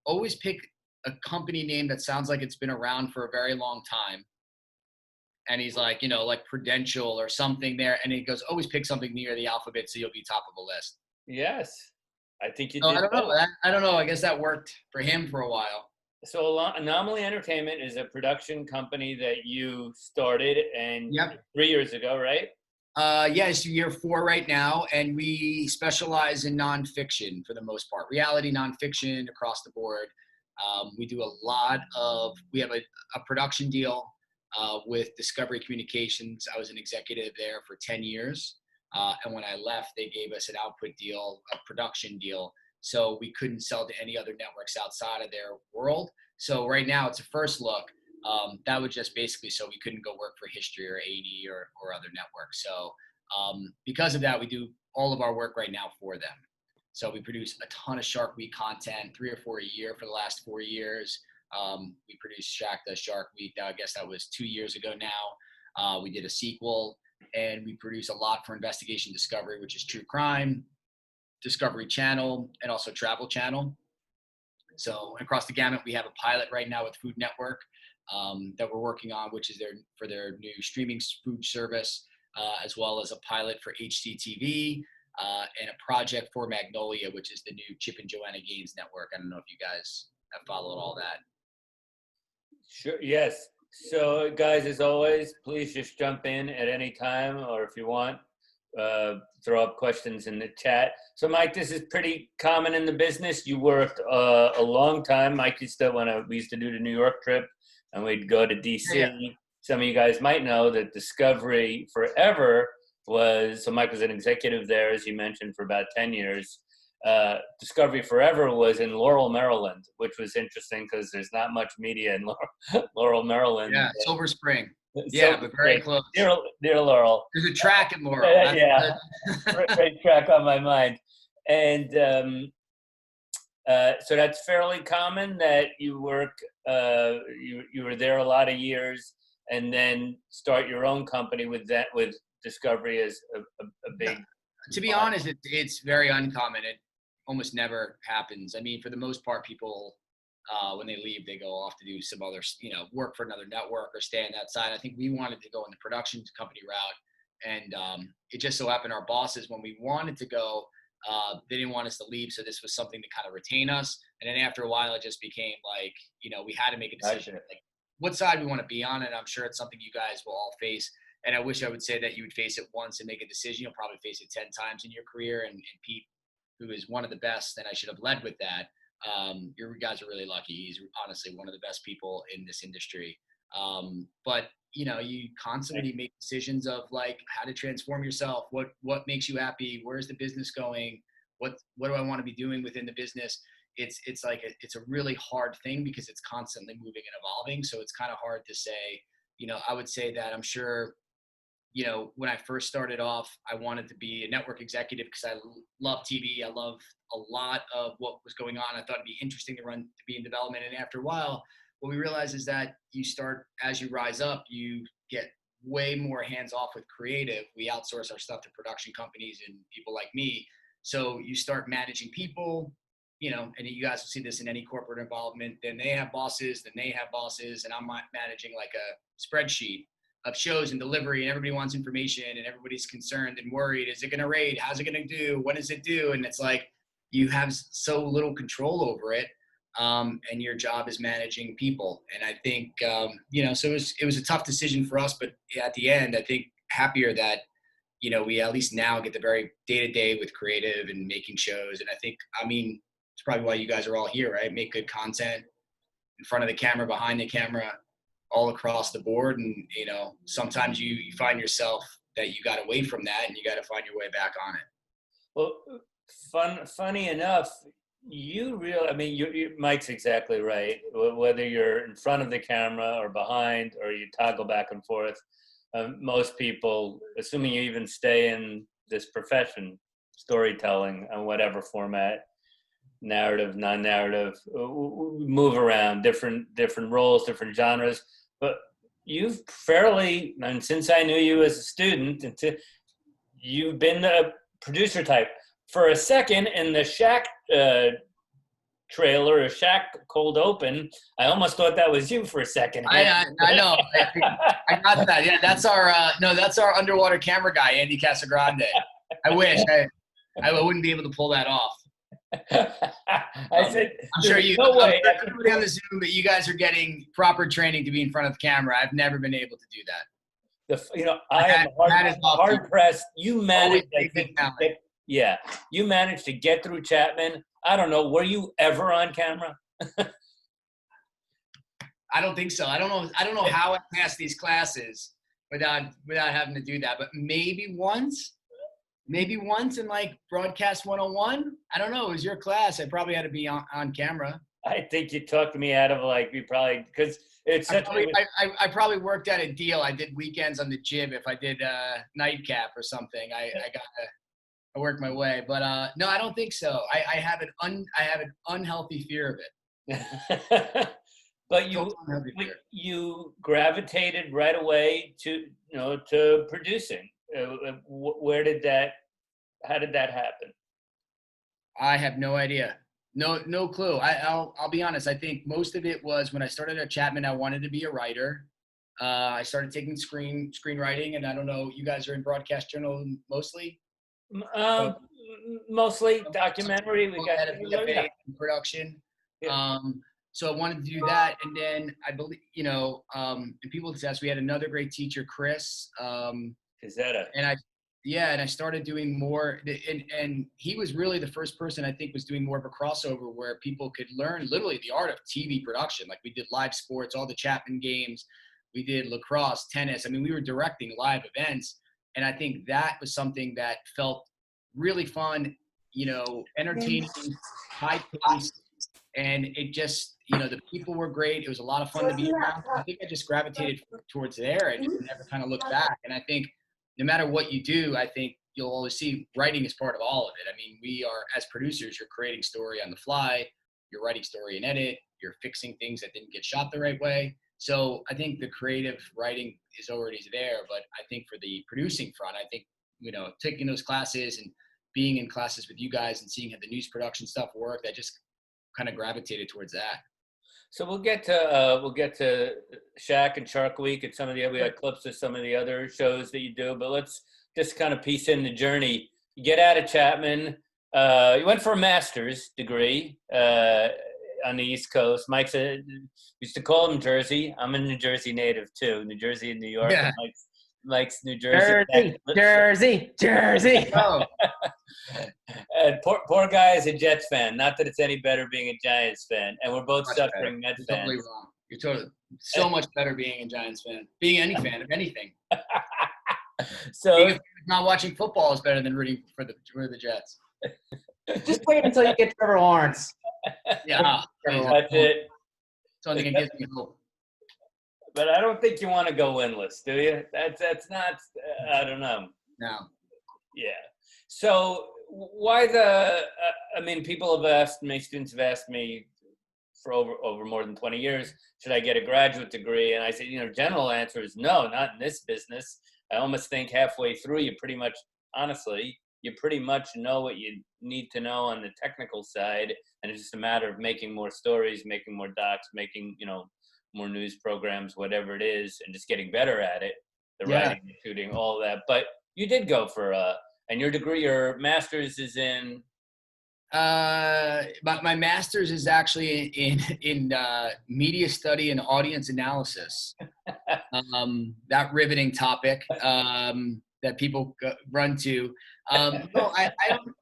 always pick a company name that sounds like it's been around for a very long time. And he's like, you know, like Prudential or something there. And he goes, always pick something near the alphabet so you'll be top of the list. Yes. I think you So did I don't know. well. I don't know. I guess that worked for him for a while. So Anomaly Entertainment is a production company that you started and Yep. 3 years ago, right? Yeah, it's year 4 right now, and we specialize in nonfiction for the most part, reality nonfiction across the board. We do a lot of. We have a production deal with Discovery Communications. I was an executive there for 10 years, and when I left, they gave us an output deal, a production deal, so we couldn't sell to any other networks outside of their world. So right now, it's a first look. That was just basically so we couldn't go work for History or 80 or other networks. So because of that, we do all of our work right now for them. So we produce a ton of Shark Week content, 3 or 4 a year for the last 4 years. We produced Shaq the Shark Week. I guess that was 2 years ago now. We did a sequel, and we produce a lot for Investigation Discovery, which is true crime, Discovery Channel, and also Travel Channel. So across the gamut, we have a pilot right now with Food Network that we're working on, which is for their new streaming food service, as well as a pilot for HCTV and a project for Magnolia, which is the new Chip and Joanna Gaines network. I don't know if you guys have followed all that. Sure. Yes. So guys, as always, please just jump in at any time, or if you want, throw up questions in the chat. So Mike, this is pretty common in the business. You worked a long time. Mike used to, we used to do the New York trip, and we'd go to DC. Yeah. Some of you guys might know that Discovery Forever was, so Mike was an executive there, as you mentioned, for about 10 years. Discovery Forever was in Laurel, Maryland, which was interesting because there's not much media in Laurel, Maryland. Yeah, Silver Spring. Yeah, but very close. Near Laurel. There's a track in Laurel. Yeah, great track on my mind. And so that's fairly common that you work, you were there a lot of years and then start your own company with Discovery as a big. To be honest, it's very uncommon. It almost never happens. I mean, for the most part, people, when they leave, they go off to do some other, work for another network or stay on that side. I think we wanted to go in the production company route. And it just so happened our bosses, when we wanted to go, they didn't want us to leave. So this was something to kind of retain us. And then after a while, it just became like, we had to make a decision, like what side we want to be on. And I'm sure it's something you guys will all face. And I wish I would say that you would face it once and make a decision. You'll probably face it 10 times in your career. And Pete, who is one of the best, and I should have led with that. You guys are really lucky. He's honestly one of the best people in this industry. But you constantly make decisions of like how to transform yourself. What makes you happy? Where's the business going? What do I want to be doing within the business? It's like it's a really hard thing because it's constantly moving and evolving. So it's kind of hard to say. I would say that I'm sure. When I first started off, I wanted to be a network executive because I love TV. I love a lot of what was going on. I thought it'd be interesting to be in development. And after a while, what we realize is that as you rise up, you get way more hands off with creative. We outsource our stuff to production companies and people like me. So you start managing people, and you guys will see this in any corporate involvement. Then they have bosses, then they have bosses, and I'm managing like a spreadsheet of shows and delivery, and everybody wants information and everybody's concerned and worried. Is it going to raid? How's it going to do? What does it do? And it's like, you have so little control over it. And your job is managing people. And I think, so it was a tough decision for us, but at the end, I think happier that, we at least now get the very day-to-day with creative and making shows. And I think, it's probably why you guys are all here, right? Make good content in front of the camera, behind the camera, all across the board. And, sometimes you find yourself that you got away from that and you got to find your way back on it. Well, funny enough, Mike's exactly right. Whether you're in front of the camera or behind, or you toggle back and forth, most people, assuming you even stay in this profession, storytelling on whatever format, narrative, non-narrative, move around different roles, different genres. But you've and since I knew you as a student, you've been the producer type. For a second in the Shaq trailer, a shack cold open. I almost thought that was you for a second. I know. I got that. Yeah, that's our no, that's our underwater camera guy, Andy Casagrande. I wish I wouldn't be able to pull that off. I said, I'm sure no way. Everybody on the Zoom, but you guys are getting proper training to be in front of the camera. I've never been able to do that. I am hard pressed. You managed, I think, you managed to get through Chapman. I don't know. Were you ever on camera? I don't think so. I don't know how I passed these classes without having to do that. But maybe once in like broadcast 101. I don't know. It was your class. I probably had to be on camera. I think you talked me out of like you probably because it's such. I probably worked out a deal. I did weekends on the jib if I did nightcap or something. I worked my way, but no, I don't think so. I have an unhealthy fear of it. But you gravitated right away to producing. How did that happen? I have no idea. No clue. I'll be honest. I think most of it was when I started at Chapman, I wanted to be a writer. I started taking screenwriting, and I don't know, you guys are in broadcast journalism mostly? Mostly documentary. We got production. Yeah. So I wanted to do that, and then I believe, and people just asked. We had another great teacher, Chris. Pizzetta. And I started doing more, and he was really the first person I think was doing more of a crossover where people could learn literally the art of TV production. Like we did live sports, all the Chapman games, we did lacrosse, tennis. I mean, we were directing live events, and I think that was something that felt really fun, entertaining, high pace, and it just, the people were great. It was a lot of fun to be around. I think I just gravitated towards there and never kind of looked back. And I think no matter what you do, I think you'll always see writing is part of all of it. I mean, we are, as producers, you're creating story on the fly, you're writing story and edit, you're fixing things that didn't get shot the right way. So I think the creative writing is already there. But I think for the producing front, I think, taking those classes and being in classes with you guys and seeing how the news production stuff worked, I just kind of gravitated towards that. So we'll get to Shaq and Shark Week and some of the other clips of some of the other shows that you do, but let's just kind of piece in the journey. You get out of Chapman. You went for a master's degree on the East Coast. Mike's used to call him Jersey. I'm a New Jersey native too. New Jersey and New York. Yeah. Mike's New Jersey. Jersey. Oh. And poor guy is a Jets fan. Not that it's any better being a Giants fan. And we're both suffering Mets fans. Totally wrong. You're totally so much better being a Giants fan. Being any fan of anything. So not watching football is better than rooting for the Jets. Just wait until you get Trevor Lawrence. Yeah, that's it. Something that gives me hope. But I don't think you want to go winless, do you? That's not. I don't know. No. Yeah. So why people have asked me, students have asked me for over more than 20 years, should I get a graduate degree? And I say, general answer is no, not in this business. I almost think halfway through, you pretty much know what you need to know on the technical side. And it's just a matter of making more stories, making more docs, making, more news programs, whatever it is, and just getting better at it, the writing, the shooting, all of that. But you did go for and your master's is in? My master's is actually in media study and audience analysis. That riveting topic that people run to. No, I don't.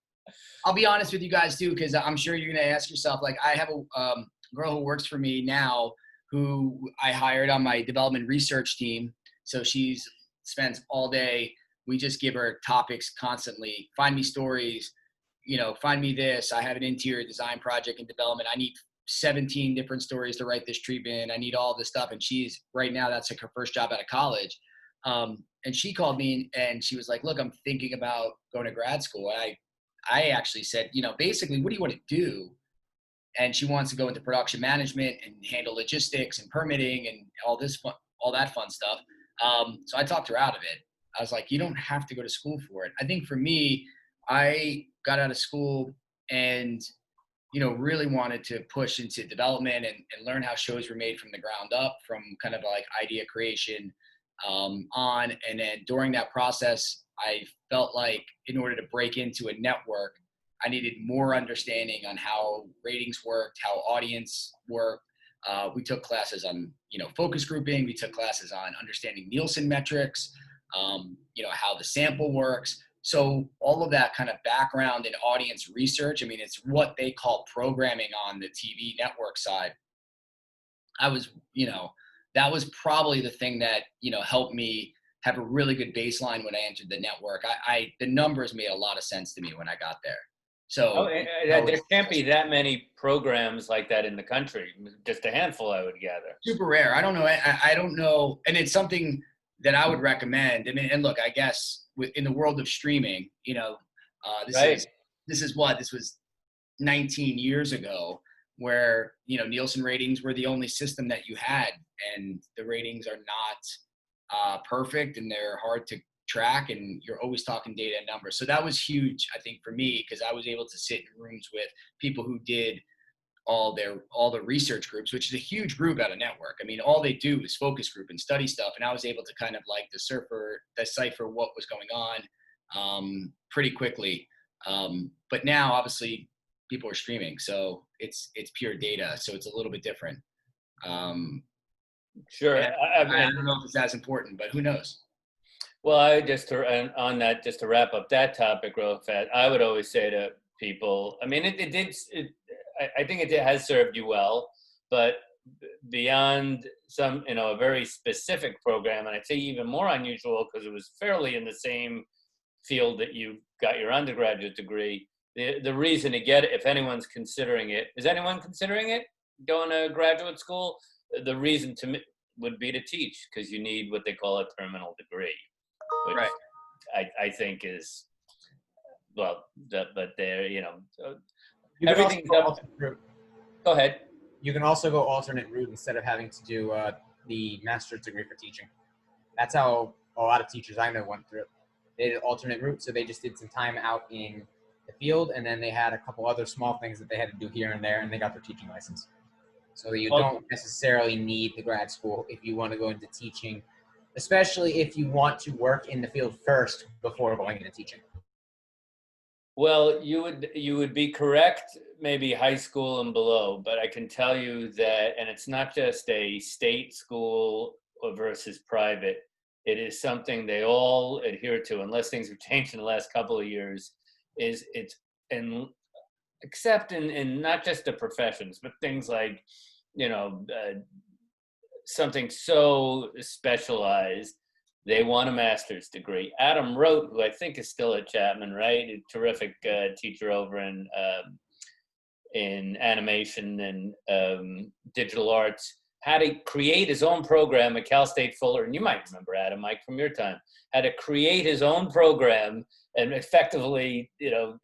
I'll be honest with you guys too, because I'm sure you're gonna ask yourself. Like, I have a girl who works for me now, who I hired on my development research team. So she spends all day. We just give her topics constantly. Find me stories, find me this. I have an interior design project in development. I need 17 different stories to write this treatment. I need all this stuff. And she's right now, that's like her first job out of college. And she called me and she was like, look, I'm thinking about going to grad school. And I actually said, basically, what do you want to do? And she wants to go into production management and handle logistics and permitting and all that fun stuff. So I talked her out of it. I was like, you don't have to go to school for it. I think for me, I got out of school and really wanted to push into development and learn how shows were made from the ground up, from kind of like idea creation on. And then during that process, I felt like in order to break into a network, I needed more understanding on how ratings worked, how audience worked. We took classes on, focus grouping. We took classes on understanding Nielsen metrics, how the sample works. So all of that kind of background in audience research, I mean, it's what they call programming on the TV network side. That was probably the thing that, helped me have a really good baseline when I entered the network. The numbers made a lot of sense to me when I got there. So there can't be that many programs like that in the country. Just a handful, I would gather. Super rare. I don't know. I don't know. And it's something that I would recommend. I mean, and look, I guess in the world of streaming, this was 19 years ago, where, Nielsen ratings were the only system that you had, and the ratings are not perfect, and they're hard to track, and you're always talking data and numbers. So that was huge, I think, for me, because I was able to sit in rooms with people who did all the research groups, which is a huge group at a network. I mean, all they do is focus group and study stuff. And I was able to kind of like decipher what was going on pretty quickly. But now obviously people are streaming, so it's pure data. So it's a little bit different. Sure. I don't know if it's as important, but who knows? Well, just to wrap up that topic real fast, I would always say to people, I mean, I think it has served you well, but beyond some, a very specific program, and I'd say even more unusual because it was fairly in the same field that you got your undergraduate degree. The reason to get it, if anyone's considering it, is anyone considering it, going to graduate school? The reason would be to teach, because you need what they call a terminal degree, which I think is, well, but there, everything's up. Go ahead. You can also go alternate route instead of having to do the master's degree for teaching. That's how a lot of teachers I know went through it. They did alternate route, so they just did some time out in the field, and then they had a couple other small things that they had to do here and there, and they got their teaching license. So you don't necessarily need the grad school if you want to go into teaching, especially if you want to work in the field first before going into teaching. Well, you would be correct, maybe high school and below, but I can tell you that, and it's not just a state school versus private, it is something they all adhere to, unless things have changed in the last couple of years, except in not just the professions, but things like, something so specialized. They want a master's degree. Adam Rote, who I think is still at Chapman, right? A terrific teacher over in animation and digital arts, had to create his own program at Cal State Fullerton. You might remember Adam, Mike, from your time. Had to create his own program and effectively,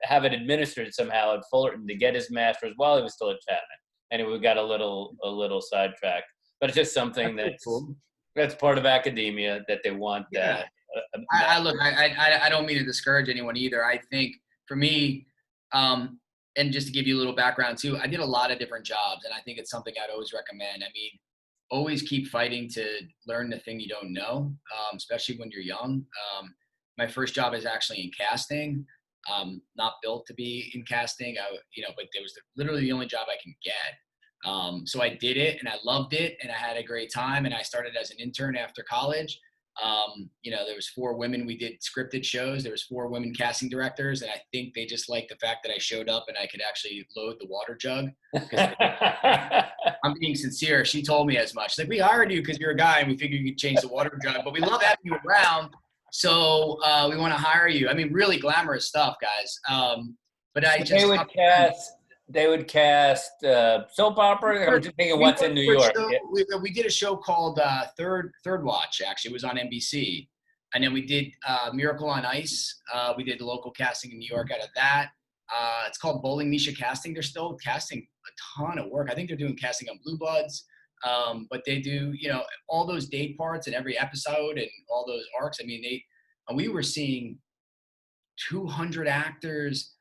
have it administered somehow at Fullerton to get his master's while he was still at Chapman. Anyway, we got a little sidetracked, but it's just something that's part of academia that they want. Yeah. I don't mean to discourage anyone either. I think for me, and just to give you a little background too, I did a lot of different jobs, and I think it's something I'd always recommend. I mean, always keep fighting to learn the thing you don't know, especially when you're young. My first job is actually in casting. Not built to be in casting, but there was literally the only job I can get. So I did it, and I loved it, and I had a great time. And I started as an intern after college. There was 4 women. We did scripted shows. There was 4 women casting directors, and I think they just liked the fact that I showed up and I could actually load the water jug. I'm being sincere. She told me as much. She's like, we hired you because you're a guy, and we figured you could change the water jug, but we love having you around. So we want to hire you. I mean, really glamorous stuff, guys. But they would cast soap opera. I'm just thinking what's in New York. We did a show called Third Watch. Actually, it was on NBC, and then we did Miracle on Ice. We did the local casting in New York out of that. It's called Bowling Misha Casting. They're still casting a ton of work. I think they're doing casting on Blue Bloods. But they do, all those date parts in every episode and all those arcs. I mean, we were seeing 200 actors,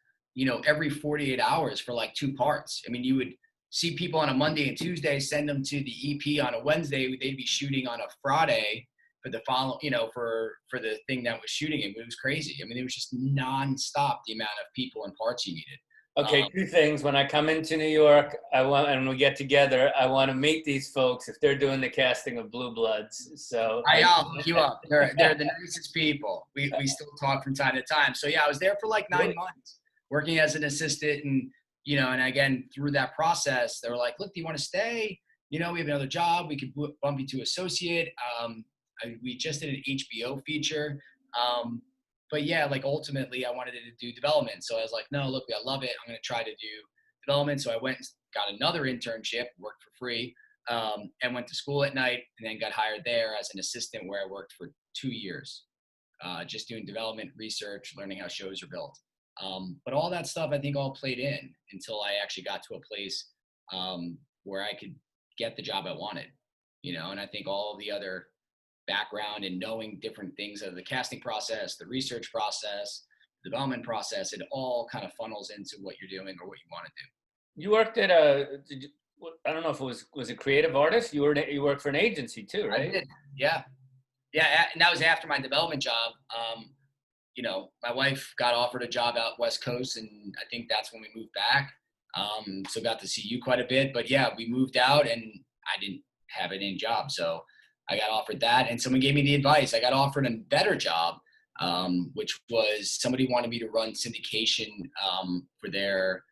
every 48 hours for like 2 parts. I mean, you would see people on a Monday and Tuesday, send them to the EP on a Wednesday. They'd be shooting on a Friday for the follow, for the thing that was shooting it. It was crazy. I mean, it was just nonstop the amount of people and parts you needed. Okay, 2 things. When I come into New York, and we get together, I want to meet these folks if they're doing the casting of Blue Bloods. So I'll hook you up. They're the nicest people. We still talk from time to time. So yeah, I was there for like 9 months working as an assistant, and and again through that process, they were like, "Look, do you want to stay? We have another job. We could bump you to associate." We just did an HBO feature. But yeah, like ultimately I wanted to do development. So I was like, no, look, I love it. I'm going to try to do development. So I went and got another internship, worked for free, and went to school at night, and then got hired there as an assistant where I worked for 2 years, just doing development, research, learning how shows are built. But all that stuff, I think all played in until I actually got to a place where I could get the job I wanted, and I think all the other background and knowing different things of the casting process, the research process, the development process, it all kind of funnels into what you're doing or what you want to do. You worked at I don't know if it was a creative artist. You worked for an agency too, right? I did. Yeah. And that was after my development job. My wife got offered a job out West Coast, and I think that's when we moved back. So got to see you quite a bit, but yeah, we moved out and I didn't have any job. So I got offered that, and someone gave me the advice. I got offered a better job, which was somebody wanted me to run syndication for their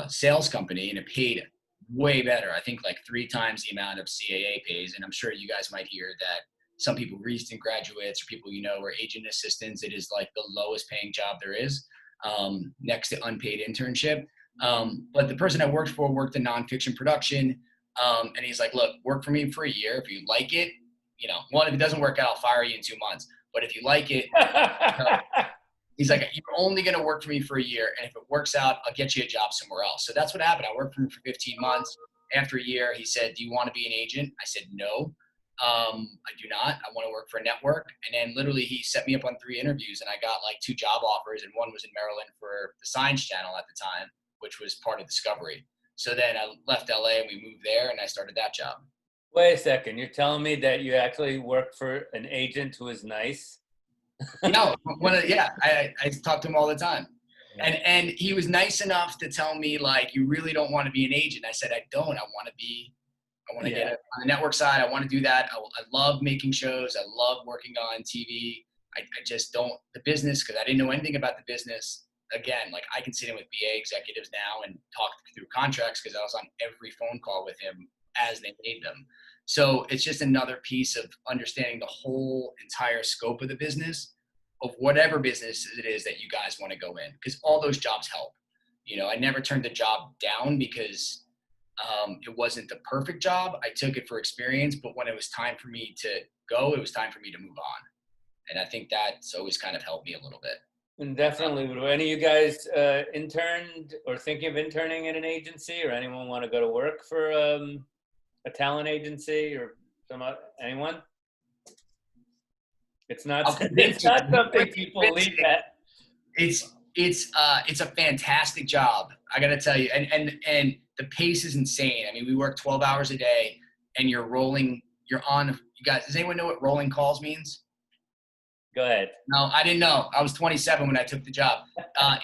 sales company, and it paid way better. I think like 3 times the amount of CAA pays. And I'm sure you guys might hear that some people, recent graduates or people or agent assistants, it is like the lowest paying job there is, next to unpaid internship. But the person I worked for worked in nonfiction production. And he's like, look, work for me for a year. If you like it, one, if it doesn't work out, I'll fire you in 2 months. But if you like it, he's like, you're only going to work for me for a year. And if it works out, I'll get you a job somewhere else. So that's what happened. I worked for him for 15 months. After a year, he said, do you want to be an agent? I said, no, I do not. I want to work for a network. And then literally he set me up on 3 interviews, and I got like 2 job offers. And one was in Maryland for the Science Channel at the time, which was part of Discovery. So then I left LA and we moved there, and I started that job. Wait a second. You're telling me that you actually worked for an agent who is nice? No, I talk to him all the time. And he was nice enough to tell me, like, you really don't want to be an agent. I said, I don't. I want to get it on the network side. I want to do that. I love making shows. I love working on TV. I just don't, the business, because I didn't know anything about the business. Again, like I can sit in with BA executives now and talk through contracts because I was on every phone call with him as they made them. So it's just another piece of understanding the whole entire scope of the business, of whatever business it is that you guys want to go in, because all those jobs help. I never turned the job down because it wasn't the perfect job. I took it for experience, but when it was time for me to go, it was time for me to move on. And I think that's always kind of helped me a little bit. And definitely. Would any of you guys interned or thinking of interning at an agency, or anyone want to go to work for a talent agency or anyone? It's not something people leave at. It's a fantastic job. I got to tell you. And the pace is insane. I mean, we work 12 hours a day, and you're on, you guys, does anyone know what rolling calls means? Go ahead. No, I didn't know. I was 27 when I took the job.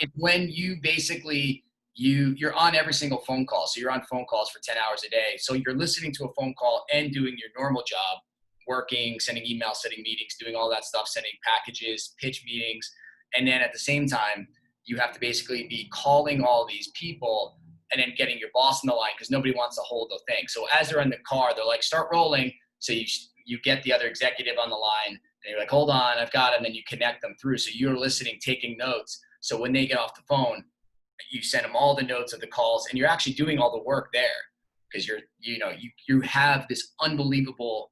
It's when you basically, you're on every single phone call. So you're on phone calls for 10 hours a day. So you're listening to a phone call and doing your normal job, working, sending emails, setting meetings, doing all that stuff, sending packages, pitch meetings. And then at the same time, you have to basically be calling all these people and then getting your boss on the line, because nobody wants to hold the thing. So as they're in the car, they're like, start rolling. So you get the other executive on the line, and you're like, hold on, I've got it. And then you connect them through. So you're listening, taking notes. So when they get off the phone, you send them all the notes of the calls, and you're actually doing all the work there, because you have this unbelievable,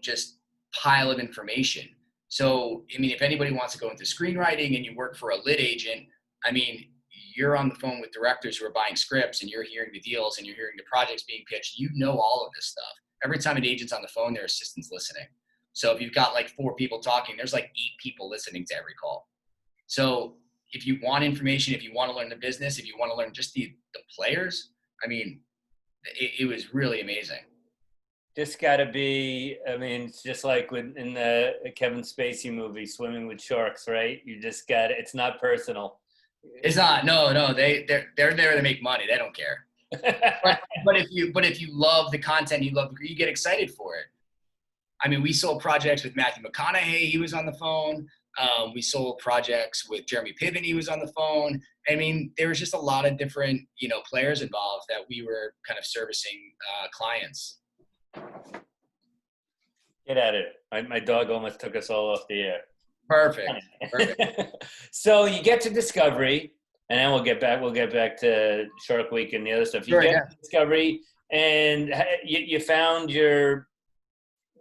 just pile of information. So, I mean, if anybody wants to go into screenwriting and you work for a lit agent, I mean, you're on the phone with directors who are buying scripts, and you're hearing the deals, and you're hearing the projects being pitched. You know all of this stuff. Every time an agent's on the phone, their assistant's listening. So if you've got like 4 people talking, there's like 8 people listening to every call. So if you want information, if you want to learn the business, if you want to learn just the players, I mean, it was really amazing. This got to be, I mean, it's just like in the Kevin Spacey movie, Swimming with Sharks, right? You just got it. It's not personal. It's not. No. They're there to make money. They don't care. but if you love the content, you get excited for it. I mean, we sold projects with Matthew McConaughey. He was on the phone. We sold projects with Jeremy Piven. He was on the phone. I mean, there was just a lot of different, players involved that we were kind of servicing clients. Get at it. My dog almost took us all off the air. Perfect. So you get to Discovery, and then we'll get back to Shark Week and the other stuff. You get to Discovery, and you found your.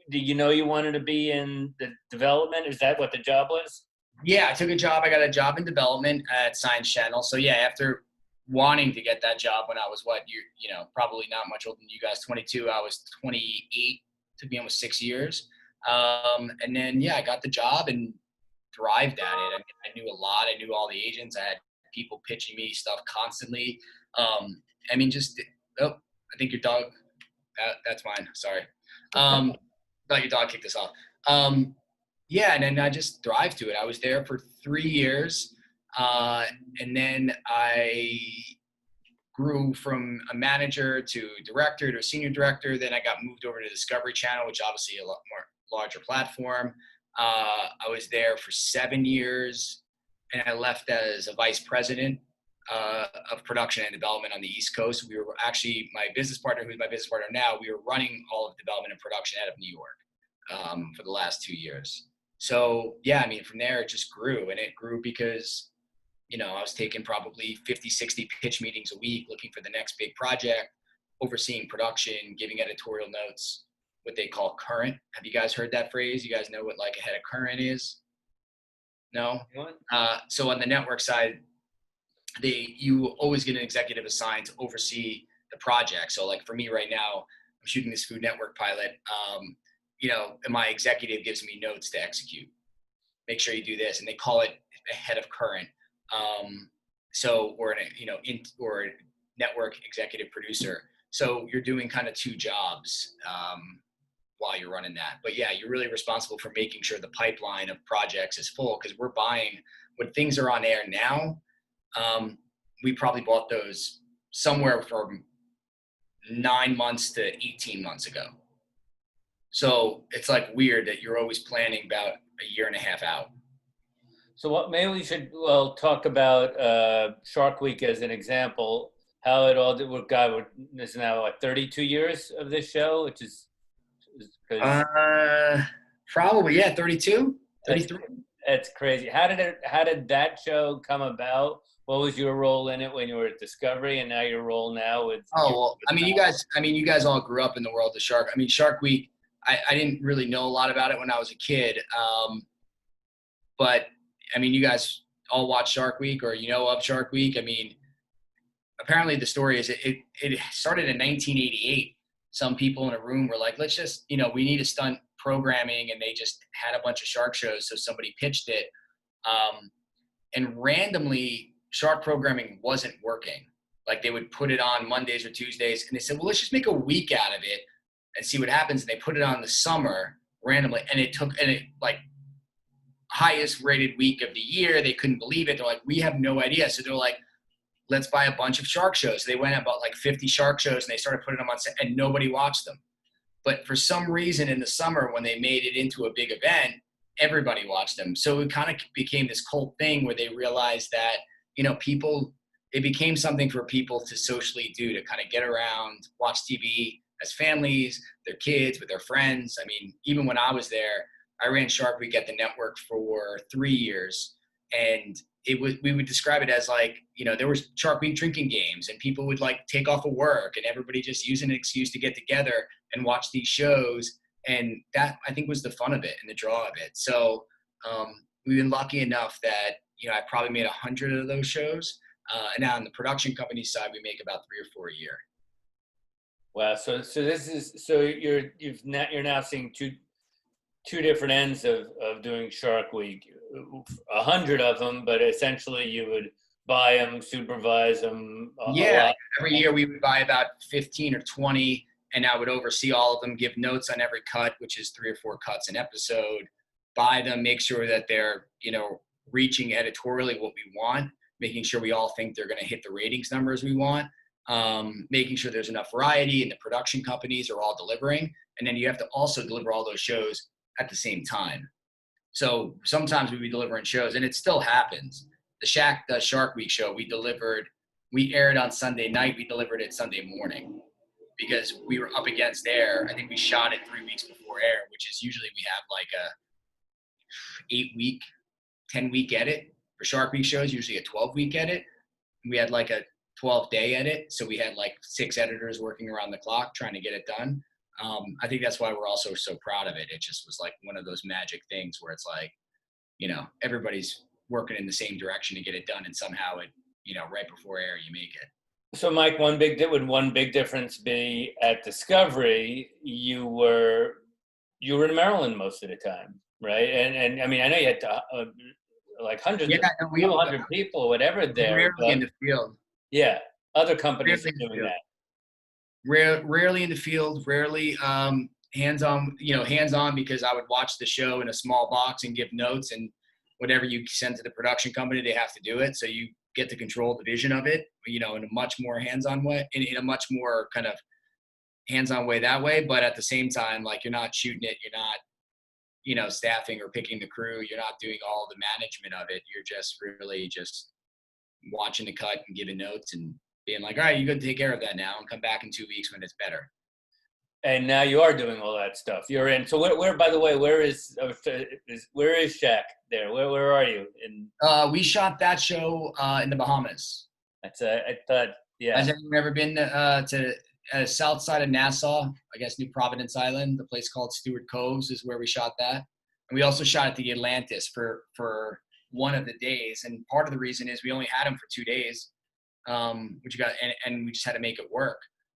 Do you know you wanted to be in the development? Is that what the job was? Yeah, I took a job. I got a job in development at Science Channel. So yeah, after wanting to get that job when I was probably not much older than you guys, 22, I was 28. Took me almost 6 years. And then, I got the job and thrived at it. I mean, I knew a lot. I knew all the agents. I had people pitching me stuff constantly. I think your dog, that's mine. Sorry. Thought your dog kicked us off. And then I just thrived to it. I was there for 3 years. And then I grew from a manager to director to a senior director. Then I got moved over to Discovery Channel, which obviously a lot more larger platform. I was there for 7 years, and I left as a vice president of production and development on the East Coast. We were actually, my business partner, who's my business partner now, we were running all of development and production out of New York for the last 2 years. So I mean, from there it just grew, and it grew because I was taking probably 50, 60 pitch meetings a week, looking for the next big project, overseeing production, giving editorial notes, what they call current. Have you guys heard that phrase? You guys know what like a head of current is? No? So on the network side, you always get an executive assigned to oversee the project. So like for me right now, I'm shooting this Food Network pilot. And my executive gives me notes to execute. Make sure you do this. And they call it a head of current. Or a network executive producer. So you're doing kind of two jobs while you're running that. But you're really responsible for making sure the pipeline of projects is full, because we're buying when things are on air now. We probably bought those somewhere from 9 months to 18 months ago. So it's like weird that you're always planning about a year and a half out. So maybe we should talk about Shark Week as an example. How it all did. God, this is now 32 years of this show, which is probably 32, 33. That's crazy. How did that show come about? What was your role in it when you were at Discovery, and now your role now with? You guys all grew up in the world of Shark. I mean, Shark Week. I didn't really know a lot about it when I was a kid, but I mean, you guys all watch Shark Week, or of Shark Week. I mean, apparently the story is it started in 1988. Some people in a room were like, let's just, we need a stunt programming, and they just had a bunch of shark shows. So somebody pitched it. And randomly, shark programming wasn't working. Like they would put it on Mondays or Tuesdays, and they said, well, let's just make a week out of it and see what happens. And they put it on the summer randomly, and it highest rated week of the year. They couldn't believe it. They're like, we have no idea. So they're like, let's buy a bunch of shark shows. They went about like 50 shark shows, and they started putting them on set, and nobody watched them. But for some reason in the summer, when they made it into a big event, everybody watched them. So it kind of became this cult thing where they realized that, it became something for people to socially do, to kind of get around, watch TV as families, their kids, with their friends. I mean, even when I was there, I ran Shark Week at the network for 3 years, and we would describe it as like, there was Shark Week drinking games, and people would like take off of work, and everybody just using an excuse to get together and watch these shows. And that, I think, was the fun of it and the draw of it. So we've been lucky enough that, I probably made 100 of those shows. And now on the production company side, we make about 3 or 4 a year. Wow. So you're now seeing two different ends of doing Shark Week. 100 of them, but essentially you would buy them, supervise them. Yeah, every year we would buy about 15 or 20, and I would oversee all of them, give notes on every cut, which is 3 or 4 cuts an episode, buy them, make sure that they're, reaching editorially what we want, making sure we all think they're going to hit the ratings numbers we want, making sure there's enough variety and the production companies are all delivering. And then you have to also deliver all those shows at the same time. So sometimes we'd be delivering shows, and it still happens. The Shark Week show, we aired on Sunday night, we delivered it Sunday morning because we were up against air. I think we shot it 3 weeks before air, which is usually we have like a 8-week, 10-week edit. For Shark Week shows, usually a 12-week edit. We had like a 12-day edit, so we had like 6 editors working around the clock trying to get it done. I think that's why we're also so proud of it. It just was like one of those magic things where it's like, everybody's working in the same direction to get it done, and somehow it, right before air, you make it. So, Mike, would one big difference be at Discovery? You were in Maryland most of the time, right? And I mean, I know you had like hundreds, yeah, of 100 people, whatever there. Rarely in the field. Yeah, other companies are doing that. Rarely in the field, rarely hands-on, hands-on, because I would watch the show in a small box and give notes, and whatever you send to the production company, they have to do it. So you get to control the vision of it, in a much more hands-on way, in a much more kind of hands-on way that way. But at the same time, like, you're not shooting it, you're not, staffing or picking the crew, you're not doing all the management of it. You're just really just watching the cut and giving notes and being like, all right, you got to take care of that now and come back in 2 weeks when it's better. And now you are doing all that stuff. You're in. So where by the way, where is Shaq there? Where are you? We shot that show in the Bahamas. That's I thought, yeah. Has anyone ever been to south side of Nassau? I guess New Providence Island. The place called Stewart Coves is where we shot that. And we also shot at the Atlantis for one of the days. And part of the reason is we only had them for 2 days. Which and we just had to make it work.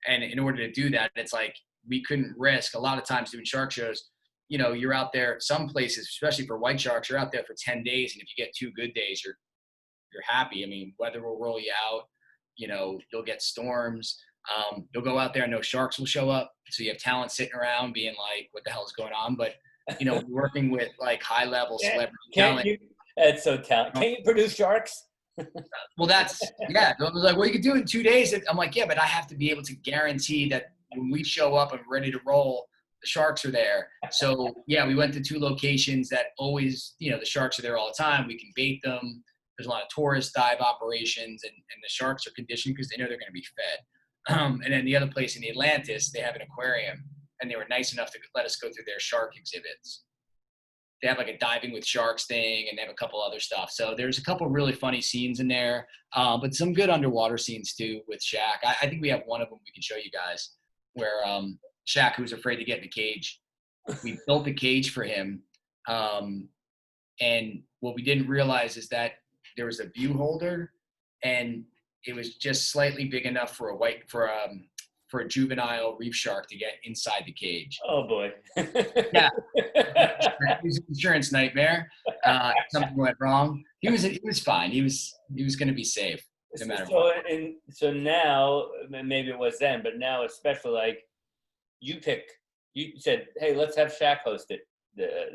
And in order to do that, it's like we couldn't risk a lot of times doing shark shows. You're out there, some places, especially for white sharks, you're out there for 10 days. And if you get 2 good days, you're happy. I mean, weather will roll you out, you'll get storms. You'll go out there and no sharks will show up. So you have talent sitting around being like, what the hell is going on? But, working with like high level celebrity talent. That's so talented. Can't you produce sharks? Well, that's, yeah. I was like, well, you could do it in 2 days. I'm like, yeah, but I have to be able to guarantee that when we show up and ready to roll, the sharks are there. So, yeah, we went to 2 locations that always, the sharks are there all the time. We can bait them. There's a lot of tourist dive operations, and the sharks are conditioned because they know they're going to be fed. And then the other place in the Atlantis, they have an aquarium, and they were nice enough to let us go through their shark exhibits. They have like a diving with sharks thing, and they have a couple other stuff. So there's a couple really funny scenes in there, but some good underwater scenes too with Shaq. I think we have one of them we can show you guys where Shaq, who's afraid to get in the cage, we built the cage for him. And what we didn't realize is that there was a view holder, and it was just slightly big enough for a juvenile reef shark to get inside the cage. Oh boy. Yeah. It was an insurance nightmare. Something went wrong. He was fine. He was going to be safe no matter what. So now, maybe it was then, but now especially, like, you said, hey, let's have Shaq host it.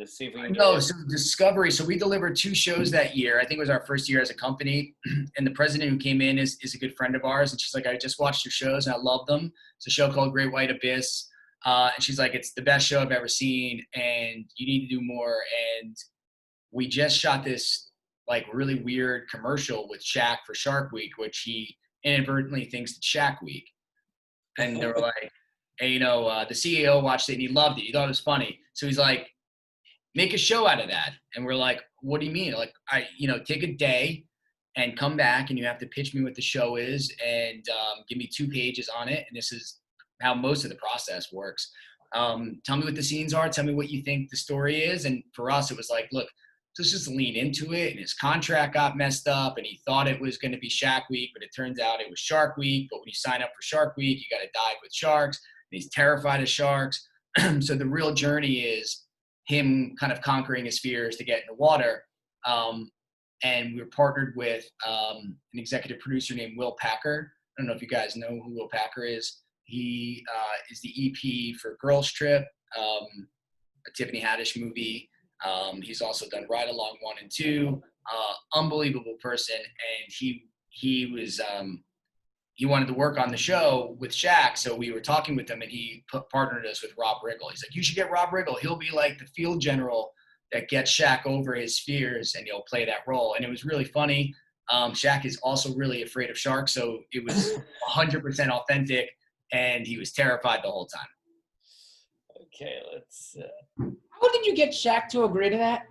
See if we can so Discovery. So we delivered 2 shows that year. I think it was our first year as a company. And the president who came in is a good friend of ours. And she's like, I just watched your shows and I love them. It's a show called Great White Abyss. And she's like, it's the best show I've ever seen, and you need to do more. And we just shot this like really weird commercial with Shaq for Shark Week, which he inadvertently thinks it's Shaq Week. And they were like, hey, the CEO watched it and he loved it. He thought it was funny. So he's like, make a show out of that. And we're like, what do you mean? Like, take a day and come back, and you have to pitch me what the show is, and give me 2 pages on it. And this is how most of the process works. Tell me what the scenes are. Tell me what you think the story is. And for us, it was like, look, let's just lean into it. And his contract got messed up, and he thought it was going to be Shaq Week, but it turns out it was Shark Week. But when you sign up for Shark Week, you got to dive with sharks. And he's terrified of sharks. So the real journey is him kind of conquering his fears to get in the water. And we were partnered with an executive producer named Will Packer. I don't know if you guys know who Will Packer is. He is the EP for Girls Trip, a Tiffany Haddish movie. He's also done Ride Along 1 and 2. Unbelievable person, and he was he wanted to work on the show with Shaq, so we were talking with him, and he partnered us with Rob Riggle. He's like, you should get Rob Riggle. He'll be like the field general that gets Shaq over his fears, and he'll play that role. And it was really funny. Shaq is also really afraid of sharks, so it was 100% authentic, and he was terrified the whole time. Okay, let's. How did you get Shaq to agree to that?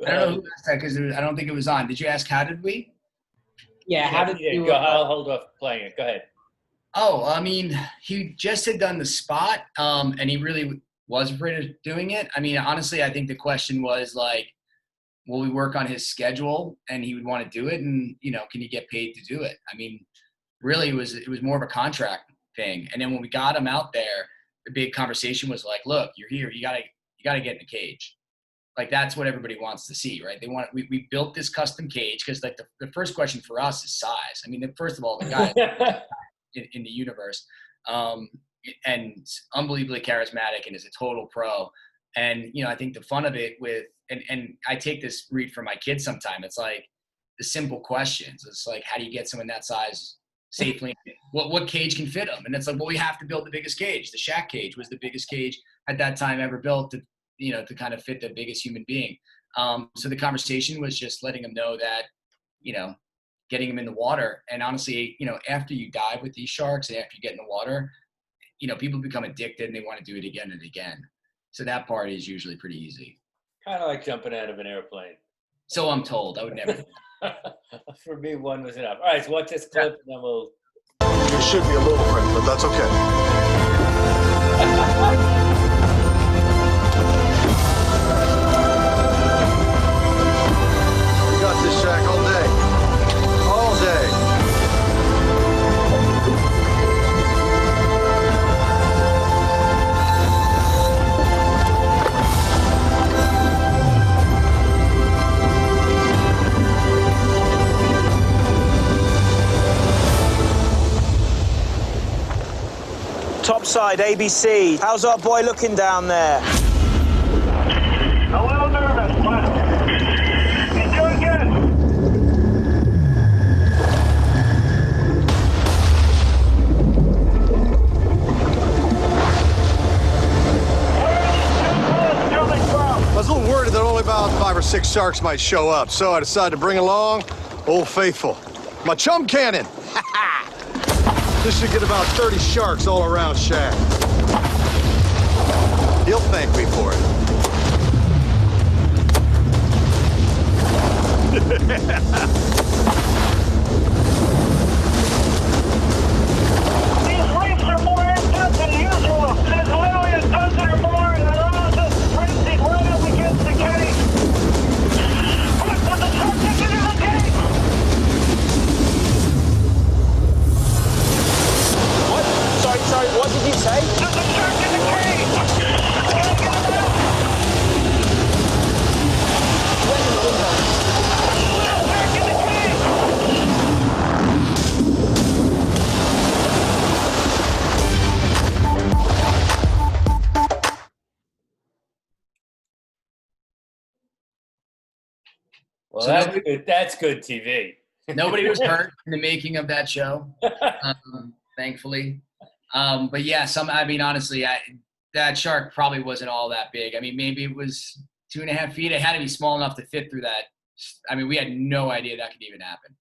I don't know who asked that because I don't think it was on. Did you ask how did we? Yeah, how did you? Go, I'll hold off playing it. Go ahead. Oh, I mean, he just had done the spot, and he really was afraid of doing it. I mean, honestly, I think the question was like, will we work on his schedule, and he would want to do it, and can he get paid to do it? I mean, really, it was more of a contract thing. And then when we got him out there, the big conversation was like, look, you're here, you gotta get in the cage. Like, that's what everybody wants to see, right? We built this custom cage because like the first question for us is size. I mean, first of all, the guy in the universe, and unbelievably charismatic and is a total pro. And, I think the fun of it and I take this read from my kids sometime. It's like the simple questions. It's like, how do you get someone that size safely? What cage can fit them? And it's like, well, we have to build the biggest cage. The Shaq cage was the biggest cage at that time ever built to kind of fit the biggest human being. So the conversation was just letting them know that, getting them in the water. And honestly, after you dive with these sharks and after you get in the water, people become addicted and they want to do it again and again. So that part is usually pretty easy. Kind of like jumping out of an airplane. So I'm told. I would never. For me, one was enough. All right, so watch this clip and then we'll. It should be a little print, but that's okay. We got this, Shaq, all day. All day. Topside, ABC. How's our boy looking down there? A little nervous, but he's doing good. I was a little worried that only about 5 or 6 sharks might show up, so I decided to bring along Old Faithful, my chum cannon. This should get about 30 sharks all around Shaq. He'll thank me for it. These reefs are more intense than usual. There's literally a dozen or more, and they're all just frenzied right up against the cage. Look, there's a shark taking in the cage. Sorry, what did you say? There's a shark in the cage. I gotta get him out. There's a shark in the cage. Well, So that's good TV. Nobody was hurt in the making of that show, thankfully. But yeah, honestly, that shark probably wasn't all that big. I mean, maybe it was 2.5 feet. It had to be small enough to fit through that. I mean, we had no idea that could even happen,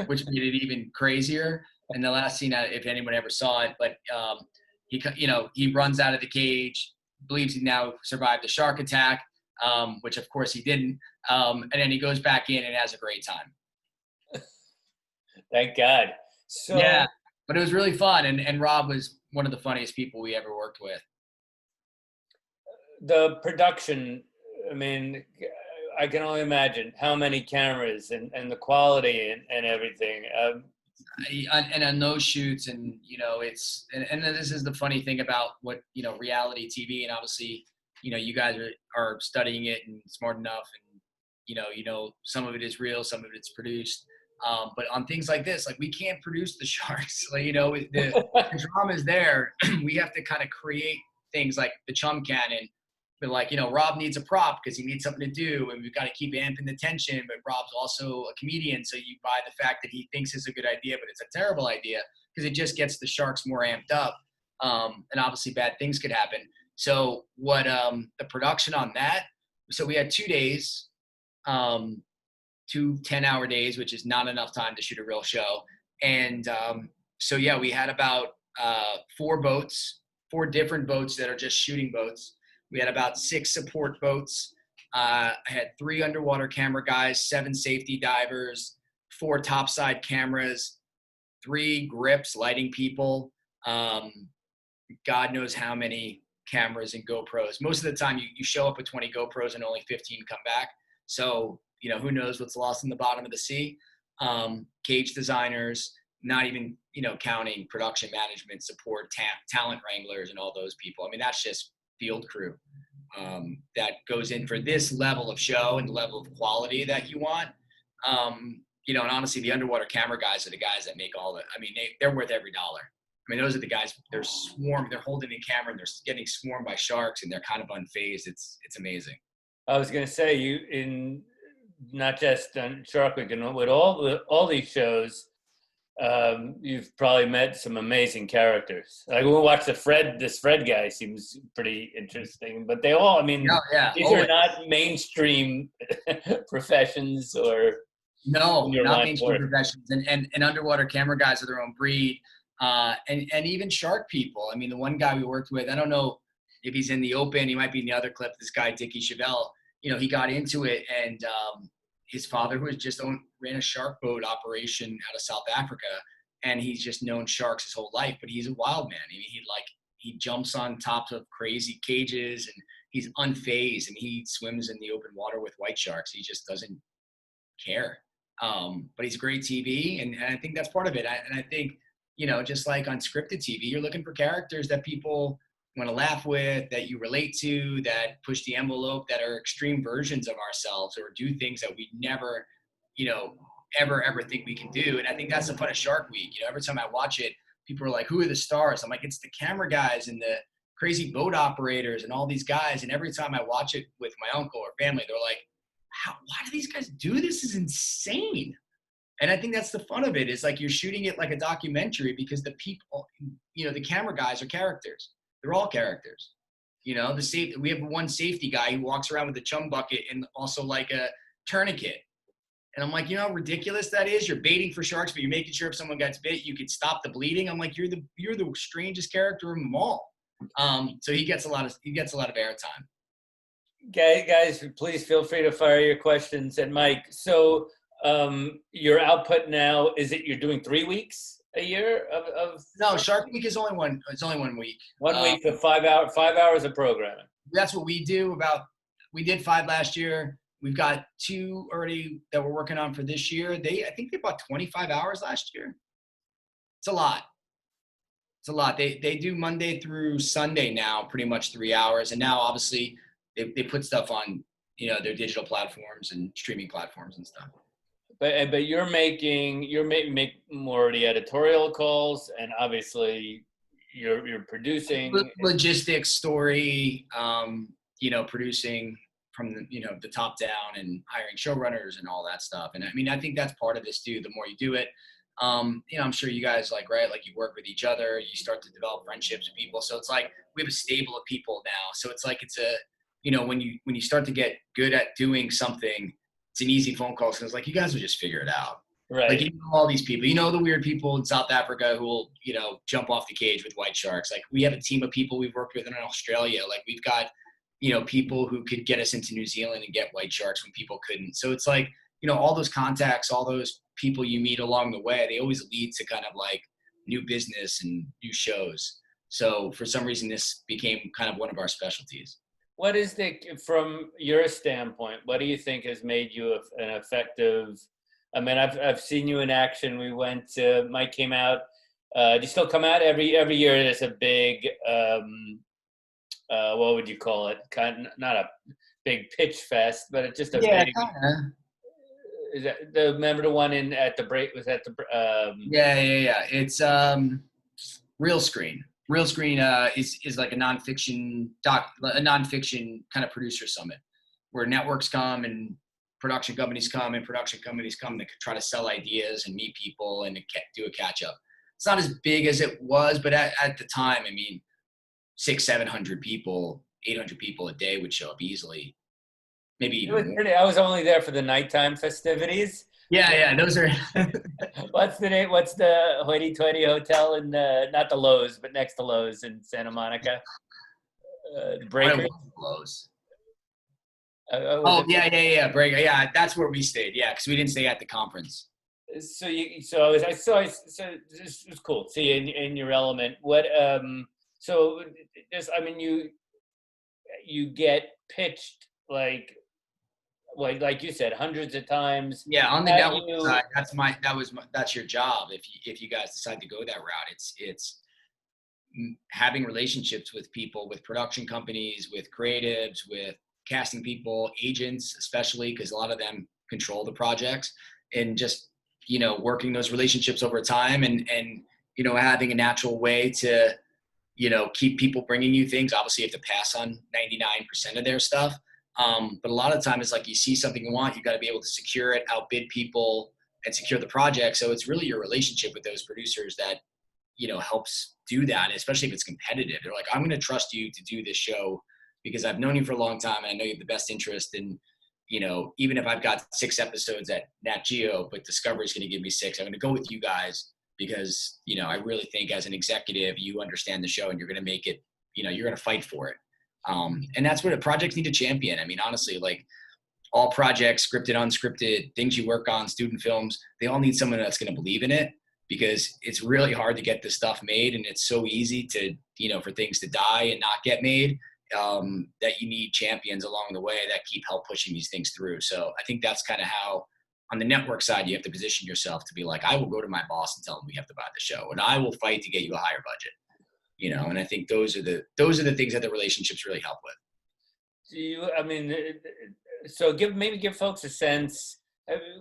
which made it even crazier. And the last scene, if anyone ever saw it, but he runs out of the cage, believes he now survived the shark attack, which of course he didn't. And then he goes back in and has a great time. Thank God. So Yeah, but it was really fun. And Rob was one of the funniest people we ever worked with. the production, I mean, I can only imagine how many cameras and the quality and everything. And on those shoots, and it's and then this is the funny thing about what reality TV, and obviously you guys are studying it and smart enough, and some of it is real, some of it's produced. But on things like this, like we can't produce the sharks. Like the drama is there. We have to kind of create things like the chum cannon. But like, Rob needs a prop because he needs something to do, and we've got to keep amping the tension. But Rob's also a comedian, so you buy the fact that he thinks it's a good idea, but it's a terrible idea because it just gets the sharks more amped up. And obviously bad things could happen. So what the production on that, so we had 2 days, 2 10-hour days, which is not enough time to shoot a real show. And so yeah, we had about 4 different boats that are just shooting boats. We had about 6 support boats. I had 3 underwater camera guys, 7 safety divers, 4 topside cameras, 3 grips, lighting people. God knows how many cameras and GoPros. Most of the time you show up with 20 GoPros and only 15 come back. So, who knows what's lost in the bottom of the sea. Cage designers, not even, counting production management, support, talent wranglers, and all those people. I mean, that's just field crew that goes in for this level of show and the level of quality that you want. And honestly, the underwater camera guys are the guys that make all the, I mean, they're worth every dollar. I mean, those are the guys, they're holding the camera and they're getting swarmed by sharks and they're kind of unfazed. It's amazing. I was going to say, you, in not just on Shark Week, and with all these shows, you've probably met some amazing characters. Like we watched this Fred guy seems pretty interesting, but they all, I mean, these are not mainstream professions or. No, not mainstream professions. And underwater camera guys are their own breed. And even shark people. I mean, the one guy we worked with, I don't know if he's in the open, he might be in the other clip, this guy, Dickie Chevelle, he got into it, and his father, who ran a shark boat operation out of South Africa, and he's just known sharks his whole life, but he's a wild man. I mean, he jumps on tops of crazy cages and he's unfazed, and he swims in the open water with white sharks. He just doesn't care. But he's great TV, and I think that's part of it. I think, just like on scripted TV, you're looking for characters that people want to laugh with, that you relate to, that push the envelope, that are extreme versions of ourselves or do things that we never, ever think we can do. And I think that's the fun of Shark Week. Every time I watch it, people are like, who are the stars? I'm like, it's the camera guys and the crazy boat operators and all these guys. And every time I watch it with my uncle or family, they're like, why do these guys do this? This is insane. And I think that's the fun of it, is like you're shooting it like a documentary because the people, the camera guys are characters. They're all characters. We have one safety guy who walks around with a chum bucket and also like a tourniquet. And I'm like, how ridiculous that is? You're baiting for sharks, but you're making sure if someone gets bit, you could stop the bleeding. I'm like, you're the strangest character of them all. So he gets a lot of airtime. Guys, please feel free to fire your questions at Mike. So your output now, is it you're doing 3 weeks a year of No, Shark Week is only one. It's only 1 week. 1 week of 5 hours of programming. That's what we do. We did 5 last year. We've got 2 already that we're working on for this year. I think they bought 25 hours last year. It's a lot. They do Monday through Sunday now, pretty much 3 hours. And now obviously they put stuff on, their digital platforms and streaming platforms and stuff. But you're making more of the editorial calls, and obviously you're producing logistics, story, producing from the top down and hiring showrunners and all that stuff. And I mean, I think that's part of this too. The more you do it, I'm sure you guys like you work with each other, you start to develop friendships with people. So it's like we have a stable of people now. So it's like when you start to get good at doing something, it's an easy phone call. So it's like, you guys will just figure it out. Right. Like, all these people, the weird people in South Africa who will, jump off the cage with white sharks. Like, we have a team of people we've worked with in Australia. Like, we've got, people who could get us into New Zealand and get white sharks when people couldn't. So it's like, all those contacts, all those people you meet along the way, they always lead to kind of like new business and new shows. So for some reason, this became kind of one of our specialties. What is from your standpoint, what do you think has made you an effective I mean, I've seen you in action. We went to, Mike came out. Do you still come out every year? There's a big, what would you call it? Not a big pitch fest, but it's just a big. Kinda. Is that remember the one at the break? Was that the? Yeah. It's Real Screen. Real Screen is like a nonfiction kind of producer summit where networks come and production companies come to try to sell ideas and meet people and to do a catch up. It's not as big as it was, but at the time, I mean, 600-700 people, 800 people a day would show up easily. Maybe even more. I was only there for the nighttime festivities. Yeah, those are. What's the name? What's the hoity-toity hotel in not the Lowe's, but next to Lowe's in Santa Monica? The Breaker. Lowe's. Oh yeah, Breaker. Yeah, that's where we stayed. Yeah, because we didn't stay at the conference. So this was cool. See, in your element. What? So this, I mean, you get pitched like you said, hundreds of times. Yeah, on the network side, that's your job. If you guys decide to go that route, it's having relationships with people, with production companies, with creatives, with casting people, agents, especially because a lot of them control the projects, and just working those relationships over time, and having a natural way to keep people bringing you things. Obviously, you have to pass on 99% of their stuff. But a lot of the time it's like you see something you want, you got to be able to secure it, outbid people, and secure the project. So it's really your relationship with those producers that, helps do that. And especially if it's competitive. They're like, I'm going to trust you to do this show because I've known you for a long time and I know you have the best interest in, even if I've got 6 episodes at Nat Geo, but Discovery's going to give me 6, I'm going to go with you guys because, I really think as an executive, you understand the show and you're going to make it, you're going to fight for it. And that's what projects need to champion. I mean, honestly, like all projects, scripted, unscripted, things you work on, student films, they all need someone that's going to believe in it because it's really hard to get this stuff made. And it's so easy to, for things to die and not get made, that you need champions along the way that keep help pushing these things through. So I think that's kind of how on the network side, you have to position yourself to be like, I will go to my boss and tell him we have to buy the show and I will fight to get you a higher budget. And I think those are the things that the relationships really help with. So give folks a sense.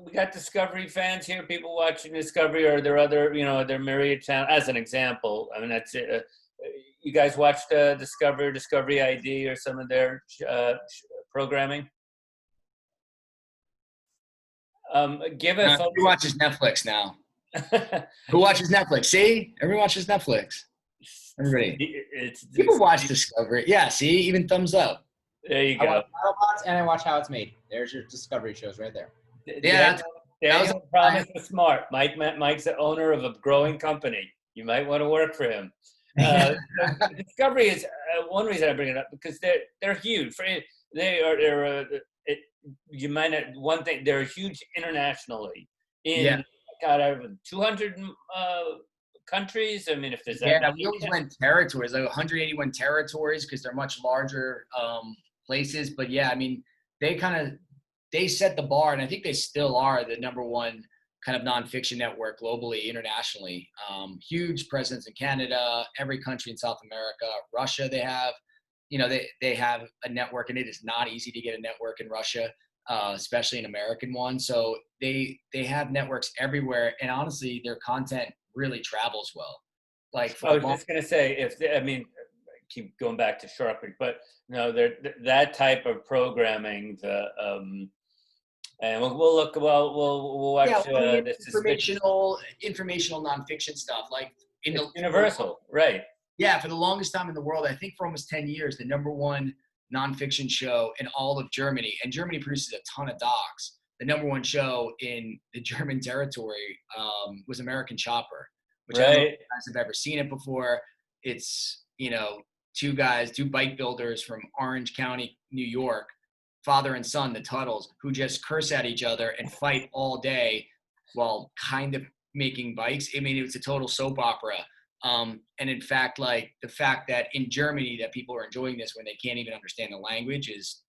We got Discovery fans here, people watching Discovery, or there other, their myriad channel. As an example, I mean, that's it. You guys watched Discovery ID, or some of their programming? Who watches Netflix now? Who watches Netflix? See, everyone watches Netflix. Everybody. People watch Discovery. Yeah, see, even thumbs up. There you go. I watch BattleBots and I watch How It's Made. There's your Discovery shows right there. Yeah, Daniel Promise is smart. Mike's the owner of a growing company. You might want to work for him. Discovery is one reason I bring it up because they're huge. You might not, one thing, they're huge internationally. God, 200 countries. I mean, if there's that. Yeah, we always went territories, like 181 territories, because they're much larger places. But yeah, I mean, they set the bar, and I think they still are the #1 kind of nonfiction network globally, internationally. Huge presence in Canada, every country in South America, Russia. They have, they have a network, and it is not easy to get a network in Russia, especially an American one. So they have networks everywhere, and honestly, their content really travels well. Like I was just gonna say, I keep going back to Shark Week, but that type of programming, and we'll look. Well, we'll watch this informational nonfiction stuff, like Universal, right? Yeah, for the longest time in the world, I think for almost 10 years, the #1 nonfiction show in all of Germany, and Germany produces a ton of docs. The #1 show in the German territory was American Chopper, which I don't know if you guys have ever seen it before. It's, two bike builders from Orange County, New York, father and son, the Tuttles, who just curse at each other and fight all day while kind of making bikes. I mean, it was a total soap opera. And in fact, like the fact that in Germany that people are enjoying this when they can't even understand the language is,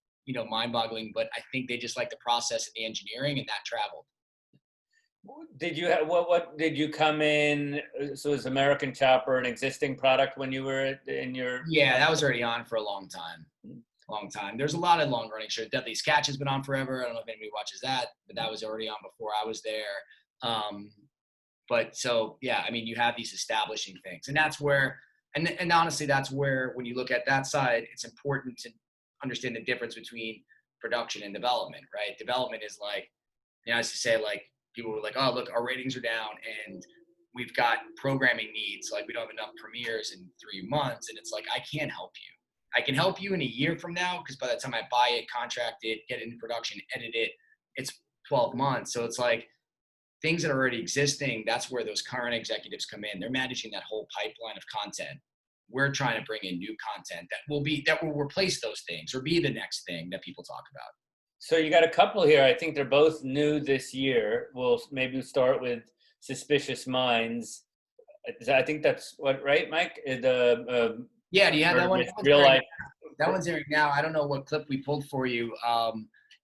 mind-boggling. But I think they just like the process and the engineering, and that traveled. Did you have, what did you come in? So is American Chopper an existing product when you were in your? Yeah, that was already on for a long time. There's a lot of long running shows. Deadly Sketch has been on forever. I don't know if anybody watches that, but that was already on before I was there. But so, yeah, I mean, you have these establishing things, and that's where, and honestly, that's where, when you look at that side, it's important to understand the difference between production and development, right? Development is like, you know, I used to say, like, people were like, oh, look, our ratings are down and we've got programming needs. Like, we don't have enough premieres in 3 months. And it's like, I can't help you. I can help you in a year from now, because by the time I buy it, contract it, get it into production, edit it, it's 12 months. So it's like things that are already existing, that's where those current executives come in. They're managing that whole pipeline of content. We're trying to bring in new content that will replace those things or be the next thing that people talk about. So you got a couple here. I think they're both new this year. We'll maybe start with Suspicious Minds. I think that's what, right, Mike? Yeah, do you have that one? Real life. That one's airing now. I don't know what clip we pulled for you.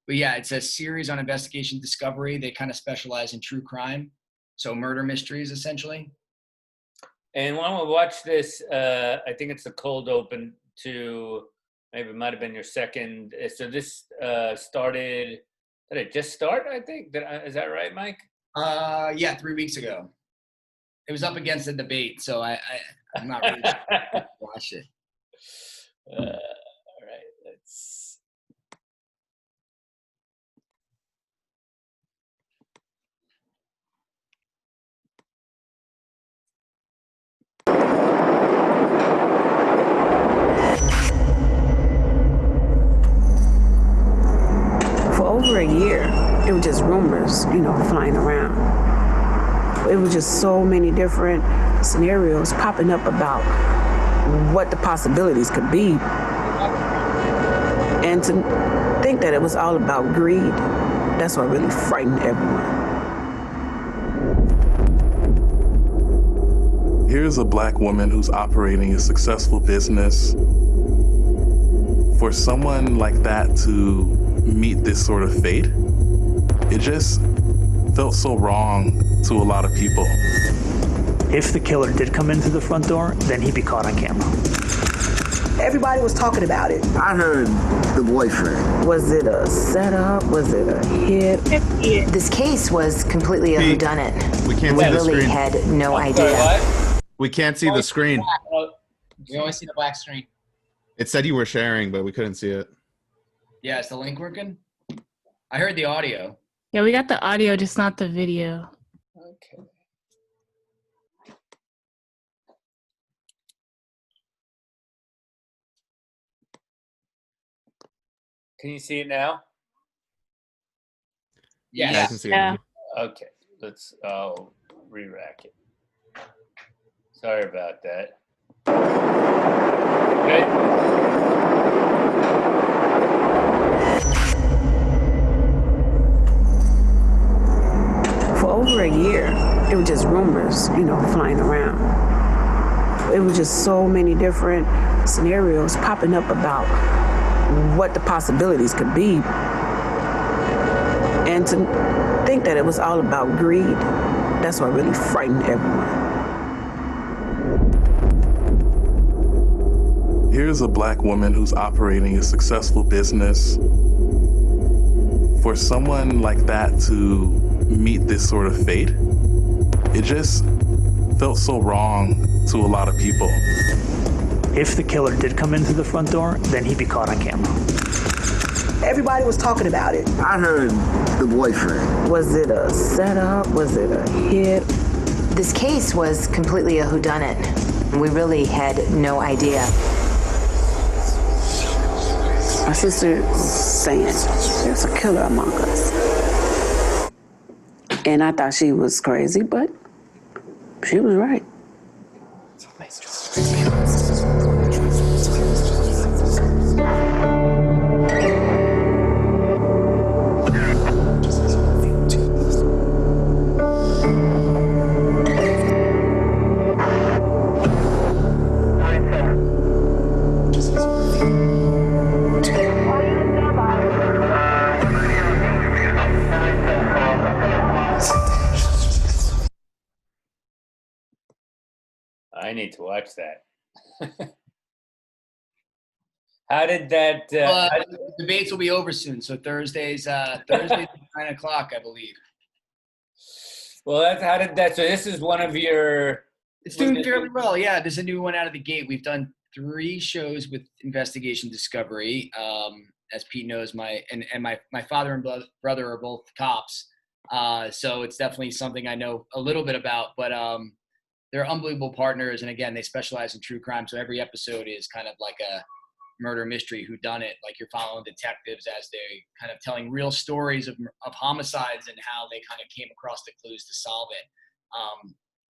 But yeah, it's a series on investigation discovery. They kind of specialize in true crime. So murder mysteries, essentially. And why don't we watch this? I think it's a cold open to, maybe it might have been your second. So this started, did it just start, I think? Is that right, Mike? Yeah, 3 weeks ago. It was up against a debate, so I'm not really watch it. All right, let's. For over a year, it was just rumors, flying around. It was just so many different scenarios popping up about what the possibilities could be. And to think that it was all about greed, that's what really frightened everyone. Here's a Black woman who's operating a successful business. For someone like that to meet this sort of fate, it just felt so wrong to a lot of people. If the killer did come in through the front door, then he'd be caught on camera. Everybody was talking about it. I heard the boyfriend. Was it a setup? Was it a hit? This case was completely a whodunit. We can't see the really screen. had no idea. We can't see the screen. We always see the black screen. It said you were sharing, but we couldn't see it. Yeah, is the link working? I heard the audio. Yeah, we got the audio, just not the video. Okay. Can you see it now? Yes. Yeah, I can see it now. Okay, I'll re-rack it. Sorry about that. Good. For over a year, it was just rumors, flying around. It was just so many different scenarios popping up about what the possibilities could be. And to think that it was all about greed, that's what really frightened everyone. Here's a Black woman who's operating a successful business. For someone like that to meet this sort of fate, it just felt so wrong to a lot of people. If the killer did come in through the front door, then he'd be caught on camera. Everybody was talking about it. I heard the boyfriend. Was it a setup? Was it a hit? This case was completely a whodunit. We really had no idea. My sister was saying there's a killer among us. And I thought she was crazy, but she was right. I need to watch that. How did that? Debates will be over soon. So Thursdays at 9:00, I believe. Well, how did that? So this is one of your. It's doing fairly well. Yeah, there's a new one out of the gate. We've done 3 shows with Investigation Discovery. As Pete knows, my father and brother are both cops. So it's definitely something I know a little bit about. But they're unbelievable partners, and again, they specialize in true crime. So every episode is kind of like a murder mystery whodunit. Like you're following detectives as they kind of telling real stories of homicides and how they kind of came across the clues to solve it.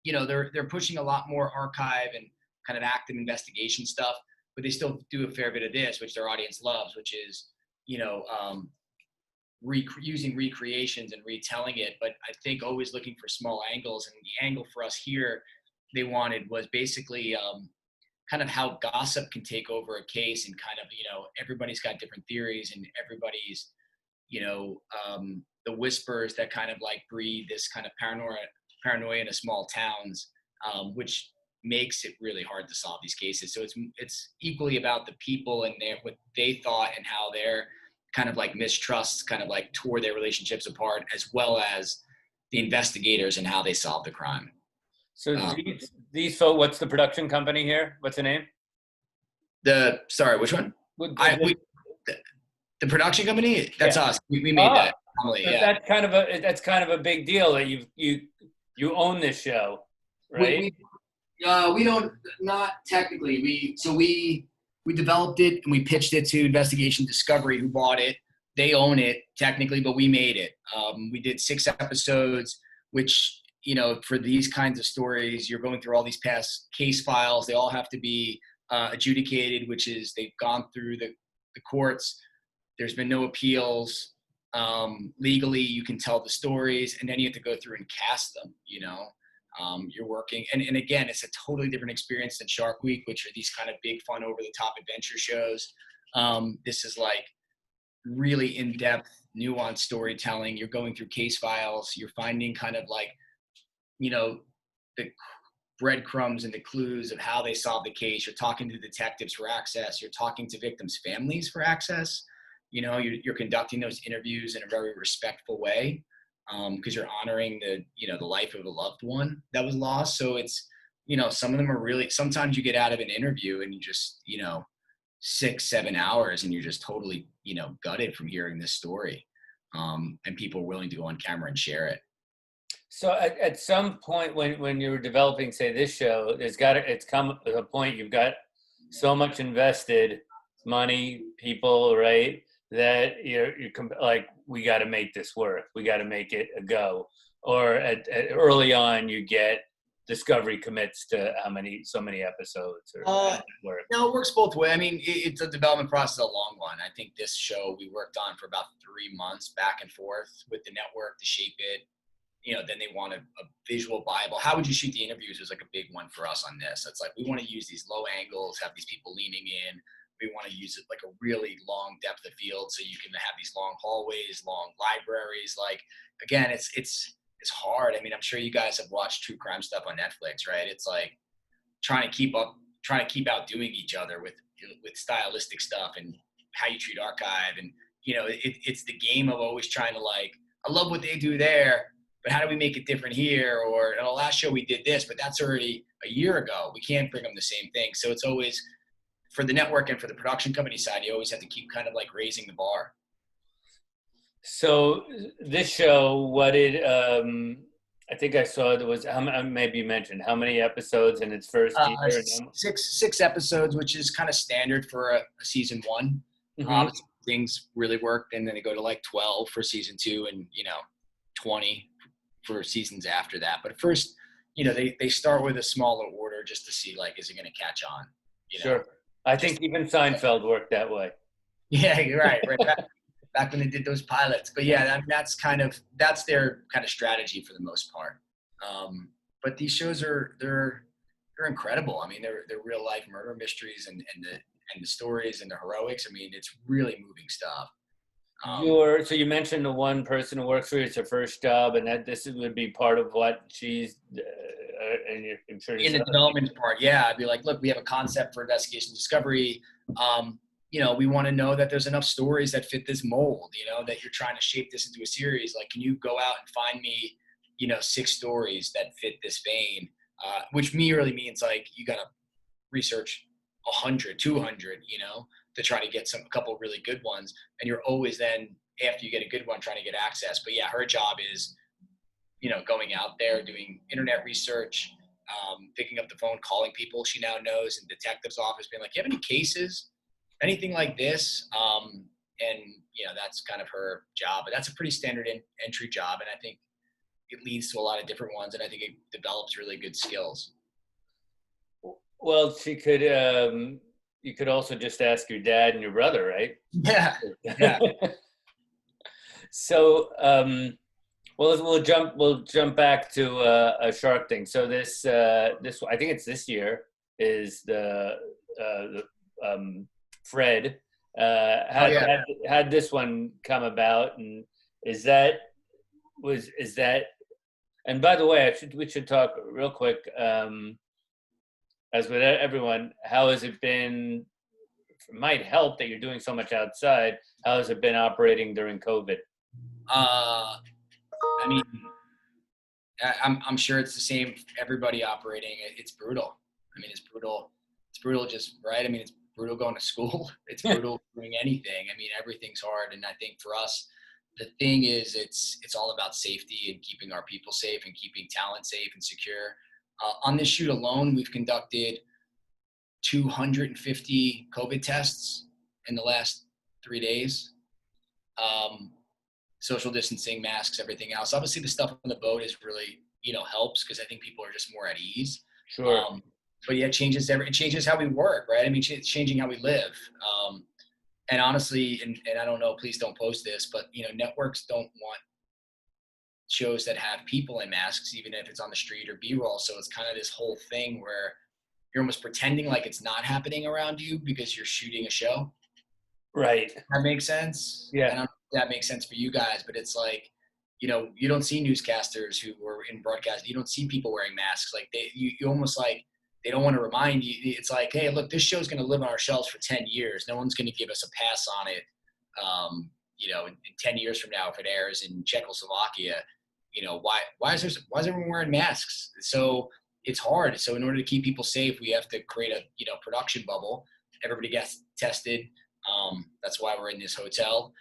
You know, they're pushing a lot more archive and kind of active investigation stuff, but they still do a fair bit of this, which their audience loves, which is, you know, using recreations and retelling it. But I think always looking for small angles, and the angle for us here they wanted was basically kind of how gossip can take over a case, and kind of, you know, everybody's got different theories, and everybody's, you know, the whispers that kind of like breed this kind of paranoia in a small towns, which makes it really hard to solve these cases. So it's equally about the people and what they thought and how their kind of like mistrusts kind of like tore their relationships apart, as well as the investigators and how they solved the crime. So these folks, what's the production company here? What's the name? Sorry, which one? The production company? That's us. We made that. Anomaly, yeah. That's kind of a big deal that you own this show, right? We don't, not technically. We developed it and we pitched it to Investigation Discovery, who bought it. They own it technically, but we made it. We did 6 episodes, which, you know, for these kinds of stories, you're going through all these past case files. They all have to be adjudicated, which is they've gone through the courts. There's been no appeals. Legally, you can tell the stories, and then you have to go through and cast them, you know. You're working, and again, it's a totally different experience than Shark Week, which are these kind of big, fun, over-the-top adventure shows. This is like really in-depth, nuanced storytelling. You're going through case files. You're finding kind of like, you know, the breadcrumbs and the clues of how they solve the case. You're talking to detectives for access. You're talking to victims' families for access. You know, you're conducting those interviews in a very respectful way, because you're honoring the life of a loved one that was lost. So it's, you know, some of them are really, sometimes you get out of an interview and you just, you know, 6-7 hours and you're just totally, you know, gutted from hearing this story. And people are willing to go on camera and share it. So at some point when you were developing, say, this show, it's come to a point you've got so much invested money, people, right, that you're like, we got to make this work. We got to make it a go. Or early on, you get Discovery commits to so many episodes. Or work. No, it works both ways. I mean, it's a development process, a long one. I think this show we worked on for about 3 months, back and forth with the network to shape it. You know, then they want a visual Bible. How would you shoot the interviews was like a big one for us on this. It's like, we want to use these low angles, have these people leaning in. We want to use it like a really long depth of field, so you can have these long hallways, long libraries. Like, again, it's hard. I mean, I'm sure you guys have watched true crime stuff on Netflix, right? It's like trying to keep outdoing each other with stylistic stuff and how you treat archive. And, you know, it's the game of always trying to, like, I love what they do there, but how do we make it different here? Or in the last show we did this, but that's already a year ago. We can't bring them the same thing. So it's always, for the network and for the production company side, you always have to keep kind of like raising the bar. So this show, what did, I think I saw there was, maybe you mentioned, how many episodes in its first year? Six episodes, which is kind of standard for a season 1. Mm-hmm. Things really worked, and then they go to like 12 for season 2 and, you know, 20 for seasons after that. But first, you know, they start with a smaller order just to see, like, is it going to catch on? You know? Sure. I think even Seinfeld worked that way. Yeah, you're right. Back when they did those pilots. But yeah, I mean, that's their kind of strategy for the most part. But these shows they're incredible. I mean, they're real life murder mysteries and the stories and the heroics. I mean, it's really moving stuff. So you mentioned the one person who works for you, it's her first job, and that this would be part of what she's I'm sure in the development part, yeah, I'd be like, look, we have a concept for investigation discovery. We want to know that there's enough stories that fit this mold, that you're trying to shape this into a series. Like, can you go out and find me, 6 stories that fit this vein? Which really means like you got to research 100, 200, to try to get a couple really good ones. And you're always then, after you get a good one, trying to get access. But yeah, her job is, going out there, doing internet research, picking up the phone, calling people she now knows in detective's office, being like, you have any cases, anything like this? That's kind of her job, but that's a pretty standard entry job. And I think it leads to a lot of different ones. And I think it develops really good skills. Well, you could also just ask your dad and your brother, right? Yeah. Yeah. So, we'll jump back to a shark thing. So this I think it's this year is the Fred had this one come about, and is that and by the way, we should talk real quick, as with everyone, how has it been? It might help that you're doing so much outside. How has it been operating during COVID? I'm sure it's the same for everybody operating. It's brutal. It's brutal. It's brutal just, right? It's brutal going to school. It's brutal doing anything. Everything's hard. And I think for us, the thing is, it's all about safety and keeping our people safe and keeping talent safe and secure. On this shoot alone, we've conducted 250 COVID tests in the last 3 days. Social distancing, masks, everything else. Obviously, the stuff on the boat is really, helps because I think people are just more at ease. Sure. But yeah, it changes how we work, right? It's changing how we live. And honestly, and I don't know, please don't post this, but networks don't want shows that have people in masks, even if it's on the street or B-roll. So it's kind of this whole thing where you're almost pretending like it's not happening around you because you're shooting a show. Right. That makes sense. Yeah. I don't know if that makes sense for you guys, but it's like, you don't see newscasters who were in broadcast. You don't see people wearing masks. Like you almost like, they don't want to remind you. It's like, hey, look, this show's going to live on our shelves for 10 years. No one's going to give us a pass on it. In 10 years from now, if it airs in Czechoslovakia, why is everyone wearing masks? So it's hard. So in order to keep people safe, we have to create a, production bubble. Everybody gets tested. That's why we're in this hotel.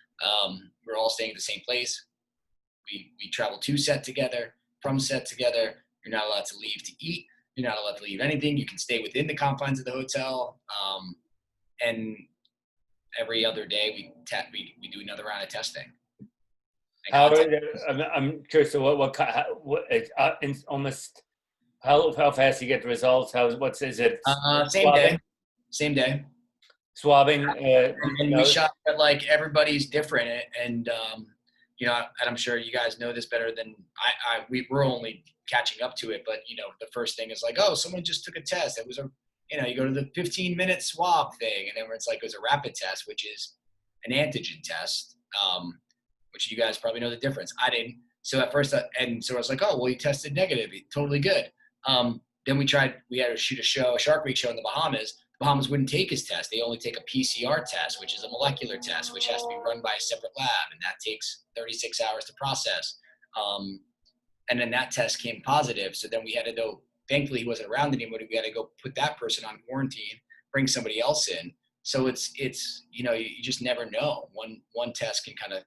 We're all staying at the same place. We travel to set together, from set together. You're not allowed to leave to eat. You're not allowed to leave anything. You can stay within the confines of the hotel. And every other day we do another round of testing. I'm curious. So it's almost how fast you get the results? Is it? Same day. Swabbing. And we shot, but like everybody's different, and and I'm sure you guys know this better than we're only catching up to it. But the first thing is like, oh, someone just took a test. It was you go to the 15-minute swab thing, and then where it's like it was a rapid test, which is an antigen test, which you guys probably know the difference. I didn't. So at first, and so I was like, oh, well, you tested negative. Totally good. Then we had to shoot a Shark Week show in the Bahamas. The Bahamas wouldn't take his test. They only take a PCR test, which is a molecular test, which has to be run by a separate lab, and that takes 36 hours to process. And then that test came positive. So then we had to go, thankfully he wasn't around anymore. We had to go put that person on quarantine, bring somebody else in. So it's you just never know. One test can kind of,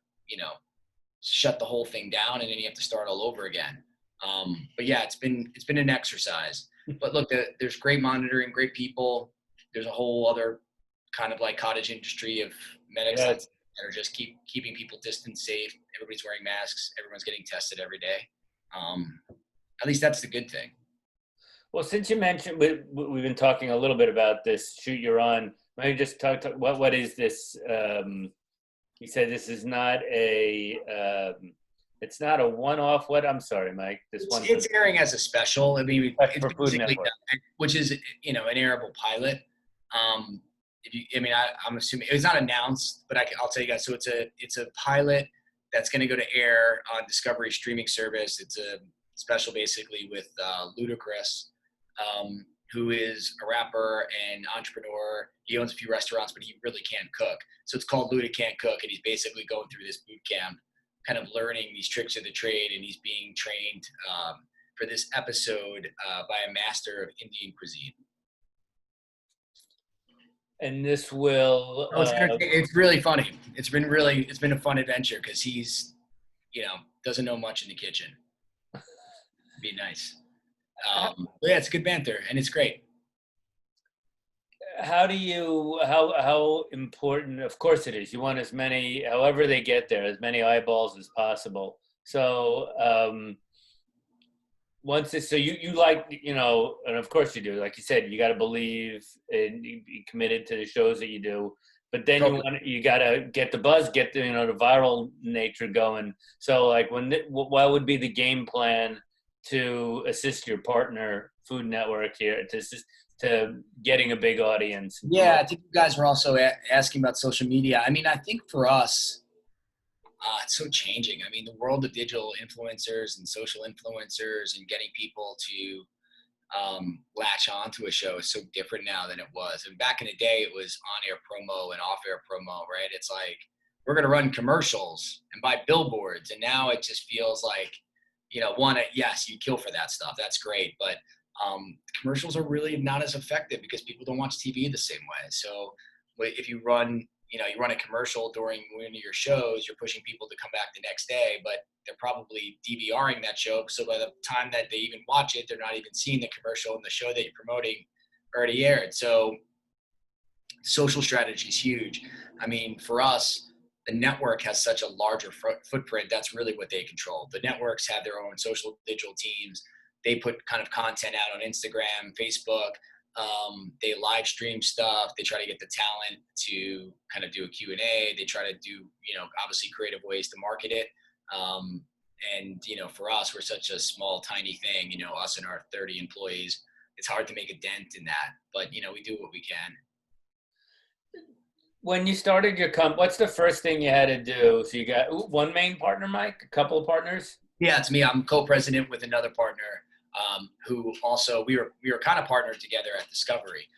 shut the whole thing down, and then you have to start all over again. But yeah, it's been an exercise. But look, there's great monitoring, great people. There's a whole other kind of like cottage industry of medics that are just keeping people distance safe. Everybody's wearing masks. Everyone's getting tested every day. At least that's the good thing. Well, since you mentioned, we've been talking a little bit about this shoot you're on. Maybe just talk what is this? You said this is not it's not a one-off. What? I'm sorry, Mike. It's airing as a special. It's for Food Network, which is an airable pilot. I'm assuming it's not announced, but I'll tell you guys. So it's a pilot that's going to go to air on Discovery streaming service. It's a special basically with Ludacris, who is a rapper and entrepreneur. He owns a few restaurants, but he really can't cook. So it's called Luda Can't Cook, and he's basically going through this boot camp, kind of learning these tricks of the trade, and he's being trained for this episode by a master of Indian cuisine. And this will. It's really funny. It's been a fun adventure because he's, doesn't know much in the kitchen. Be nice. But yeah, it's good banter and it's great. How important, of course it is. You want as many, however they get there, as many eyeballs as possible. So so you like, and of course you do, like you said, you got to believe and be committed to the shows that you do. But then you got to get the buzz, get the, the viral nature going. So like what would be the game plan to assist your partner Food Network here to getting a big audience? Yeah, I think you guys were also asking about social media. I mean, I think for us, it's so changing. I mean, the world of digital influencers and social influencers and getting people to latch on to a show is so different now than it was. And back in the day, it was on-air promo and off-air promo, right? It's like, we're going to run commercials and buy billboards. And now it just feels like, yes, you kill for that stuff. That's great. But commercials are really not as effective because people don't watch TV the same way. So if you run, you run a commercial during one of your shows, you're pushing people to come back the next day, but they're probably DVRing that show. So by the time that they even watch it, they're not even seeing the commercial, and the show that you're promoting already aired. So social strategy is huge. I mean, for us, the network has such a larger footprint. That's really what they control. The networks have their own social digital teams. They put kind of content out on Instagram, Facebook. They live stream stuff. They try to get the talent to kind of do a Q&A. They try to do, obviously creative ways to market it. And, for us, we're such a small, tiny thing, us and our 30 employees. It's hard to make a dent in that, but, we do what we can. When you started your company, what's the first thing you had to do? So you got one main partner, Mike, a couple of partners? Yeah, it's me. I'm co-president with another partner who also, we were kind of partnered together at Discovery.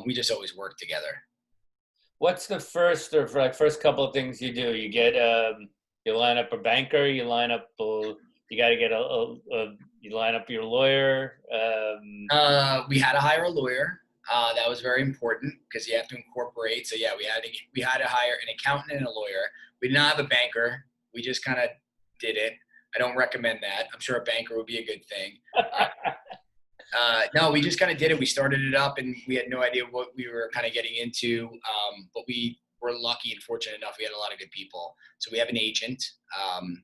We just always worked together. What's the first couple of things you do? You get, you line up a banker, you line up, you got to get you line up your lawyer. We had to hire a lawyer. That was very important because you have to incorporate. So yeah, we had to hire an accountant and a lawyer. We did not have a banker. We just kind of did it. I don't recommend that. I'm sure a banker would be a good thing. No, we just kind of did it. We started it up and we had no idea what we were kind of getting into. But we were lucky and fortunate enough. We had a lot of good people. So we have an agent,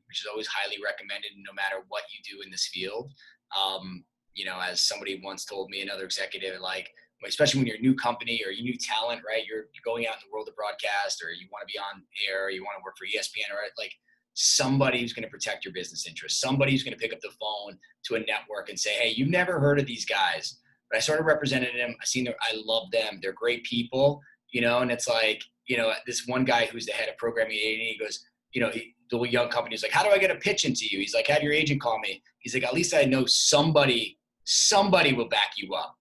which is always highly recommended no matter what you do in this field. As somebody once told me, another executive, like, especially when you're a new company or you new talent, right? You're going out in the world of broadcast, or you want to be on air, or you want to work for ESPN, or like somebody who's going to protect your business interests. Somebody who's going to pick up the phone to a network and say, hey, you've never heard of these guys, but I started representing them. I love them. They're great people, and it's like, this one guy who's the head of programming, and he goes, the young company is like, how do I get a pitch into you? He's like, have your agent call me. He's like, at least I know somebody will back you up.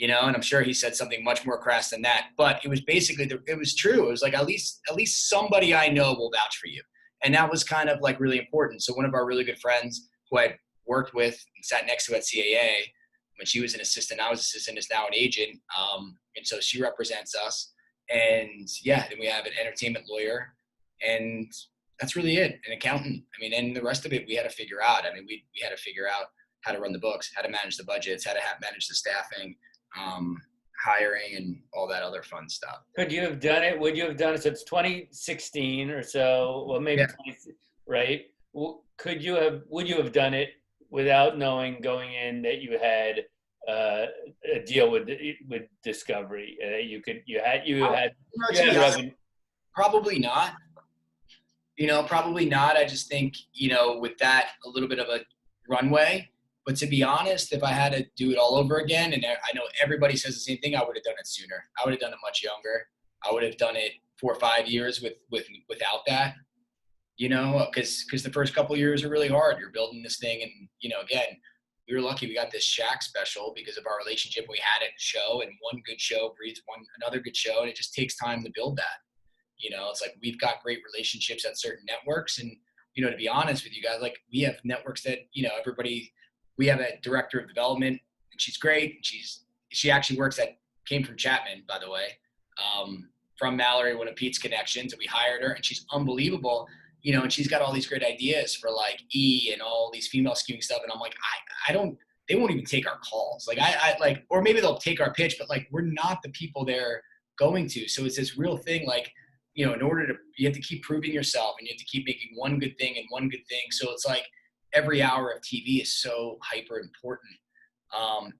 And I'm sure he said something much more crass than that, but it was basically, it was true. It was like, at least somebody I know will vouch for you. And that was kind of like really important. So one of our really good friends who I worked with and sat next to at CAA, when she was an assistant, I was assistant, is now an agent. And so she represents us. And yeah, then we have an entertainment lawyer, and that's really it. An accountant. And the rest of it we had to figure out. We had to figure out how to run the books, how to manage the budgets, how to manage the staffing, hiring, and all that other fun stuff. Could you have done it? Would you have done it? So it's 2016 or so, well, maybe, yeah. Right? Would you have done it without knowing going in that you had a deal with Discovery? You had revenue. Probably not. Probably not. I just think, with that, a little bit of a runway. But to be honest, if I had to do it all over again, and I know everybody says the same thing, I would have done it sooner. I would have done it much younger. I would have done it 4 or 5 years without that. you know, because the first couple of years are really hard. You're building this thing, and you know, again, we were lucky we got this Shaq special because of our relationship we had at the show, and one good show breeds another good show, and it just takes time to build that. You know, it's like we've got great relationships at certain networks, and you know, to be honest with you guys, like we have networks that, you know, we have a director of development, and she's great. She actually came from Chapman, by the way, from Mallory, one of Pete's connections, and we hired her, and she's unbelievable. You know, and she's got all these great ideas for like E and all these female skewing stuff. And I'm like, they won't even take our calls. Like I like, or maybe they'll take our pitch, but like, we're not the people they're going to. So it's this real thing. Like, you know, you have to keep proving yourself, and you have to keep making one good thing and one good thing. So it's like every hour of TV is so hyper important.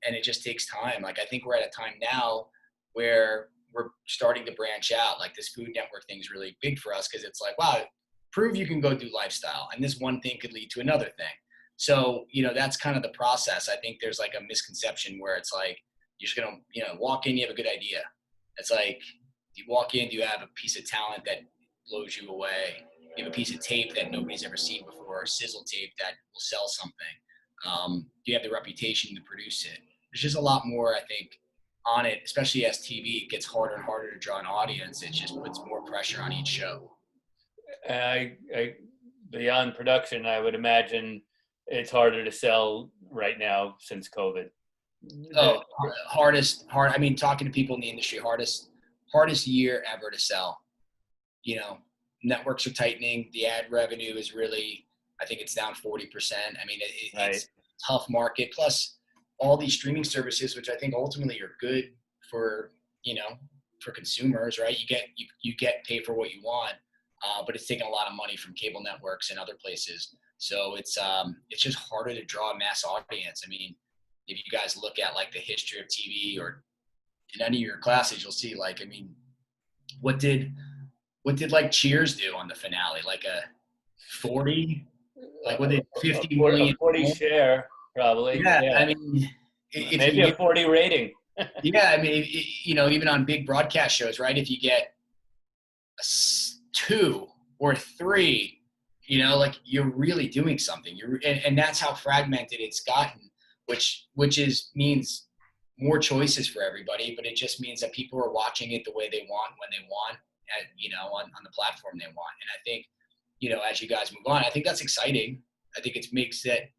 And it just takes time. Like, I think we're at a time now where we're starting to branch out. Like this Food Network thing is really big for us, because it's like, wow, prove you can go do lifestyle, and this one thing could lead to another thing. So, you know, that's kind of the process. I think there's like a misconception where it's like, you're just going to, you know, walk in, you have a good idea. It's like, you walk in, you have a piece of talent that blows you away. You have a piece of tape that nobody's ever seen before, or sizzle tape that will sell something. You have the reputation to produce it. There's just a lot more, I think, on it, especially as TV gets harder and harder to draw an audience. It just puts more pressure on each show. Beyond production, I would imagine it's harder to sell right now since COVID. Oh, I mean, talking to people in the industry, hardest year ever to sell. You know, networks are tightening. The ad revenue is really, I think it's down 40%. I mean, it's a tough market. Plus all these streaming services, which I think ultimately are good for, you know, for consumers, right? You get paid for what you want. But it's taking a lot of money from cable networks and other places. So it's just harder to draw a mass audience. I mean, if you guys look at like the history of TV or in any of your classes, you'll see like, I mean, what did like Cheers do on the finale? Like a 40, like what did 50 million? 40 share probably. Yeah. I mean, maybe a 40 rating. Yeah. I mean, you know, even on big broadcast shows, right? If you get 2 or 3, you know, like you're really doing something. And that's how fragmented it's gotten, which means more choices for everybody, but it just means that people are watching it the way they want, when they want, you know, on the platform they want. And I think, you know, as you guys move on, I think that's exciting. I think it makes it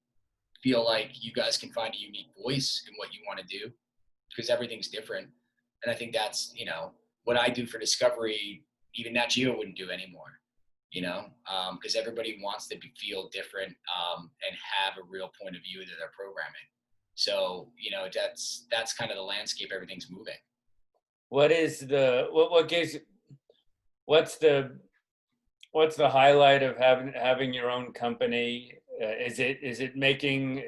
feel like you guys can find a unique voice in what you want to do, because everything's different. And I think that's, you know, what I do for Discovery, even Nat Geo wouldn't do anymore, you know, because everybody wants to feel different and have a real point of view to their programming. So, you know, that's kind of the landscape everything's moving. What's the highlight of having your own company? Is it making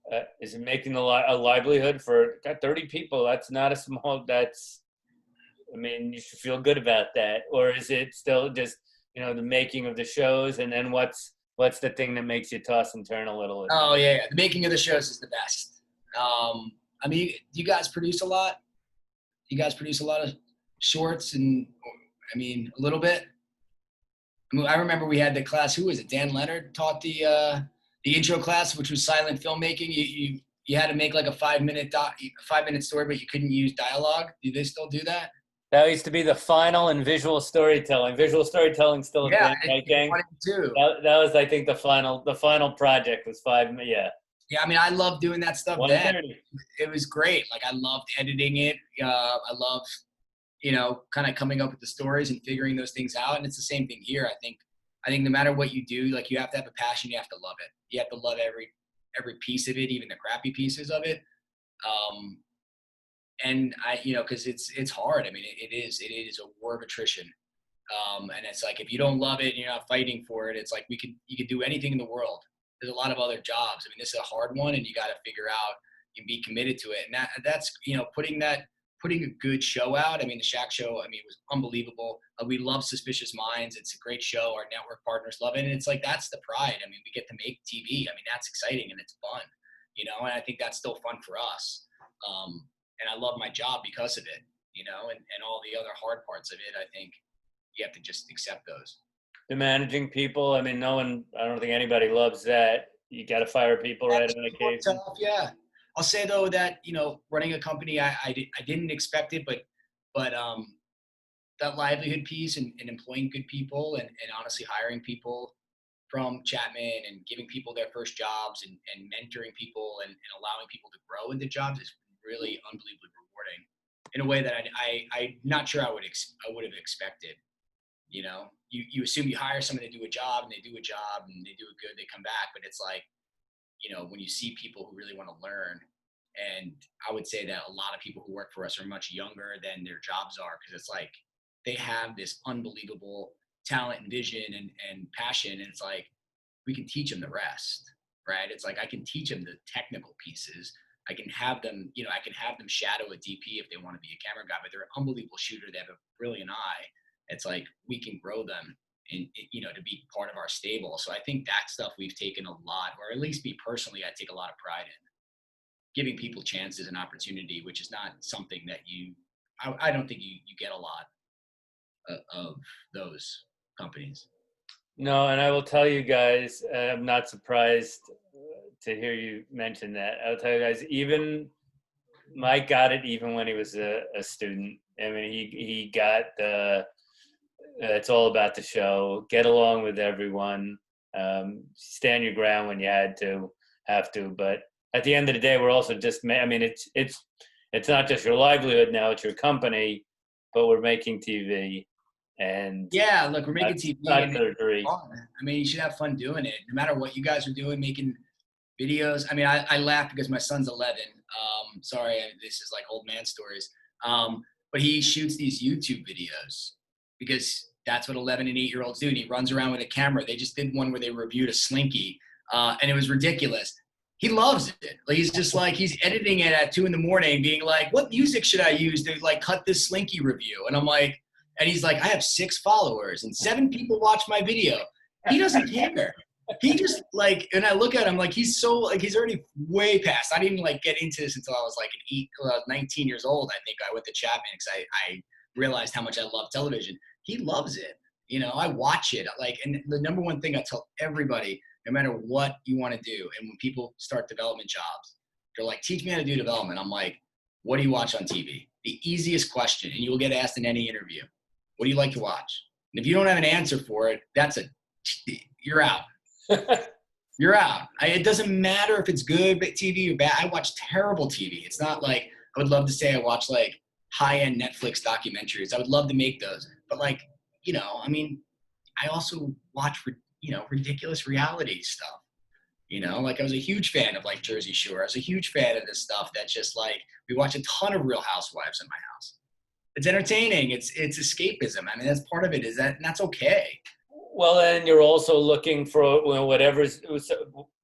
a livelihood for 30 people? That's not a small. I mean, you should feel good about that. Or is it still just, you know, the making of the shows, and then what's the thing that makes you toss and turn a little? Oh yeah, the making of the shows is the best. I mean, do you guys produce a lot? You guys produce a lot of shorts, and I mean, a little bit. I mean, I remember we had the class. Who was it? Dan Leonard taught the intro class, which was silent filmmaking. You had to make like a 5-minute story, but you couldn't use dialogue. Do they still do that? That used to be the final in visual storytelling. Visual storytelling still a thing, right, gang? Too. That was, I think, the final project was 5 minutes. Yeah. Yeah, I mean, I loved doing that stuff then. It was great. Like, I loved editing it. I loved, you know, kind of coming up with the stories and figuring those things out. And it's the same thing here. I think no matter what you do, like, you have to have a passion. You have to love it. You have to love every piece of it, even the crappy pieces of it. And you know, because it's hard. I mean, it is a war of attrition. And it's like, if you don't love it and you're not fighting for it, it's like you could do anything in the world. There's a lot of other jobs. I mean, this is a hard one, and you got to figure out and be committed to it. And that's, you know, putting a good show out. I mean, the Shaq show, I mean, was unbelievable. We love Suspicious Minds. It's a great show. Our network partners love it. And it's like, that's the pride. I mean, we get to make TV. I mean, that's exciting and it's fun, you know, and I think that's still fun for us. And I love my job because of it, you know, and all the other hard parts of it. I think you have to just accept those. the managing people. I mean, I don't think anybody loves that. You got to fire people right on occasion. Tough, yeah. I'll say though that, running a company, I didn't expect it, but that livelihood piece and employing good people and honestly hiring people from Chapman and giving people their first jobs and mentoring people and allowing people to grow into jobs is really unbelievably rewarding in a way that I'm not sure I would have expected. You assume you hire someone to do a job and they do a job and they do it good, they come back, but it's like, when you see people who really want to learn, and I would say that a lot of people who work for us are much younger than their jobs are, because it's like they have this unbelievable talent and vision and passion, and it's like we can teach them the rest, right? It's like I can teach them the technical pieces. I can have them, shadow a DP if they want to be a camera guy, but they're an unbelievable shooter. They have a brilliant eye. It's like we can grow them and to be part of our stable. So I think that stuff we've taken a lot, or at least me personally, I take a lot of pride in giving people chances and opportunity, which is not something that I don't think you get a lot of those companies. No, and I will tell you guys, I'm not surprised to hear you mention that. I'll tell you guys, even Mike got it even when he was a student. I mean, he got the, it's all about the show, get along with everyone, stand your ground when you have to. But at the end of the day, we're also just, I mean, it's not just your livelihood now, it's your company, but we're making TV. And yeah, look, we're making TV. Not surgery. I mean, you should have fun doing it, no matter what you guys are doing, making videos. I mean, I laugh because my son's 11. Sorry, this is like old man stories. But he shoots these YouTube videos because that's what 11 and 8-year-olds do. And he runs around with a camera. They just did one where they reviewed a Slinky, and it was ridiculous. He loves it. Like, he's just like, he's editing it at 2 a.m, being like, what music should I use to like cut this Slinky review? And I'm like, and he's like, I have 6 followers and 7 people watch my video. He doesn't care. He just like, and I look at him like, he's so like, he's already way past. I didn't like get into this until I was like 19 years old. I think I went to Chapman because I realized how much I love television. He loves it. I watch it. Like, and the number one thing I tell everybody, no matter what you want to do, and when people start development jobs, they're like, teach me how to do development. I'm like, what do you watch on TV? The easiest question, and you will get asked in any interview. What do you like to watch? And if you don't have an answer for it, you're out. You're out. It doesn't matter if it's good TV or bad. I watch terrible TV. It's not like I would love to say I watch like high-end Netflix documentaries. I would love to make those. But like, I mean, I also watch, ridiculous reality stuff. Like I was a huge fan of like Jersey Shore. I was a huge fan of this stuff that's just like, we watch a ton of Real Housewives in my house. It's entertaining. It's escapism. I mean, that's part of it. And that's okay. Well, then you're also looking for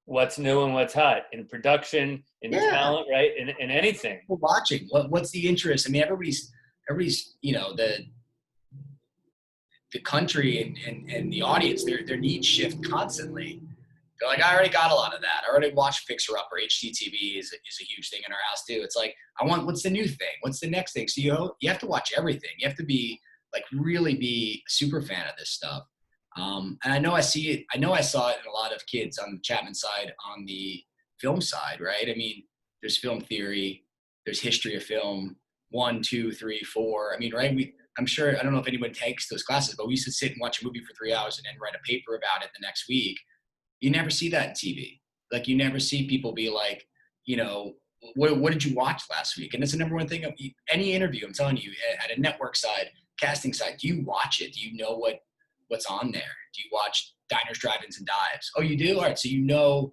what's new and what's hot in production, in talent, right? In anything. We're watching. What's the interest? I mean, everybody's the country and the audience, their needs shift constantly. They're like, I already got a lot of that. I already watched Fixer Upper. HGTV is a huge thing in our house too. It's like, what's the new thing? What's the next thing? So you have to watch everything. You have to be like, really be a super fan of this stuff. And I know I see it. I know I saw it in a lot of kids on the Chapman side, on the film side, right? I mean, there's film theory, there's history of film, 1, 2, 3, 4. I mean, right? I'm sure, I don't know if anyone takes those classes, but we used to sit and watch a movie for 3 hours and then write a paper about it the next week. You never see that in TV. Like, you never see people be like, what did you watch last week? And it's the number one thing of any interview. I'm telling you, at a network side, casting side, do you watch it? Do you know what's on there? Do you watch diners, drive-ins, and dives? Oh, you do? All right. So you know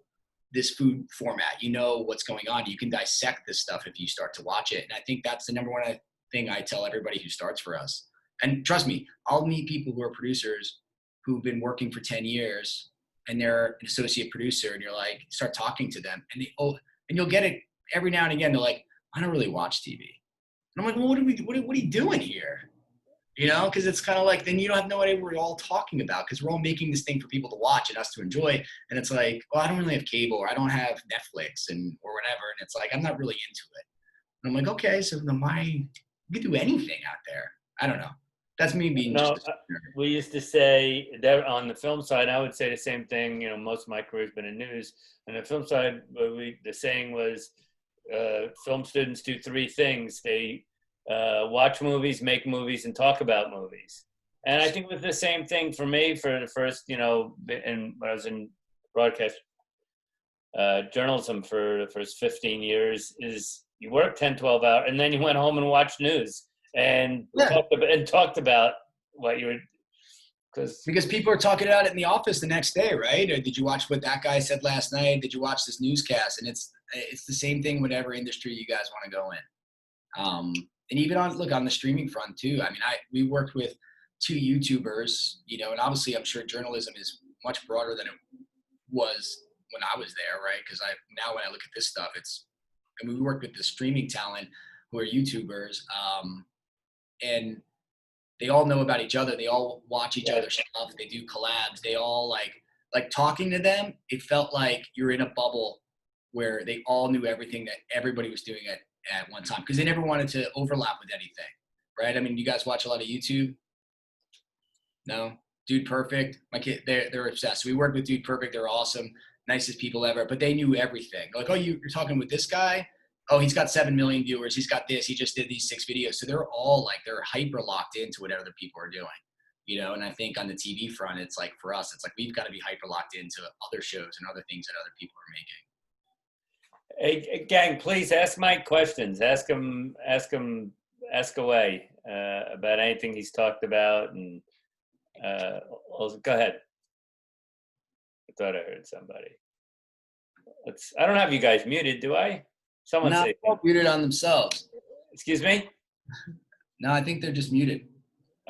this food format. You know what's going on. You can dissect this stuff if you start to watch it. And I think that's the number one thing I tell everybody who starts for us. And trust me, I'll meet people who are producers who've been working for 10 years and they're an associate producer, and you're like, start talking to them, and you'll get it every now and again. They're like, I don't really watch TV. And I'm like, well, what are you doing here? Because it's kind of like, then you don't have no idea what we're all talking about, because we're all making this thing for people to watch and us to enjoy. And it's like, well, I don't really have cable, or I don't have Netflix or whatever. And it's like, I'm not really into it. And I'm like, okay, so then you can do anything out there. I don't know. That's me being No, just we used to say that on the film side. I would say the same thing. You know, most of my career's been in news. And the film side, the saying was, film students do three things: they watch movies, make movies, and talk about movies. And I think it was the same thing for me for the first, you know, when I was in broadcast journalism for the first 15 years. Is you worked 10, 12 hours, and then you went home and watched news. And talked about what you were, because people are talking about it in the office the next day, right? Or did you watch what that guy said last night? Did you watch this newscast? And it's the same thing whatever industry you guys want to go in. And even on the streaming front too. I mean, we worked with 2 YouTubers, you know, and obviously I'm sure journalism is much broader than it was when I was there, right? Because now when I look at this stuff, we worked with the streaming talent who are YouTubers. And they all know about each other. They all watch each other's stuff. They do collabs. They all like talking to them. It felt like you're in a bubble where they all knew everything that everybody was doing at one time because they never wanted to overlap with anything, right? I mean, you guys watch a lot of YouTube? No? Dude Perfect. My kid, they're obsessed. We worked with Dude Perfect. They're awesome, nicest people ever. But they knew everything. Like, oh, you're talking with this guy? Oh, he's got 7 million viewers. He's got this. He just did these 6 videos. So they're all they're hyper locked into what other people are doing, you know? And I think on the TV front, it's like for us, it's like we've got to be hyper locked into other shows and other things that other people are making. Hey, gang, please ask Mike questions. Ask away about anything he's talked about. And go ahead. I thought I heard somebody. I don't have you guys muted, do I? Someone say all muted on themselves. Excuse me? No, I think they're just muted.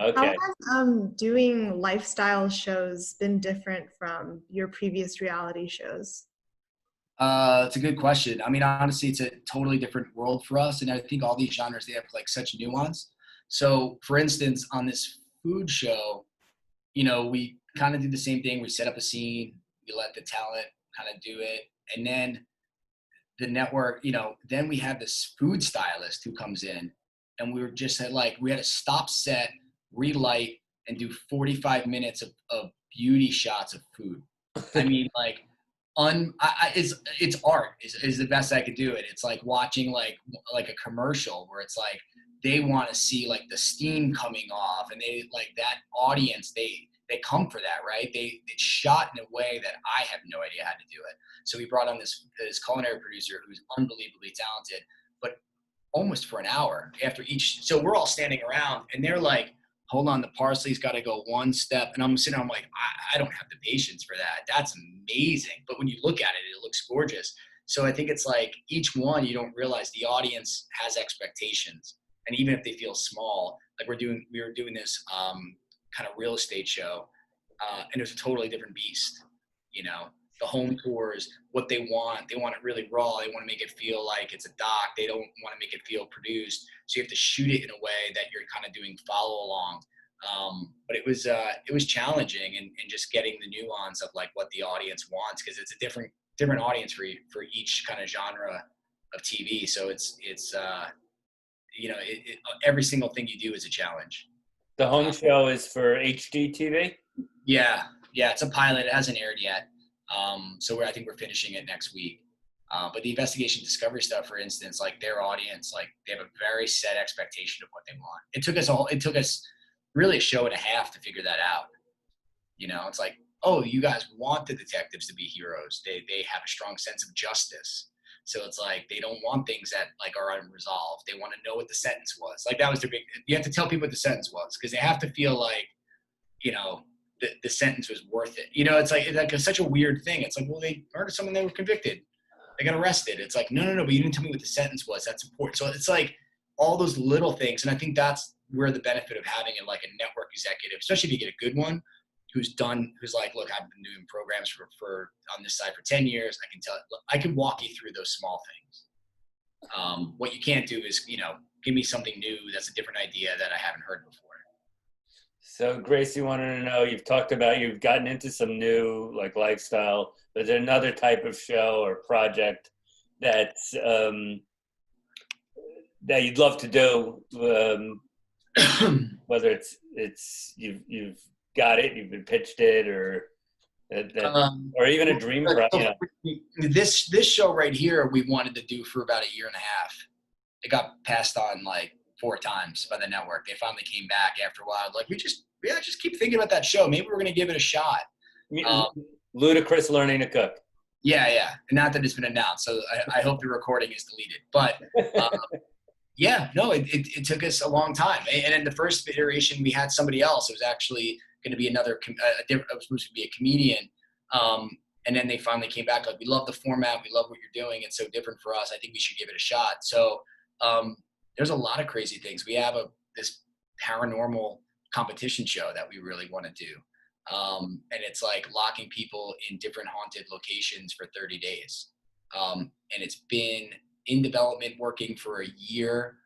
Okay. How has doing lifestyle shows been different from your previous reality shows? It's a good question. I mean, honestly, it's a totally different world for us. And I think all these genres, they have such nuance. So for instance, on this food show, you know, we kind of do the same thing. We set up a scene, we let the talent kind of do it. And then the network, you know, then we have this food stylist who comes in and we were just we had to stop set, relight, and do 45 minutes of beauty shots of food. I mean, it's art is the best I could do it. It's like watching like a commercial where it's like they want to see the steam coming off, and they that audience, they come for that, right? It's shot in a way that I have no idea how to do it. So we brought on this culinary producer who's unbelievably talented, but almost for an hour after each. So we're all standing around and they're like, hold on, the parsley's got to go one step. And I'm sitting there, I'm like, I don't have the patience for that. That's amazing. But when you look at it, it looks gorgeous. So I think it's each one, you don't realize the audience has expectations. And even if they feel small, we were doing this kind of real estate show, and it was a totally different beast. You know, the home tours, what they want it really raw. They want to make it feel like it's a doc. They don't want to make it feel produced. So you have to shoot it in a way that you're kind of doing follow along. But it was challenging, and just getting the nuance of what the audience wants, because it's a different audience for each kind of genre of TV. So it's you know, every single thing you do is a challenge. The home show is for HD TV? Yeah, it's a pilot. It hasn't aired yet. So I think we're finishing it next week. But the investigation discovery stuff, for instance, their audience, they have a very set expectation of what they want. It took us really a show and a half to figure that out. You know, it's oh, you guys want the detectives to be heroes. They have a strong sense of justice. So it's they don't want things that are unresolved. They want to know what the sentence was. That was their big, you have to tell people what the sentence was, because they have to feel you know, the sentence was worth it. You know, it's such a weird thing. It's well, they murdered someone, they were convicted, they got arrested. It's no, but you didn't tell me what the sentence was. That's important. So it's all those little things. And I think that's where the benefit of having a network executive, especially if you get a good one, who's look, I've been doing programs for on this side for 10 years. I can walk you through those small things. What you can't do is, you know, give me something new that's a different idea that I haven't heard before. So Gracie wanted to know, you've gotten into some new lifestyle, but is there another type of show or project that's that you'd love to do Whether it's you've got it, you've been pitched it, or or even a dream, This show right here, we wanted to do for about a year and a half. It got passed on like 4 times by the network. They finally came back after a while. Like we just keep thinking about that show. Maybe we're gonna give it a shot. Ludacris learning to cook. Yeah. Not that it's been announced, so I hope the recording is deleted. But yeah, no, it took us a long time. And in the first iteration, we had somebody else. It was actually going to be another, it was supposed to be a comedian. And then they finally came back like, we love the format. We love what you're doing. It's so different for us. I think we should give it a shot. So there's a lot of crazy things. We have this paranormal competition show that we really want to do. And it's like locking people in different haunted locations for 30 days. And it's been in development working for a year.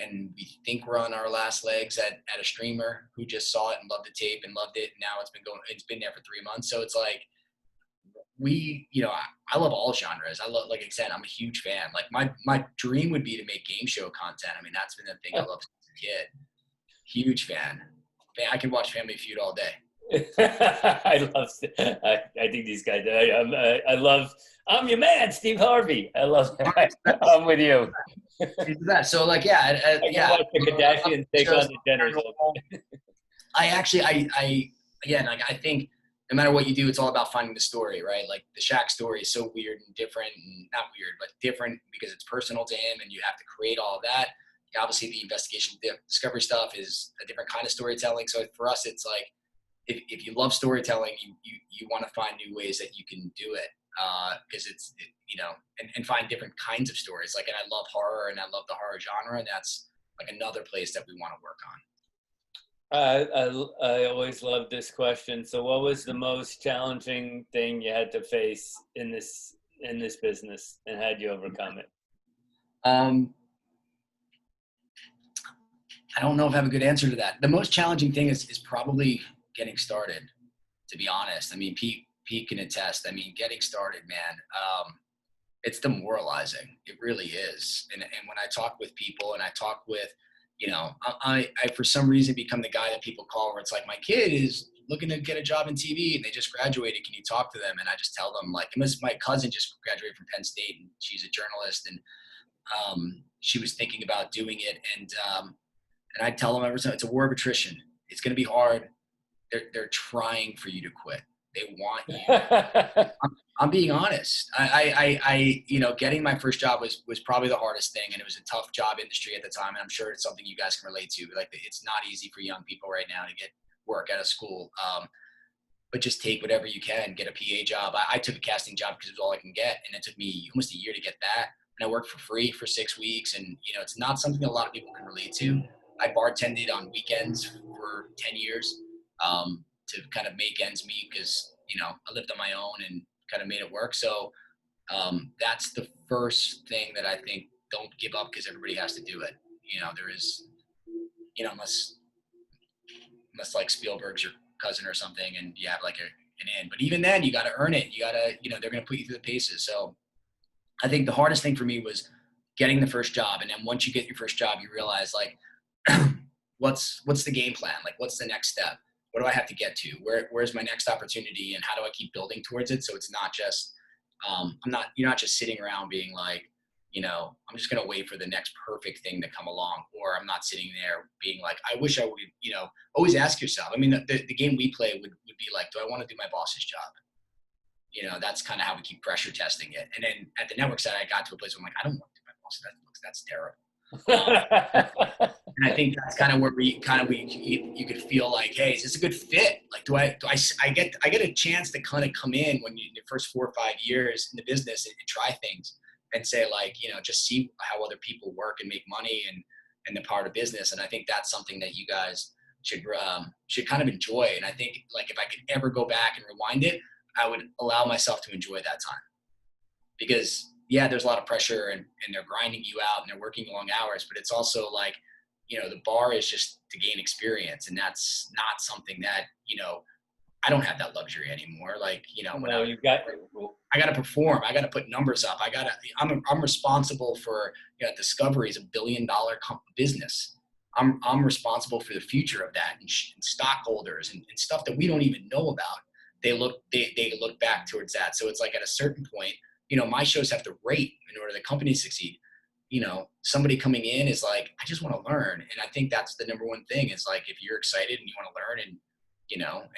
And we think we're on our last legs at a streamer who just saw it and loved the tape and loved it. Now it's been there for 3 months. So it's like, I love all genres. Like I said, I'm a huge fan. Like my dream would be to make game show content. I mean, that's been the thing I loved as a kid. Huge fan. Man, I can watch Family Feud all day. I think these guys, I'm your man, Steve Harvey. I love that. I'm with you. So like, yeah. I can watch the Kardashians take on the Jenners. I think no matter what you do, it's all about finding the story, right? Like the Shaq story is so weird and different, and not weird, but different because it's personal to him and you have to create all of that. Obviously the investigation, the discovery stuff is a different kind of storytelling. So for us, it's like, if you love storytelling, you want to find new ways that you can do it. Because and find different kinds of stories. Like, and I love horror and I love the horror genre. And that's like another place that we want to work on. I always love this question. So what was the most challenging thing you had to face in this business, and how did you overcome it? I don't know if I have a good answer to that. The most challenging thing is probably getting started, to be honest. I mean, Pete can attest. I mean, getting started, man, it's demoralizing. It really is. And when I talk with people and I talk with, I for some reason become the guy that people call where it's like, my kid is looking to get a job in TV and they just graduated. Can you talk to them? And I just tell them, like, my cousin just graduated from Penn State and she's a journalist, and she was thinking about doing it. And I tell them every time, it's a war of attrition. It's going to be hard. They're trying for you to quit. They want you. I'm being honest. I getting my first job was probably the hardest thing, and it was a tough job industry at the time. And I'm sure it's something you guys can relate to. Like, it's not easy for young people right now to get work out of school. But just take whatever you can, get a PA job. I took a casting job because it was all I can get, and it took me almost a year to get that. And I worked for free for 6 weeks, and it's not something that a lot of people can relate to. I bartended on weekends for 10 years. To kind of make ends meet because, I lived on my own and kind of made it work. So that's the first thing that I think, don't give up because everybody has to do it. There is, unless like Spielberg's your cousin or something and you have like an in. But even then, you got to earn it. You got to, they're going to put you through the paces. So I think the hardest thing for me was getting the first job. And then once you get your first job, you realize like, what's the game plan? Like, what's the next step? What do I have to get to? Where's my next opportunity, and how do I keep building towards it? So it's not just, you're not just sitting around being like, I'm just going to wait for the next perfect thing to come along. Or I'm not sitting there being like, I wish I would, always ask yourself. I mean, the game we play would be like, do I want to do my boss's job? That's kind of how we keep pressure testing it. And then at the network side, I got to a place where I'm like, I don't want to do my boss. That's terrible. And I think that's kind of where you could feel like, hey, is this a good fit? Like, do I get a chance to kind of come in when you in the first 4 or 5 years in the business and try things and say like, just see how other people work and make money and the part of business. And I think that's something that you guys should kind of enjoy. And I think like if I could ever go back and rewind it, I would allow myself to enjoy that time, because yeah, there's a lot of pressure and they're grinding you out and they're working long hours, but it's also like, the bar is just to gain experience. And that's not something that, I don't have that luxury anymore. Like, I got to perform, I got to put numbers up. I'm responsible for, Discovery is $1 billion business. I'm responsible for the future of that, and stockholders and stuff that we don't even know about. They look back towards that. So it's like at a certain point, my shows have to rate in order for the company to succeed. Somebody coming in is like, I just want to learn. And I think that's the number one thing is like, if you're excited and you want to learn and,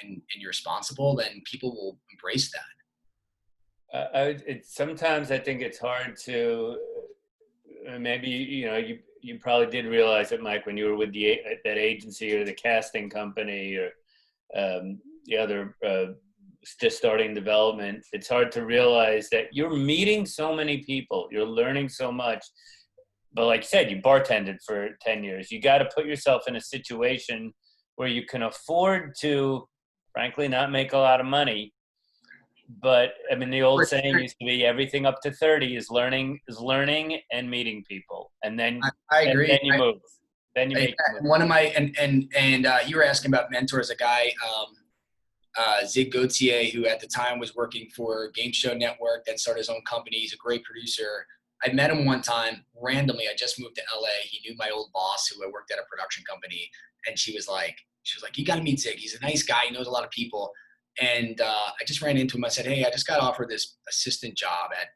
and you're responsible, then people will embrace that. Sometimes I think it's hard to, maybe, you probably did realize it, Mike, when you were with that agency or the casting company or the other just starting development. It's hard to realize that you're meeting so many people, you're learning so much. But like you said, you bartended for 10 years. You got to put yourself in a situation where you can afford to, frankly, not make a lot of money. But I mean, the old saying used to be everything up to 30 is learning and meeting people. And then I agree. Then you move. Then you make a move. One of my, and you were asking about mentors, a guy, Zig Gauthier, who at the time was working for Game Show Network, then started his own company. He's a great producer. I met him one time randomly. I just moved to LA. He knew my old boss who I worked at a production company. And she was like, you got to meet Zig. He's a nice guy. He knows a lot of people. And I just ran into him. I said, hey, I just got offered this assistant job at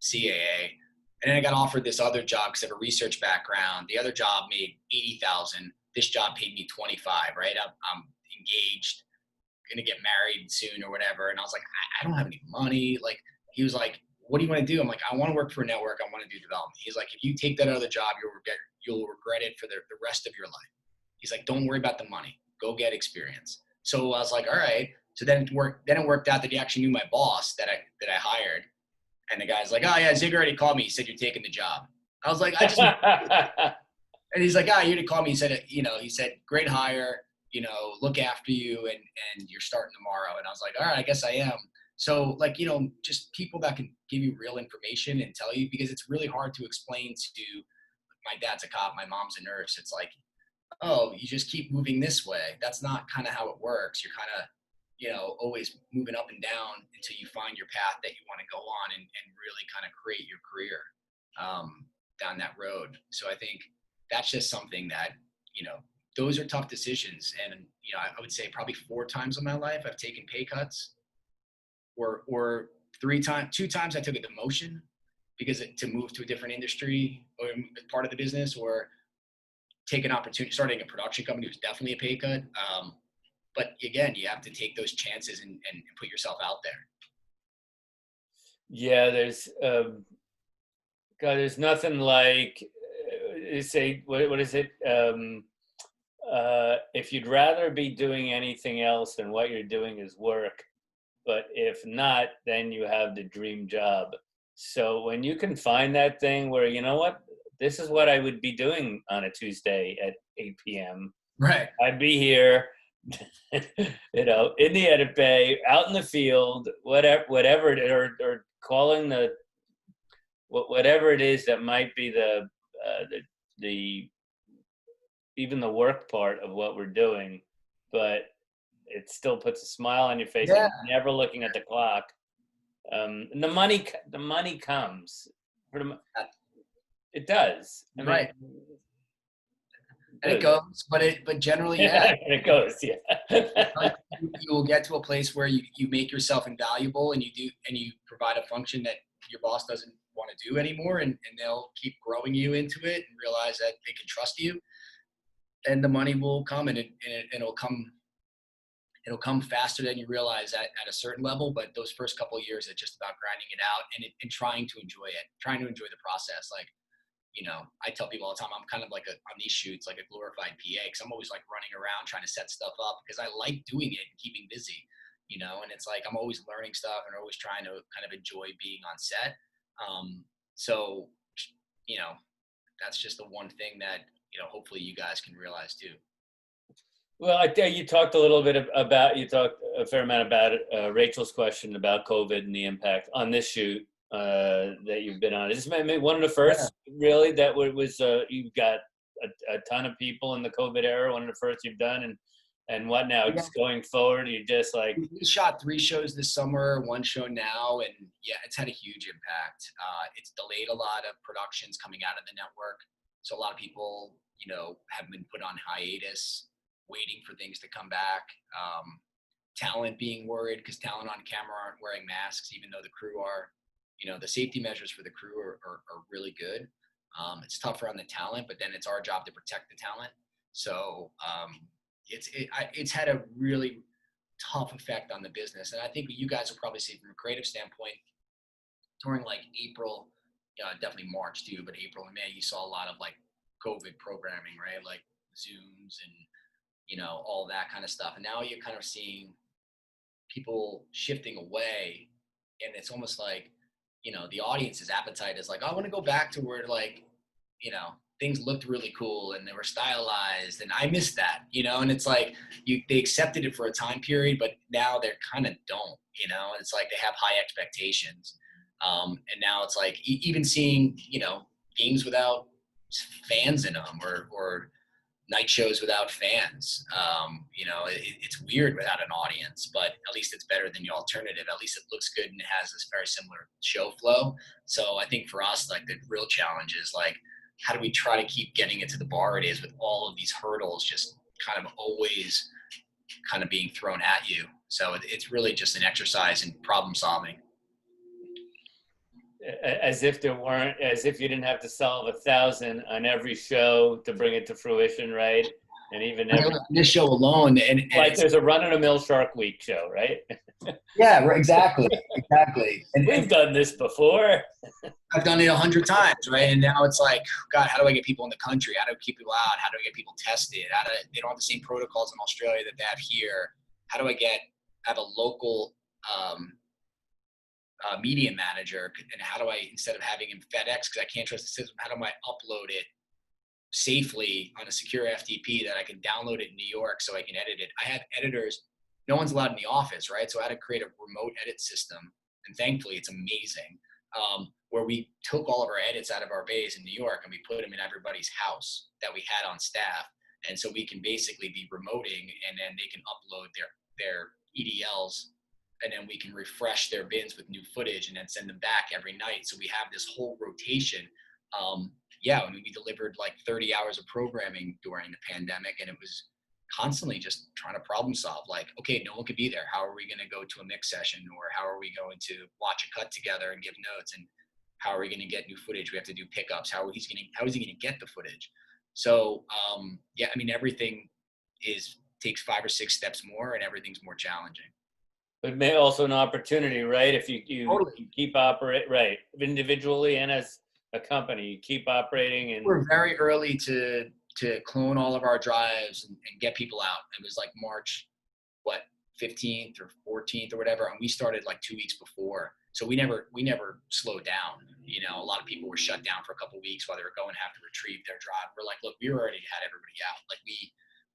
CAA. And then I got offered this other job because I have a research background. The other job made $80,000. This job paid me $25,000, right? I'm engaged, going to get married soon or whatever. And I was like, I don't have any money. Like, he was like, what do you want to do? I'm like, I want to work for a network. I want to do development. He's like, if you take that other job, you'll regret it for the rest of your life. He's like, don't worry about the money. Go get experience. So I was like, all right. So then it worked out that he actually knew my boss that I hired. And the guy's like, oh yeah, Zig already called me. He said, you're taking the job. I was like, and he's like, he already called me. He said, he said, great hire, look after you and you're starting tomorrow. And I was like, all right, I guess I am. So like, just people that can give you real information and tell you, because it's really hard to explain to, my dad's a cop, my mom's a nurse. It's like, oh, you just keep moving this way. That's not kind of how it works. You're kind of, always moving up and down until you find your path that you want to go on and really kind of create your career down that road. So I think that's just something that, those are tough decisions. And, I would say probably 4 times in my life, I've taken pay cuts or 2 times I took a demotion because to move to a different industry or part of the business, or take an opportunity, starting a production company was definitely a pay cut. But again, you have to take those chances and put yourself out there. Yeah, there's nothing like, say, what is it? If you'd rather be doing anything else than what you're doing is work, but if not, then you have the dream job. So when you can find that thing where, you know what, this is what I would be doing on a Tuesday at 8 p.m. Right. I'd be here. In the edit bay, out in the field, whatever it, or calling whatever it is that might be the even the work part of what we're doing, but it still puts a smile on your face. Yeah. You're never looking at the clock. And the money comes. It does. I mean, right. And it goes, but generally, yeah. It goes, yeah. You will get to a place where you make yourself invaluable and you provide a function that your boss doesn't want to do anymore, and they'll keep growing you into it and realize that they can trust you, and the money will come, and it'll come faster than you realize at a certain level. But those first couple of years, it's just about grinding it out and trying to enjoy it, trying to enjoy the process. Like, I tell people all the time, I'm kind of like on these shoots, like a glorified PA, because I'm always like running around trying to set stuff up because I like doing it and keeping busy, and it's like I'm always learning stuff and always trying to kind of enjoy being on set. So, that's just the one thing that, hopefully you guys can realize too. Well, I think you talked a little bit about, you talked a fair amount about Rachel's question about COVID and the impact on this shoot that you've been on. Is this maybe one of the first really that was you've got a ton of people in the COVID era, one of the first you've done, and what now? Just going forward, you just like... We shot 3 shows this summer, 1 show now, and yeah, it's had a huge impact. It's delayed a lot of productions coming out of the network. So a lot of people you know, have been put on hiatus, waiting for things to come back. Talent being worried because talent on camera aren't wearing masks, even though the crew are. You know, the safety measures for the crew are really good. It's tougher on the talent, but then it's our job to protect the talent. So it's had a really tough effect on the business. And I think you guys will probably see from a creative standpoint during like April, definitely March too, but April and May, you saw a lot of like COVID programming, right? Like Zooms and, you know, all that kind of stuff. And now you're kind of seeing people shifting away, and it's almost like, you know, the audience's appetite is like, I want to go back to where, like, you know, things looked really cool and they were stylized, and I miss that, you know. And it's like they accepted it for a time period, but now they're kind of don't, you know. It's like they have high expectations, and now it's like even seeing, you know, games without fans in them, or night shows without fans. You know, it's weird without an audience, but at least it's better than the alternative. At least it looks good and it has this very similar show flow. So I think for us, like, the real challenge is like, how do we try to keep getting it to the bar it is with all of these hurdles just kind of always kind of being thrown at you. So it's really just an exercise in problem solving. As if you didn't have to solve 1,000 on every show to bring it to fruition, right? And even this show alone, and like there's a run-of-the-mill Shark Week show, right? Yeah, exactly. And we've done this before. I've done it 100 times, right? And now it's like, God, how do I get people in the country? How do I keep people out? How do I get people tested? They don't have the same protocols in Australia that they have here. How do I have a local media manager, and how do I, instead of having him FedEx because I can't trust the system, how do I upload it safely on a secure FTP that I can download it in New York so I can edit it? I have editors. No one's allowed in the office, right? So I had to create a remote edit system, and thankfully it's amazing, where we took all of our edits out of our bays in New York and we put them in everybody's house that we had on staff. And so we can basically be remoting, and then they can upload their EDLs, and then we can refresh their bins with new footage and then send them back every night. So we have this whole rotation. I mean, we delivered like 30 hours of programming during the pandemic, and it was constantly just trying to problem solve. Like, okay, no one could be there. How are we going to go to a mix session, or how are we going to watch a cut together and give notes? And how are we going to get new footage? We have to do pickups. How is he going to get the footage? So, I mean, everything takes 5 or 6 steps more, and everything's more challenging. But may also an opportunity, right? If you Totally. keep operating, right, individually and as a company, you keep operating. And we're very early to clone all of our drives and get people out. It was like March, 15th or 14th or whatever, and we started like 2 weeks before. So we never slowed down. You know, a lot of people were shut down for a couple of weeks while they were going to have to retrieve their drive. We're like, look, we already had everybody out. Like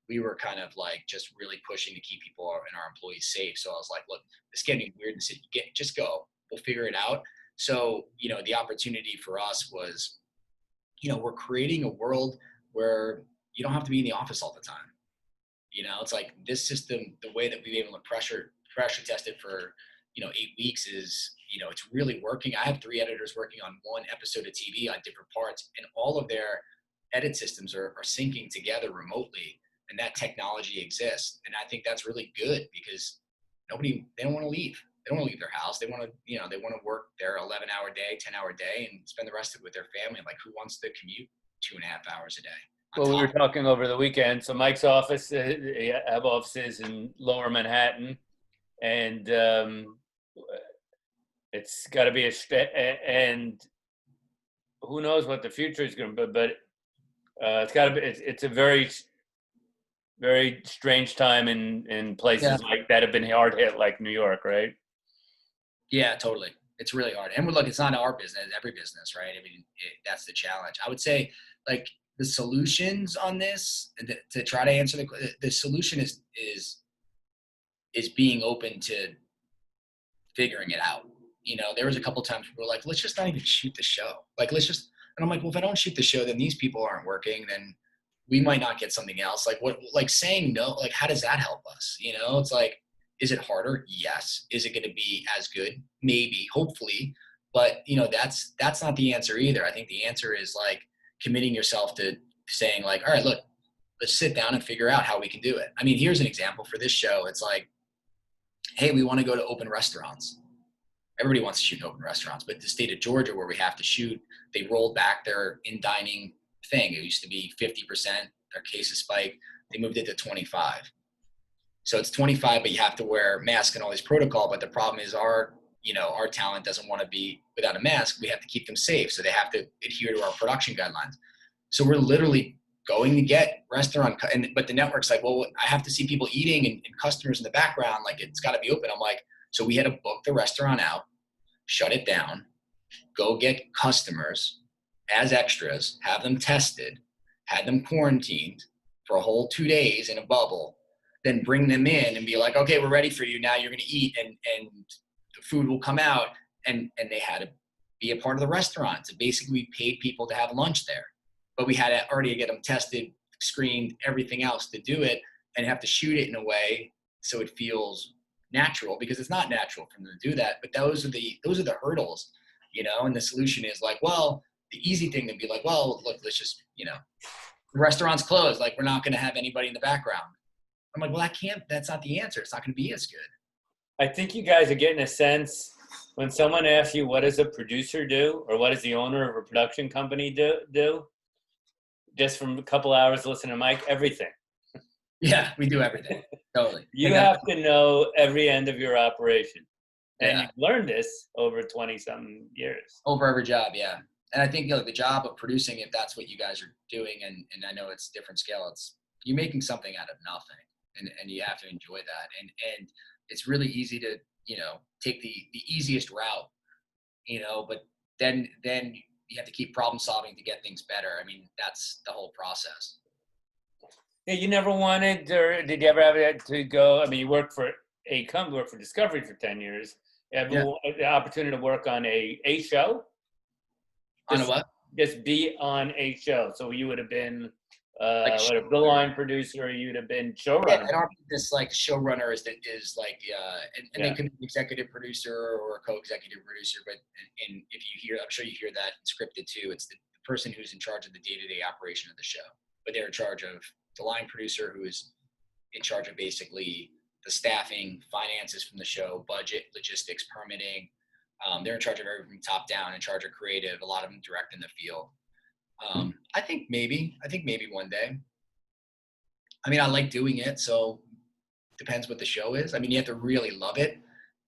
we were kind of like just really pushing to keep people and our employees safe. So I was like, look, it's getting weird in the city. Just go. We'll figure it out. So, you know, the opportunity for us was, you know, we're creating a world where you don't have to be in the office all the time. You know, it's like this system, the way that we've been able to pressure test it for, 8 weeks is, it's really working. I have 3 editors working on one episode of TV on different parts, and all of their edit systems are syncing together remotely. And that technology exists. And I think that's really good because they don't want to leave. They don't want to leave their house. They want to, they want to work their 11-hour day, 10-hour day and spend the rest of it with their family. Like, who wants to commute 2.5 hours a day? Well, we were talking over the weekend. So Mike's office, have offices in Lower Manhattan, and it's got to be and who knows what the future is going to be, but it's got to be, it's a very, very strange time in places like that have been hard hit, like New York, right? Yeah, totally. It's really hard. And look, it's not our business, every business, right? I mean, that's the challenge. I would say, like, the solutions on this, to try to answer the solution is being open to figuring it out. There was a couple times we were like, let's just not even shoot the show. Like, and I'm like, well, if I don't shoot the show, then these people aren't working, then we might not get something else. Like saying no, like, how does that help us? It's like, is it harder? Yes. Is it going to be as good? Maybe, hopefully. But, that's not the answer either. I think the answer is like committing yourself to saying like, all right, look, let's sit down and figure out how we can do it. I mean, here's an example for this show. It's like, hey, we want to go to open restaurants. Everybody wants to shoot in open restaurants, but the state of Georgia, where we have to shoot, they rolled back their in-dining thing. It used to be 50%, their cases spiked. They moved it to 25. So it's 25, but you have to wear a mask and all these protocol. But the problem is our talent doesn't want to be without a mask. We have to keep them safe. So they have to adhere to our production guidelines. So we're literally going to get but the network's like, well, I have to see people eating and customers in the background. Like, it's got to be open. I'm like, so we had to book the restaurant out, shut it down, go get customers as extras, have them tested, had them quarantined for a whole 2 days in a bubble, then bring them in and be like, okay, we're ready for you. Now you're going to eat and the food will come out. And they had to be a part of the restaurant. So basically we paid people to have lunch there, but we had to already get them tested, screened, everything else to do it, and have to shoot it in a way so it feels natural, because it's not natural for them to do that. But those are the hurdles, and the solution is like, well, the easy thing to be like, well, look, let's just, the restaurant's closed. Like, we're not going to have anybody in the background. I'm like, well, that's not the answer. It's not going to be as good. I think you guys are getting a sense when someone asks you, what does a producer do? Or what does the owner of a production company do? Just from a couple hours listening to Mike, everything. Yeah, we do everything. Totally. You have to know every end of your operation. And you've learned this over 20-something years. Over every job, yeah. And I think the job of producing, if that's what you guys are doing, and I know it's different scale, it's you're making something out of nothing, and you have to enjoy that. And it's really easy to, take the easiest route, but then you have to keep problem solving to get things better. I mean, that's the whole process. Yeah, you never wanted, or did you ever have to go? I mean, you worked for Discovery for 10 years. You have the opportunity to work on a show? On a what? Just be on a show. So you would have been a line producer, or you'd have been showrunner. Yeah, and our business, like, showrunner is like, they could be executive producer or co-executive producer. But and if you hear, I'm sure you hear that scripted too. It's the person who's in charge of the day-to-day operation of the show, but they're in charge of the line producer, who is in charge of basically the staffing, finances from the show, budget, logistics, permitting. They're in charge of everything top down, in charge of creative, a lot of them direct in the field. I think maybe one day. I mean, I like doing it, so depends what the show is. I mean, you have to really love it.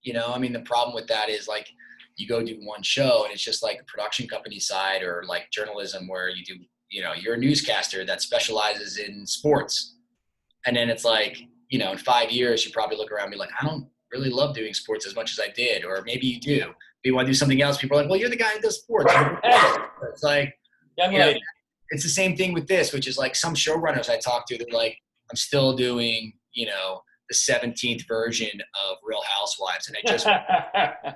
I mean, the problem with that is, like, you go do one show and it's just like a production company side, or like journalism, where you do, you're a newscaster that specializes in sports. And then it's like, in 5 years, you probably look around and be like, I don't really love doing sports as much as I did. Or maybe you do. If you want to do something else, people are like, well, you're the guy who does sports. It's like, it's the same thing with this, which is like, some showrunners I talk to, they're like, I'm still doing, the 17th version of Real Housewives. And I just,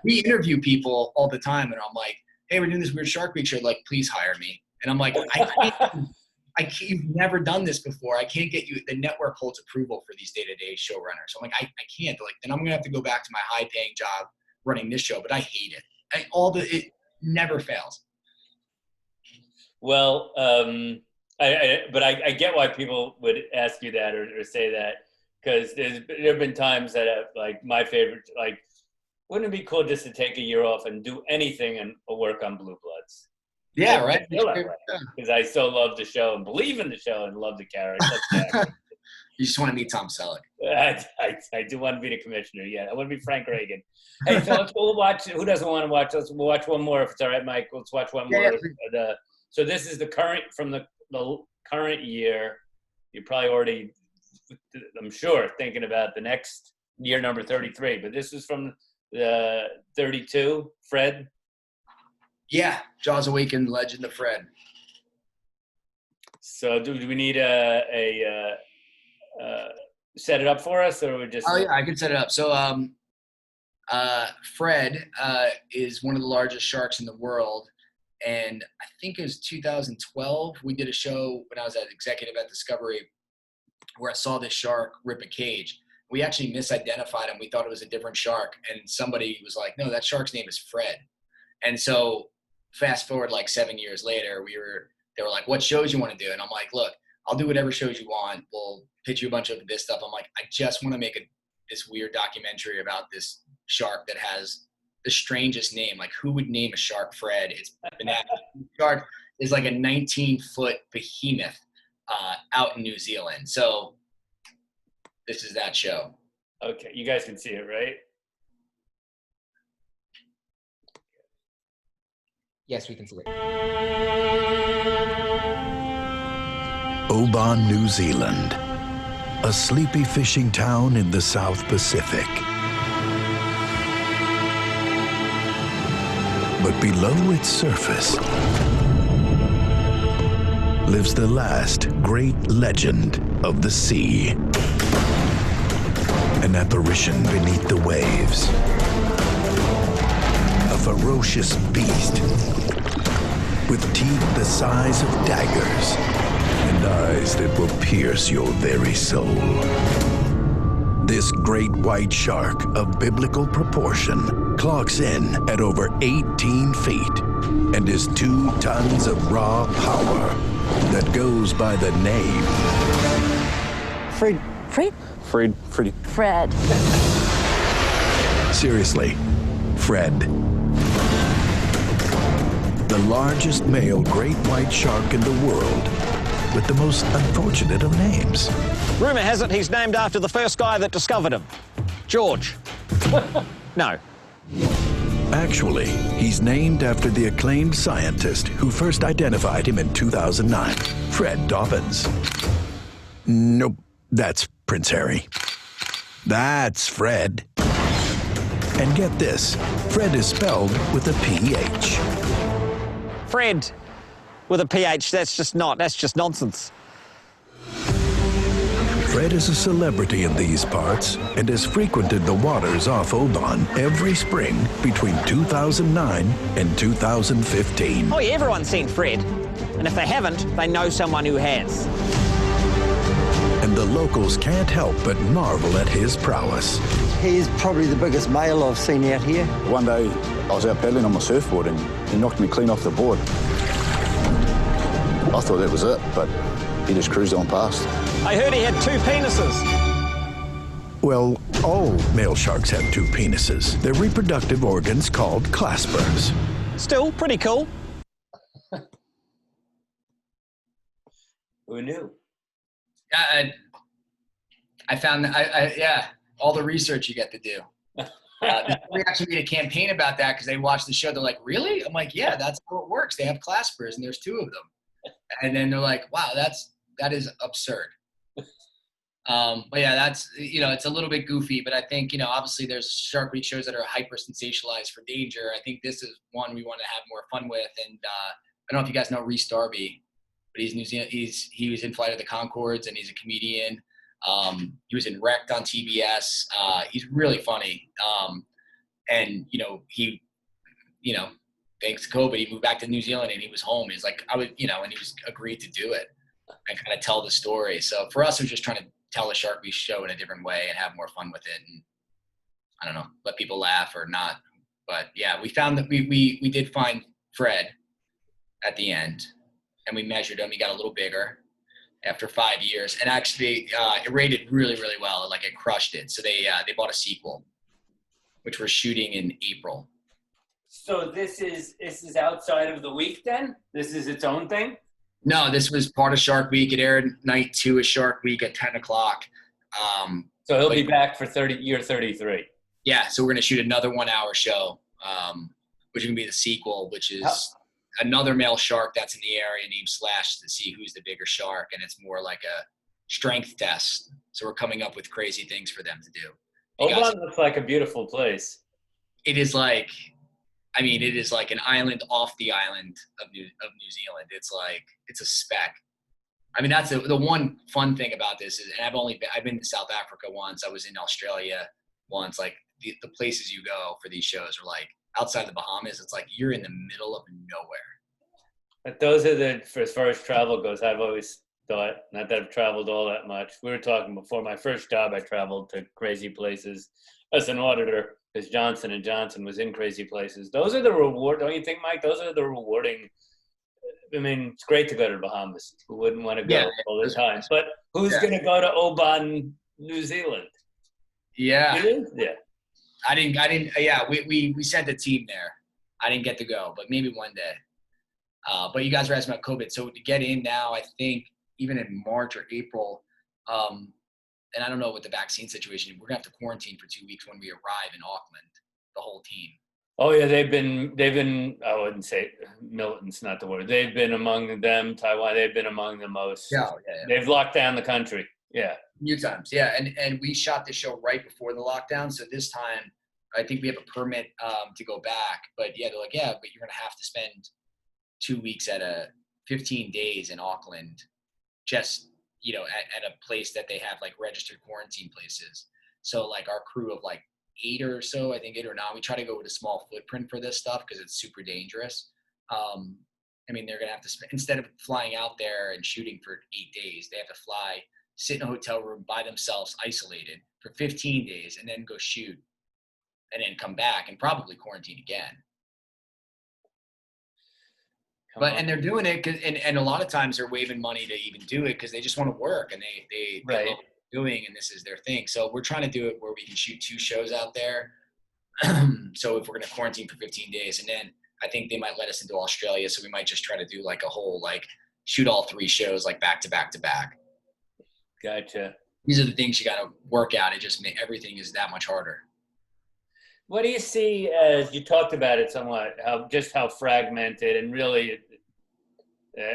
we interview people all the time, and I'm like, hey, we're doing this weird Shark Week show. Like, please hire me. And I'm like, I can't, you've never done this before. I can't get you. The network holds approval for these day-to-day showrunners. So I'm like, I can't. Like, then I'm gonna have to go back to my high-paying job running this show. But I hate it. It never fails. Well, but I get why people would ask you that or say that, because there have been times that like, my favorite, like, wouldn't it be cool just to take a year off and do anything and work on Blue Bloods? Yeah, right. Because I so love the show and believe in the show and love the character. You just want to meet Tom Selleck. I do want to be the commissioner. Yeah, I want to be Frank Reagan. Hey, so we'll watch. Who doesn't want to watch? We'll watch one more if it's all right, Mike. Let's watch one more. Yeah. So this is the current from the current year. You're probably already, I'm sure, thinking about the next year, number 33. But this is from the 32. Fred. Yeah, Jaws Awakened, Legend of Fred. So do we need a set it up for us, or we just? Oh yeah, I can set it up. So Fred is one of the largest sharks in the world, and I think it was 2012. We did a show when I was at executive at Discovery, where I saw this shark rip a cage. We actually misidentified him. We thought it was a different shark, and somebody was like, "No, that shark's name is Fred." And so, fast forward like 7 years later, they were like, what shows you want to do? And I'm like, look, I'll do whatever shows you want. We'll pitch you a bunch of this stuff. I'm like, I just want to make this weird documentary about this shark that has the strangest name. Like, who would name a shark Fred? It's bananas. Shark is like a 19-foot behemoth out in New Zealand. So this is that show. Okay, you guys can see it, right? Yes, we can see it. Oban, New Zealand, a sleepy fishing town in the South Pacific. But below its surface lives the last great legend of the sea. An apparition beneath the waves. A ferocious beast with teeth the size of daggers and eyes that will pierce your very soul. This great white shark of biblical proportion clocks in at over 18 feet and is 2 tons of raw power that goes by the name Fred. Seriously, Fred. The largest male great white shark in the world, with the most unfortunate of names. Rumour has it he's named after the first guy that discovered him. George. No. Actually, he's named after the acclaimed scientist who first identified him in 2009, Fred Dobbins. Nope, that's Prince Harry. That's Fred. And get this, Fred is spelled with a P-H. Fred with a PH, that's just nonsense. Fred is a celebrity in these parts and has frequented the waters off Oban every spring between 2009 and 2015. Oh yeah, everyone's seen Fred. And if they haven't, they know someone who has. And the locals can't help but marvel at his prowess. He's probably the biggest male I've seen out here. One day, I was out paddling on my surfboard and he knocked me clean off the board. I thought that was it, but he just cruised on past. I heard he had 2 penises. Well, all male sharks have 2 penises. They're reproductive organs called claspers. Still pretty cool. Who knew? I found that, yeah, all the research you get to do. We actually made a campaign about that because they watched the show. They're like, really? I'm like, yeah, that's how it works. They have claspers and there's 2 of them. And then they're like, wow, that is absurd. But yeah, that's, it's a little bit goofy, but I think, obviously there's Shark Week shows that are hyper sensationalized for danger. I think this is one we want to have more fun with. And I don't know if you guys know Reese Darby, but he's New Zealand. He was in Flight of the Conchords and he's a comedian. He was in Wrecked on TBS. He's really funny. And he, thanks to COVID, he moved back to New Zealand and he was home. He's like, and he was agreed to do it and kind of tell the story. So for us, it was just trying to tell the Shark Week show in a different way and have more fun with it. And I don't know, let people laugh or not. But yeah, we found that we did find Fred at the end and we measured him. He got a little bigger after 5 years, and actually it rated really, really well. Like, it crushed it. So they bought a sequel, which we're shooting in April. So this is outside of the week then? This is its own thing? No, this was part of Shark Week. It aired night 2 of Shark Week at 10 o'clock. So he'll be back for year 33. Yeah, so we're going to shoot another 1-hour show, which is going to be the sequel, which is another male shark that's in the area named Slash to see who's the bigger shark, and it's more like a strength test. So we're coming up with crazy things for them to do. Oban looks like a beautiful place. It is like, it is like an island off the island of New Zealand. It's like, it's a speck. That's the one fun thing about this is, and I've been to South Africa once. I was in Australia once. Like, the places you go for these shows are like outside the Bahamas. It's like you're in the middle of nowhere. But those are as far as travel goes, I've always thought, not that I've traveled all that much. We were talking before my first job, I traveled to crazy places as an auditor, because Johnson & Johnson was in crazy places. Those are the reward, don't you think, Mike? Those are the rewarding I mean, it's great to go to the Bahamas. Who wouldn't want to go all the time? But who's Yeah. going to go to Oban, New Zealand? Yeah. You? Yeah. I didn't. Yeah, we sent a team there. I didn't get to go, but maybe one day. But you guys were asking about COVID. So to get in now, I think even in March or April, and I don't know what the vaccine situation is, we're going to have to quarantine for 2 weeks when we arrive in Auckland, the whole team. Oh yeah, they've been. I wouldn't say militant's not the word. They've been among them. Taiwan. They've been among the most. Yeah. They've locked down the country. Yeah. Few times, yeah, and we shot the show right before the lockdown, so this time I think we have a permit to go back. But yeah, they're like, yeah, but you're gonna have to spend 2 weeks at 15 days in Auckland, just at a place that they have like registered quarantine places. So like our crew of like 8 or so, I think 8 or 9, we try to go with a small footprint for this stuff because it's super dangerous. I mean, they're gonna have to spend, instead of flying out there and shooting for 8 days, they have to fly, sit in a hotel room by themselves, isolated for 15 days, and then go shoot, and then come back and probably quarantine again. And they're doing it, and a lot of times they're waiving money to even do it because they just want to work and they love what they're doing, and this is their thing. So we're trying to do it where we can shoot 2 shows out there. So if we're going to quarantine for 15 days, and then I think they might let us into Australia, so we might just try to do like a whole shoot all 3 shows like back to back to back. Gotcha. These are the things you got to work out. It just everything is that much harder. What do you see as you talked about it somewhat? How fragmented and really,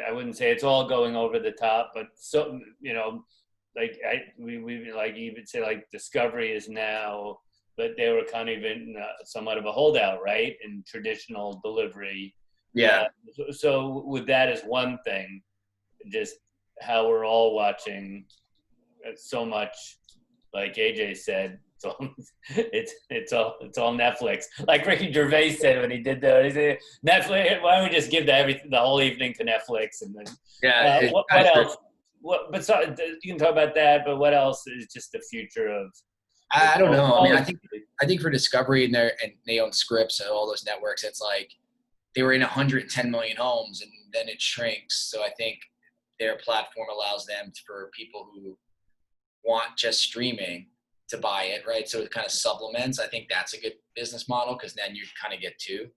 I wouldn't say it's all going over the top, but so we even say like Discovery is now, but they were kind of in somewhat of a holdout, right, in traditional delivery. Yeah. So with that as one thing, just how we're all watching so much, like AJ said, it's all Netflix. Like Ricky Gervais said when he did that, he said, Netflix. Why don't we just give the whole evening to Netflix? And then what else? You can talk about that, but what else is just the future of? I don't know. I mean, I think for Discovery and they own Scripps and all those networks, it's like they were in 110 million homes, and then it shrinks. So I think their platform allows them for people who want just streaming to buy it, right? So it kind of supplements. I think that's a good business model because then you kind of get 2.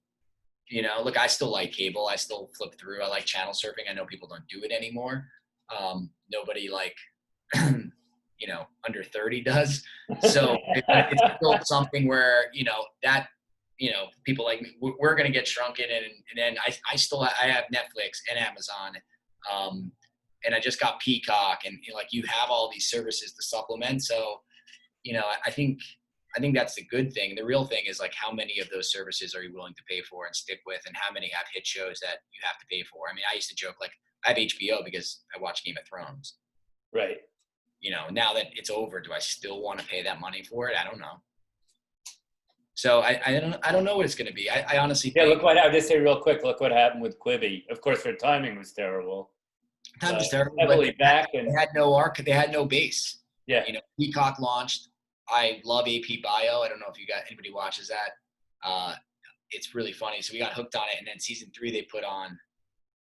Look, I still like cable. I still flip through. I like channel surfing. I know people don't do it anymore. Nobody under 30 does. So it's still something where, people like me, we're going to get shrunken. And then I have Netflix and Amazon. And I just got Peacock, and you have all these services to supplement. So, I think that's the good thing. The real thing is how many of those services are you willing to pay for and stick with, and how many have hit shows that you have to pay for? I mean, I used to joke I have HBO because I watch Game of Thrones. Right. Now that it's over, do I still want to pay that money for it? I don't know. So I don't know what it's going to be. I honestly think. Look what I'll just say real quick. Look what happened with Quibi. Of course, their timing was terrible. Time was terrible. Heavily back, and they had no arc. They had no base. Yeah. Peacock launched. I love AP Bio. I don't know if anybody watches that. It's really funny. So we got hooked on it, and then season 3 they put on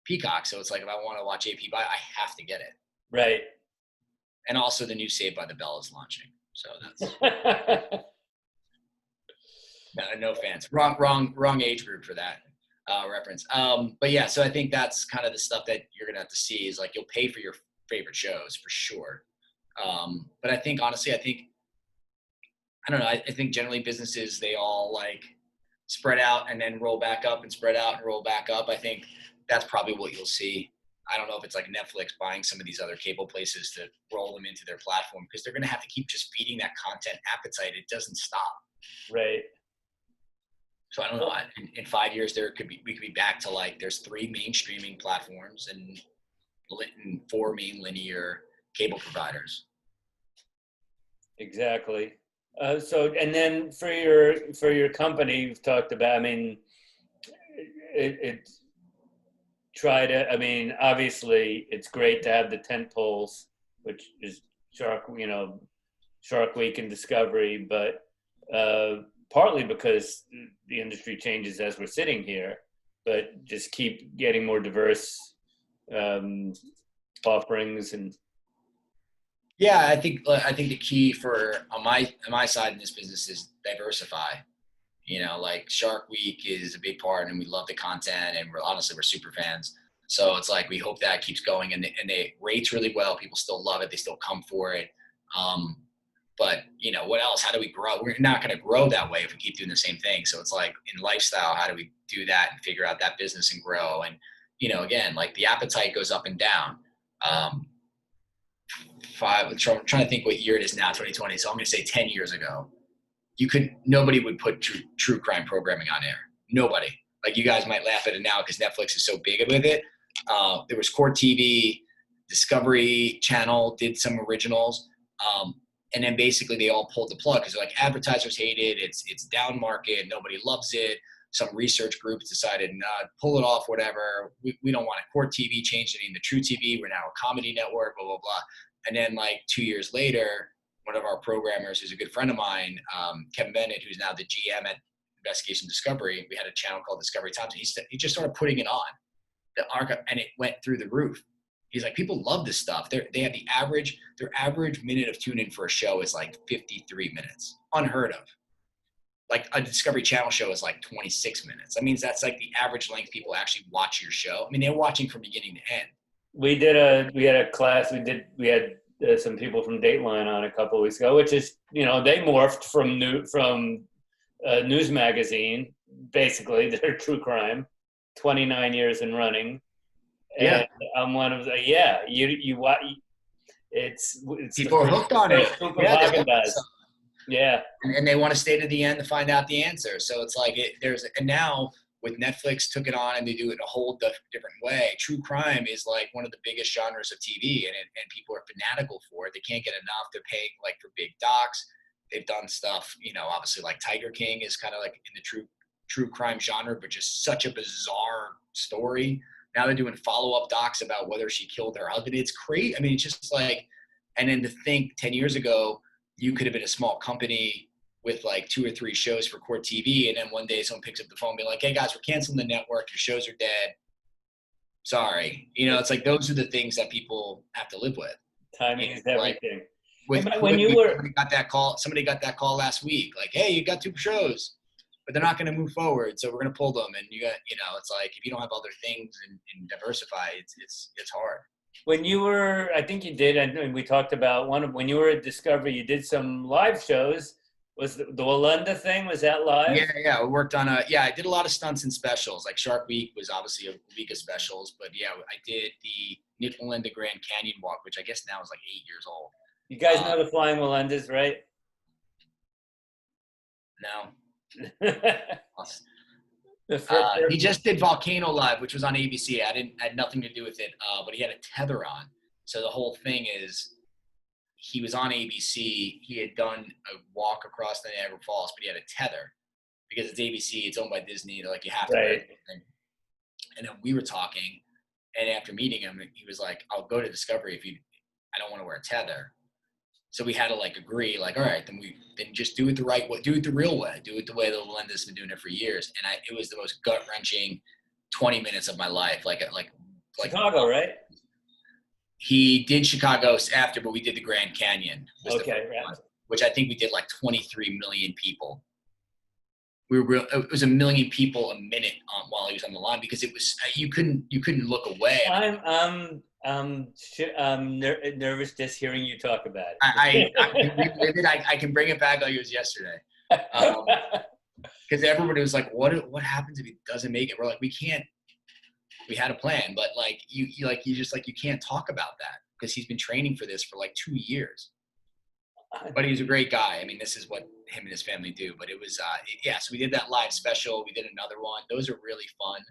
Peacock. So it's if I want to watch AP Bio, I have to get it. Right. And also the new Saved by the Bell is launching. So that's no fans. Wrong age group for that reference. But yeah, so I think that's kind of the stuff that you're gonna have to see is you'll pay for your favorite shows for sure. But I think honestly, I don't know. I think generally businesses, they all spread out and then roll back up and spread out and roll back up. I think that's probably what you'll see. I don't know if it's Netflix buying some of these other cable places to roll them into their platform, because they're going to have to keep just feeding that content appetite. It doesn't stop. Right. So I don't know. In 5 years, we could be back to there's 3 main streaming platforms and 4 main linear cable providers. Exactly. And then for your company, you've talked about. I mean, obviously it's great to have the tent poles, which is Shark Week and Discovery, but partly because the industry changes as we're sitting here, but just keep getting more diverse offerings and. Yeah, I think the key for on my side in this business is diversify. You know, like Shark Week is a big part, and we love the content, and we're super fans. So it's like we hope that keeps going, and they rates really well. People still love it; they still come for it. But you know, what else? How do we grow? We're not going to grow that way if we keep doing the same thing. So it's like in lifestyle, how do we do that and figure out that business and grow? And you know, again, like the appetite goes up and down. I'm trying to think what year it is now, 2020. So I'm going to say 10 years ago, nobody would put true crime programming on air. Nobody. Like you guys might laugh at it now because Netflix is so big with it. There was Court TV, Discovery Channel did some originals. And then basically they all pulled the plug because like advertisers hate it. It's down market. Nobody loves it. Some research groups decided, pull it off, whatever. We don't want it. Court TV changed it into True TV. We're now a comedy network, blah, blah, blah. And then like 2 years later, one of our programmers who's a good friend of mine, Kevin Bennett, who's now the GM at Investigation Discovery, we had a channel called Discovery Times. And he just started putting it on the archive, and it went through the roof. He's like, people love this stuff. They have their average minute of tune in for a show is like 53 minutes, unheard of. Like a Discovery Channel show is like 26 minutes. That means that's like the average length people actually watch your show. I mean, they're watching from beginning to end. We had a class. We had some people from Dateline on a couple of weeks ago, which is, you know, they morphed from news magazine. Basically, they're true crime, 29 years in running. And I'm one of the you watch. It's people are hooked on it. Yeah, and they want to stay to the end to find out the answer. So it's like and now with Netflix took it on and they do it in a whole different way. True crime is like one of the biggest genres of TV, and people are fanatical for it. They can't get enough. They're paying like for big docs. They've done stuff, you know, obviously like Tiger King is kind of like in the true crime genre, but just such a bizarre story. Now they're doing follow-up docs about whether she killed her husband. It's crazy. I mean, it's just like, and then to think 10 years ago, you could have been a small company with like 2 or 3 shows for Court TV. And then one day someone picks up the phone and be like, hey guys, we're canceling the network. Your shows are dead. Sorry. You know, it's like, those are the things that people have to live with. Timing is everything. Somebody got that call last week. Like, hey, you got 2 shows, but they're not going to move forward. So we're going to pull them. And it's like, if you don't have other things and diversify, it's hard. When you were, I think you did, and we talked about when you were at Discovery, you did some live shows. Was the Walenda thing, was that live? Yeah, we worked on I did a lot of stunts and specials. Like Shark Week was obviously a week of specials, but yeah, I did the Nick Walenda Grand Canyon walk, which I guess now is like 8 years old. You guys know the Flying Walendas, right? No. He just did Volcano Live, which was on ABC. I had nothing to do with it, but he had a tether on. So the whole thing is, he was on ABC. He had done a walk across the Niagara Falls, but he had a tether because it's ABC. It's owned by Disney. They're like, you have to. Right. And then we were talking, and after meeting him, he was like, "I'll go to Discovery if I don't want to wear a tether." So we had to like agree, like, all right, then just do it the right way, do it the real way, do it the way the Walenda's been doing it for years. And it was the most gut wrenching 20 minutes of my life. Like Chicago, right? He did Chicago after, but we did the Grand Canyon. Okay, right. Which I think we did like 23 million people. It was 1 million people a minute while he was on the line, because it was you couldn't look away. I'm nervous just hearing you talk about it. I can bring it back like it was yesterday. Because everybody was like, what happens if he doesn't make it? We're like, we had a plan, but like you can't talk about that because he's been training for this for like 2 years. But he's a great guy. I mean, this is what him and his family do. But it was so we did that live special. We did another one. Those are really fun.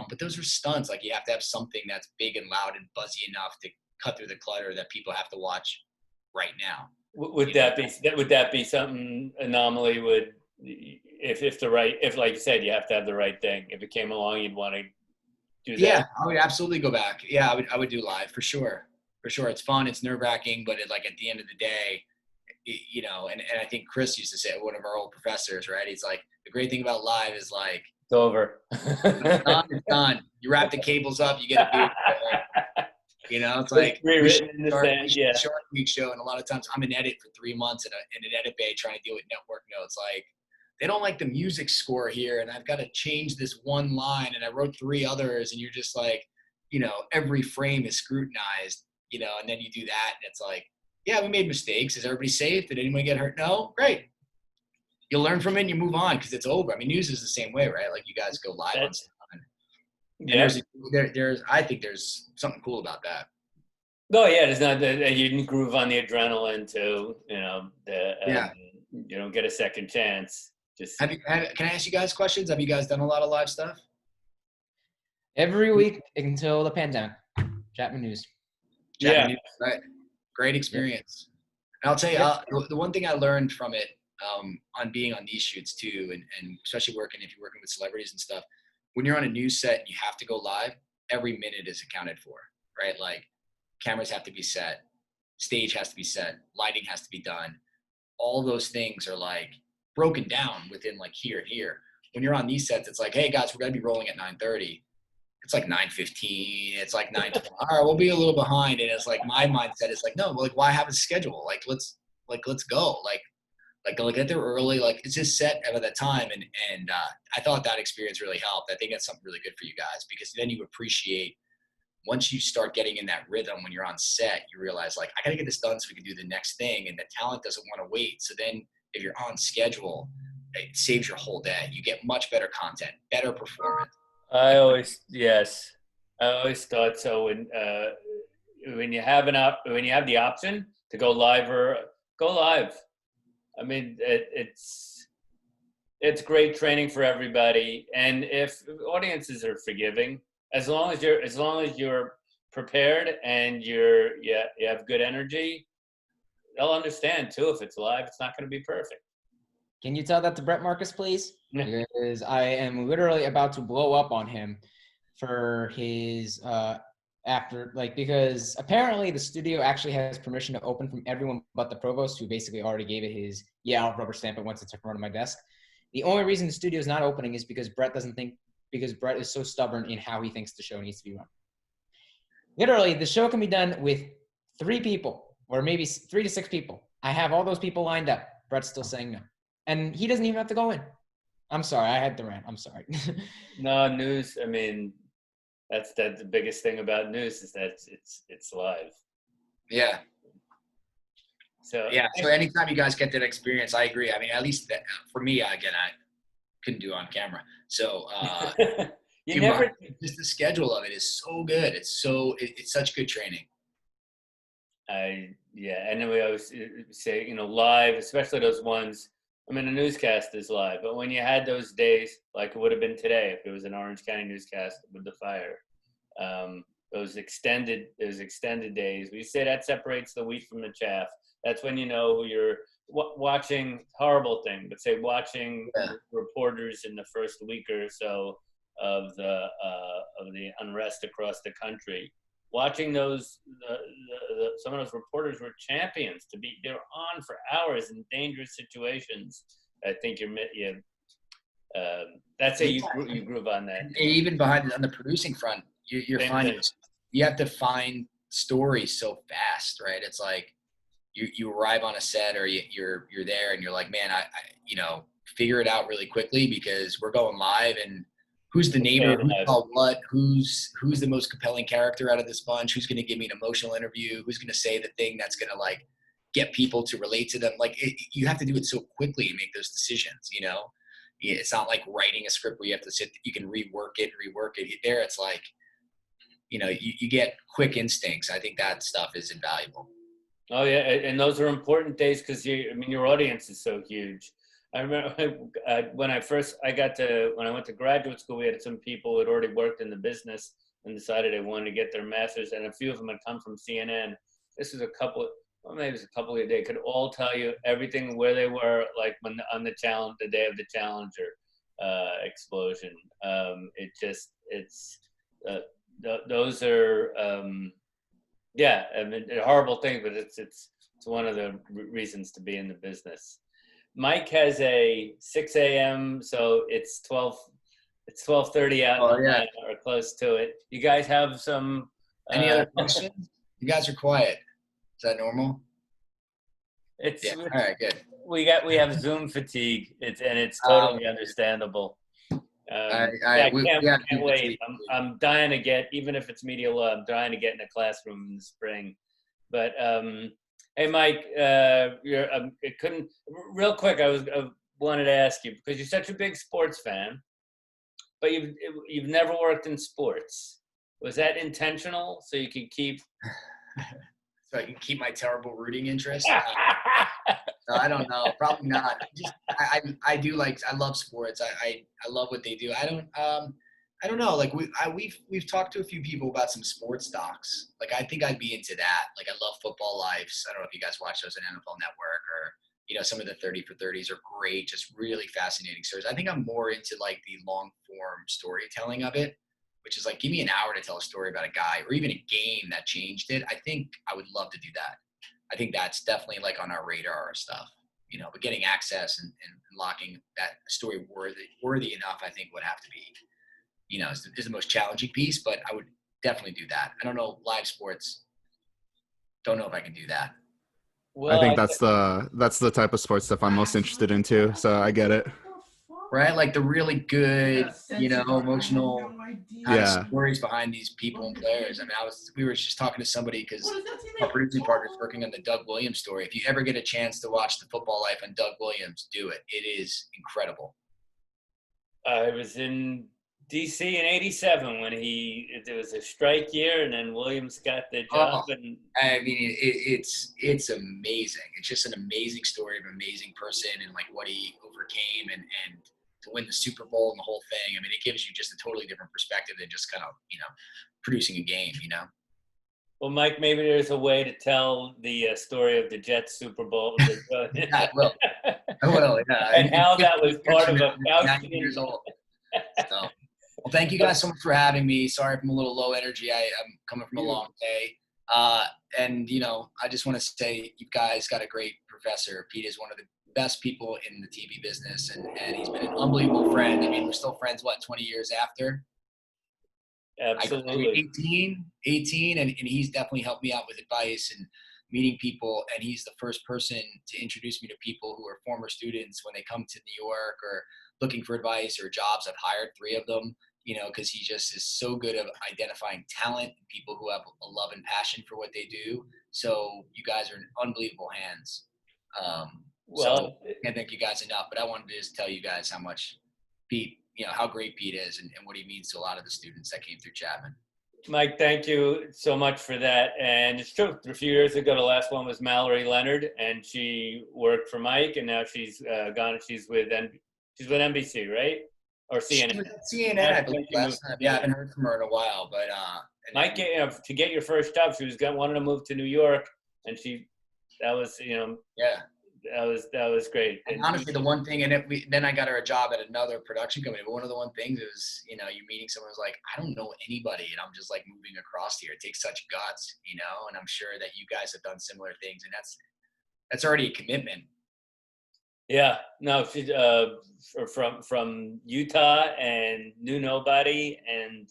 But those are stunts. Like, you have to have something that's big and loud and buzzy enough to cut through the clutter that people have to watch right now. Would that be something Anomaly would, if like you said, you have to have the right thing. If it came along, you'd want to do that. Yeah, I would absolutely go back. Yeah, I would do live for sure. For sure, it's fun. It's nerve-wracking, but like at the end of the day, and I think Chris used to say, one of our old professors, right? He's like, the great thing about live is like, It's over. It's done. It's done. You wrap the cables up. You get a beer. You know, it's like rewritten in the sand. Yeah. Shark Week show, and a lot of times I'm in edit for 3 months in an edit bay trying to deal with network notes. Like, they don't like the music score here, and I've got to change this one line, and I wrote 3 others, and you're just like, you know, every frame is scrutinized, you know, and then you do that, and it's like, yeah, we made mistakes. Is everybody safe? Did anyone get hurt? No? Great. You learn from it and you move on because it's over. I mean, news is the same way, right? Like, you guys go live on stuff. Yeah. There's I think there's something cool about that. No, yeah, there's not that you didn't groove on the adrenaline to, you know, you don't get a second chance. Just can I ask you guys questions? Have you guys done a lot of live stuff? Every week until the pandemic. Chapman News. Chapman News, right? Great experience. And I'll tell you, the one thing I learned from it on being on these shoots too, and especially if you're working with celebrities and stuff, when you're on a news set and you have to go live, every minute is accounted for, right? Like, cameras have to be set, stage has to be set, lighting has to be done. All those things are like broken down within like here and here. When you're on these sets, it's like, hey guys, we're gonna be rolling at 9:30. It's like 9:15. It's like 9:20. All right, we'll be a little behind. And it's like my mindset is like, no, like, why have a schedule? Like, let's go. Like get there early. Like, it's just set at that time. And I thought that experience really helped. I think that's something really good for you guys, because then you appreciate, once you start getting in that rhythm when you're on set, you realize, like, I got to get this done so we can do the next thing. And the talent doesn't want to wait. So then if you're on schedule, it saves your whole day. You get much better content, better performance. I always thought so. When you have the option to go live, go live. I mean, it's great training for everybody. And if audiences are forgiving, as long as you're prepared and you have good energy, they'll understand too. If it's live, it's not going to be perfect. Can you tell that to Brett Marcus, please? Because I am literally about to blow up on him for his because apparently the studio actually has permission to open from everyone but the provost, who basically already gave it his, I'll rubber stamp it once it's in front of my desk. The only reason the studio is not opening is because Brett is so stubborn in how he thinks the show needs to be run. Literally, the show can be done with 3 people, or maybe 3 to 6 people. I have all those people lined up. Brett's still saying no. And he doesn't even have to go in. I'm sorry. I had to rant. I'm sorry. No, news. I mean, that's the biggest thing about news is that it's live. Yeah. So anytime you guys get that experience, I agree. I mean, at least for me, again, I couldn't do it on camera. So just the schedule of it is so good. It's such good training. And then we always say, live, especially those ones. I mean, a newscast is live, but when you had those days, like it would have been today, if it was an Orange County newscast with the fire, those extended days, we say that separates the wheat from the chaff. That's when you're watching horrible thing, but say watching reporters in the first week or so of the unrest across the country. Watching those, some of those reporters were champions they're on for hours in dangerous situations. I think that's how you groove on that. And even on the producing front, you're finding, you have to find stories so fast, right? It's like you arrive on a set or you're there and you're like, man, I figure it out really quickly because we're going live, and who's the neighbor, who's called what, who's the most compelling character out of this bunch, who's going to give me an emotional interview, who's going to say the thing that's going to like get people to relate to them. Like you have to do it so quickly and make those decisions, It's not like writing a script where you have to sit, you can rework it. There it's like, you get quick instincts. I think that stuff is invaluable. Oh yeah, and those are important days because your audience is so huge. I remember when I went to graduate school, we had some people who had already worked in the business and decided they wanted to get their master's, and a few of them had come from CNN. This was maybe it was a couple of days. Could all tell you everything where they were, like when the day of the Challenger explosion. Those are I mean, a horrible thing, but it's one of the reasons to be in the business. Mike has a 6 a.m., so it's It's 12:30 out in Atlanta, or close to it. You guys have some. Any other questions? You guys are quiet. Is that normal? It's all right. Good. We have Zoom fatigue. It's totally understandable. I can't wait. I'm dying to get, even if it's media law, I'm dying to get in a classroom in the spring. But hey, Mike, it couldn't. Real quick, I wanted to ask you, because you're such a big sports fan, but you've never worked in sports. Was that intentional so you could keep? So I can keep my terrible rooting interest. No, I don't know. Probably not. Just I do I love sports. I love what they do. I don't know. Like we've talked to a few people about some sports docs. Like I think I'd be into that. Like I love Football Lives. I don't know if you guys watch those on NFL Network, or some of the 30 for 30s are great. Just really fascinating stories. I think I'm more into like the long form storytelling of it, which is like, give me an hour to tell a story about a guy or even a game that changed it. I think I would love to do that. I think that's definitely like on our radar stuff, but getting access and locking that story worthy enough, I think would have to be, is the most challenging piece, but I would definitely do that. I don't know, live sports. Don't know if I can do that. Well, I think that's the type of sports stuff I'm most interested in too. So I get it. Right, like the really good, emotional stories behind these people and players. I mean, we were just talking to somebody because our producing partner's working on the Doug Williams story. If you ever get a chance to watch The Football Life on Doug Williams, do it. It is incredible. I was in DC in '87 when it was a strike year, and then Williams got the job. And I mean, it's amazing. It's just an amazing story of an amazing person and like what he overcame and to win the Super Bowl and the whole thing. I mean, it gives you just a totally different perspective than just kind of, producing a game, Well, Mike, maybe there's a way to tell the story of the Jets Super Bowl. I will, yeah. And how that was part of a 9 years old. So, well, thank you guys so much for having me. Sorry if I'm a little low energy. I'm coming from a long day. And, I just want to say you guys got a great professor. Pete is one of the best people in the TV business, and he's been an unbelievable friend. I mean, we're still friends, 20 years after? Absolutely. 18, and he's definitely helped me out with advice and meeting people, and he's the first person to introduce me to people who are former students when they come to New York or looking for advice or jobs. I've hired 3 of them, because he just is so good at identifying talent and people who have a love and passion for what they do. So you guys are in unbelievable hands. So I can't thank you guys enough, but I wanted to just tell you guys how much Pete, how great Pete is and what he means to a lot of the students that came through Chapman. Mike, thank you so much for that. And it's true, a few years ago, the last one was Mallory Leonard, and she worked for Mike, and now she's gone. She's with NBC, right? Or CNN? CNN, I believe. Last time. Yeah, I haven't heard from her in a while, but Mike, to get your first job, she wanted to move to New York, and that was great. And honestly, the one thing, and then I got her a job at another production company. But one of the one things is, you're meeting someone who's like, I don't know anybody, and I'm just like moving across here. It takes such guts, and I'm sure that you guys have done similar things, and that's already a commitment. Yeah, no, she's from Utah and knew nobody, and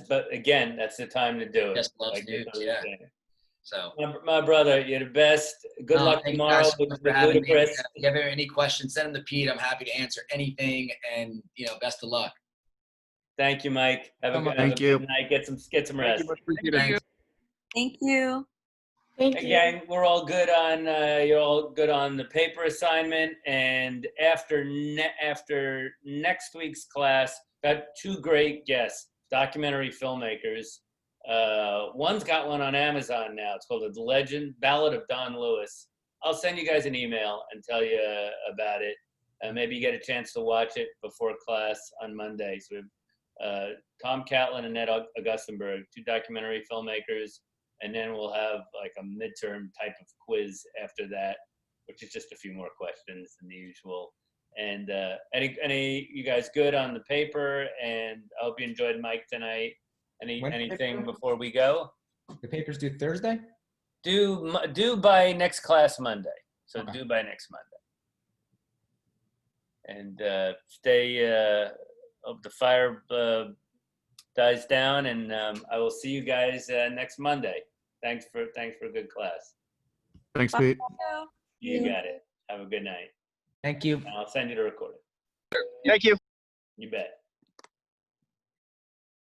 but again, that's the time to do it. Just loves news, yeah. So, my brother, you're the best. Good luck tomorrow with Ludacris. If you have any questions, send them to Pete. I'm happy to answer anything, and best of luck. Thank you, Mike. Have a good night. Get some rest. Thank you. Gang, we're all good on. You're all good on the paper assignment, and after next week's class, got 2 great guests, documentary filmmakers. One's got one on Amazon now. It's called The Legend Ballad of Don Lewis. I'll send you guys an email and tell you about it. Maybe you get a chance to watch it before class on Monday. So Tom Catlin and Ned Augustenberg, 2 documentary filmmakers, and then we'll have like a midterm type of quiz after that, which is just a few more questions than the usual. And any you guys good on the paper? And I hope you enjoyed Mike tonight. Anything before we go? The papers due Thursday? Due by next class Monday. So okay. Due by next Monday. And stay hope the fire dies down, and I will see you guys next Monday. Thanks for a good class. Thanks, Pete. You got it. Have a good night. Thank you. And I'll send you the recording. Thank you. You bet.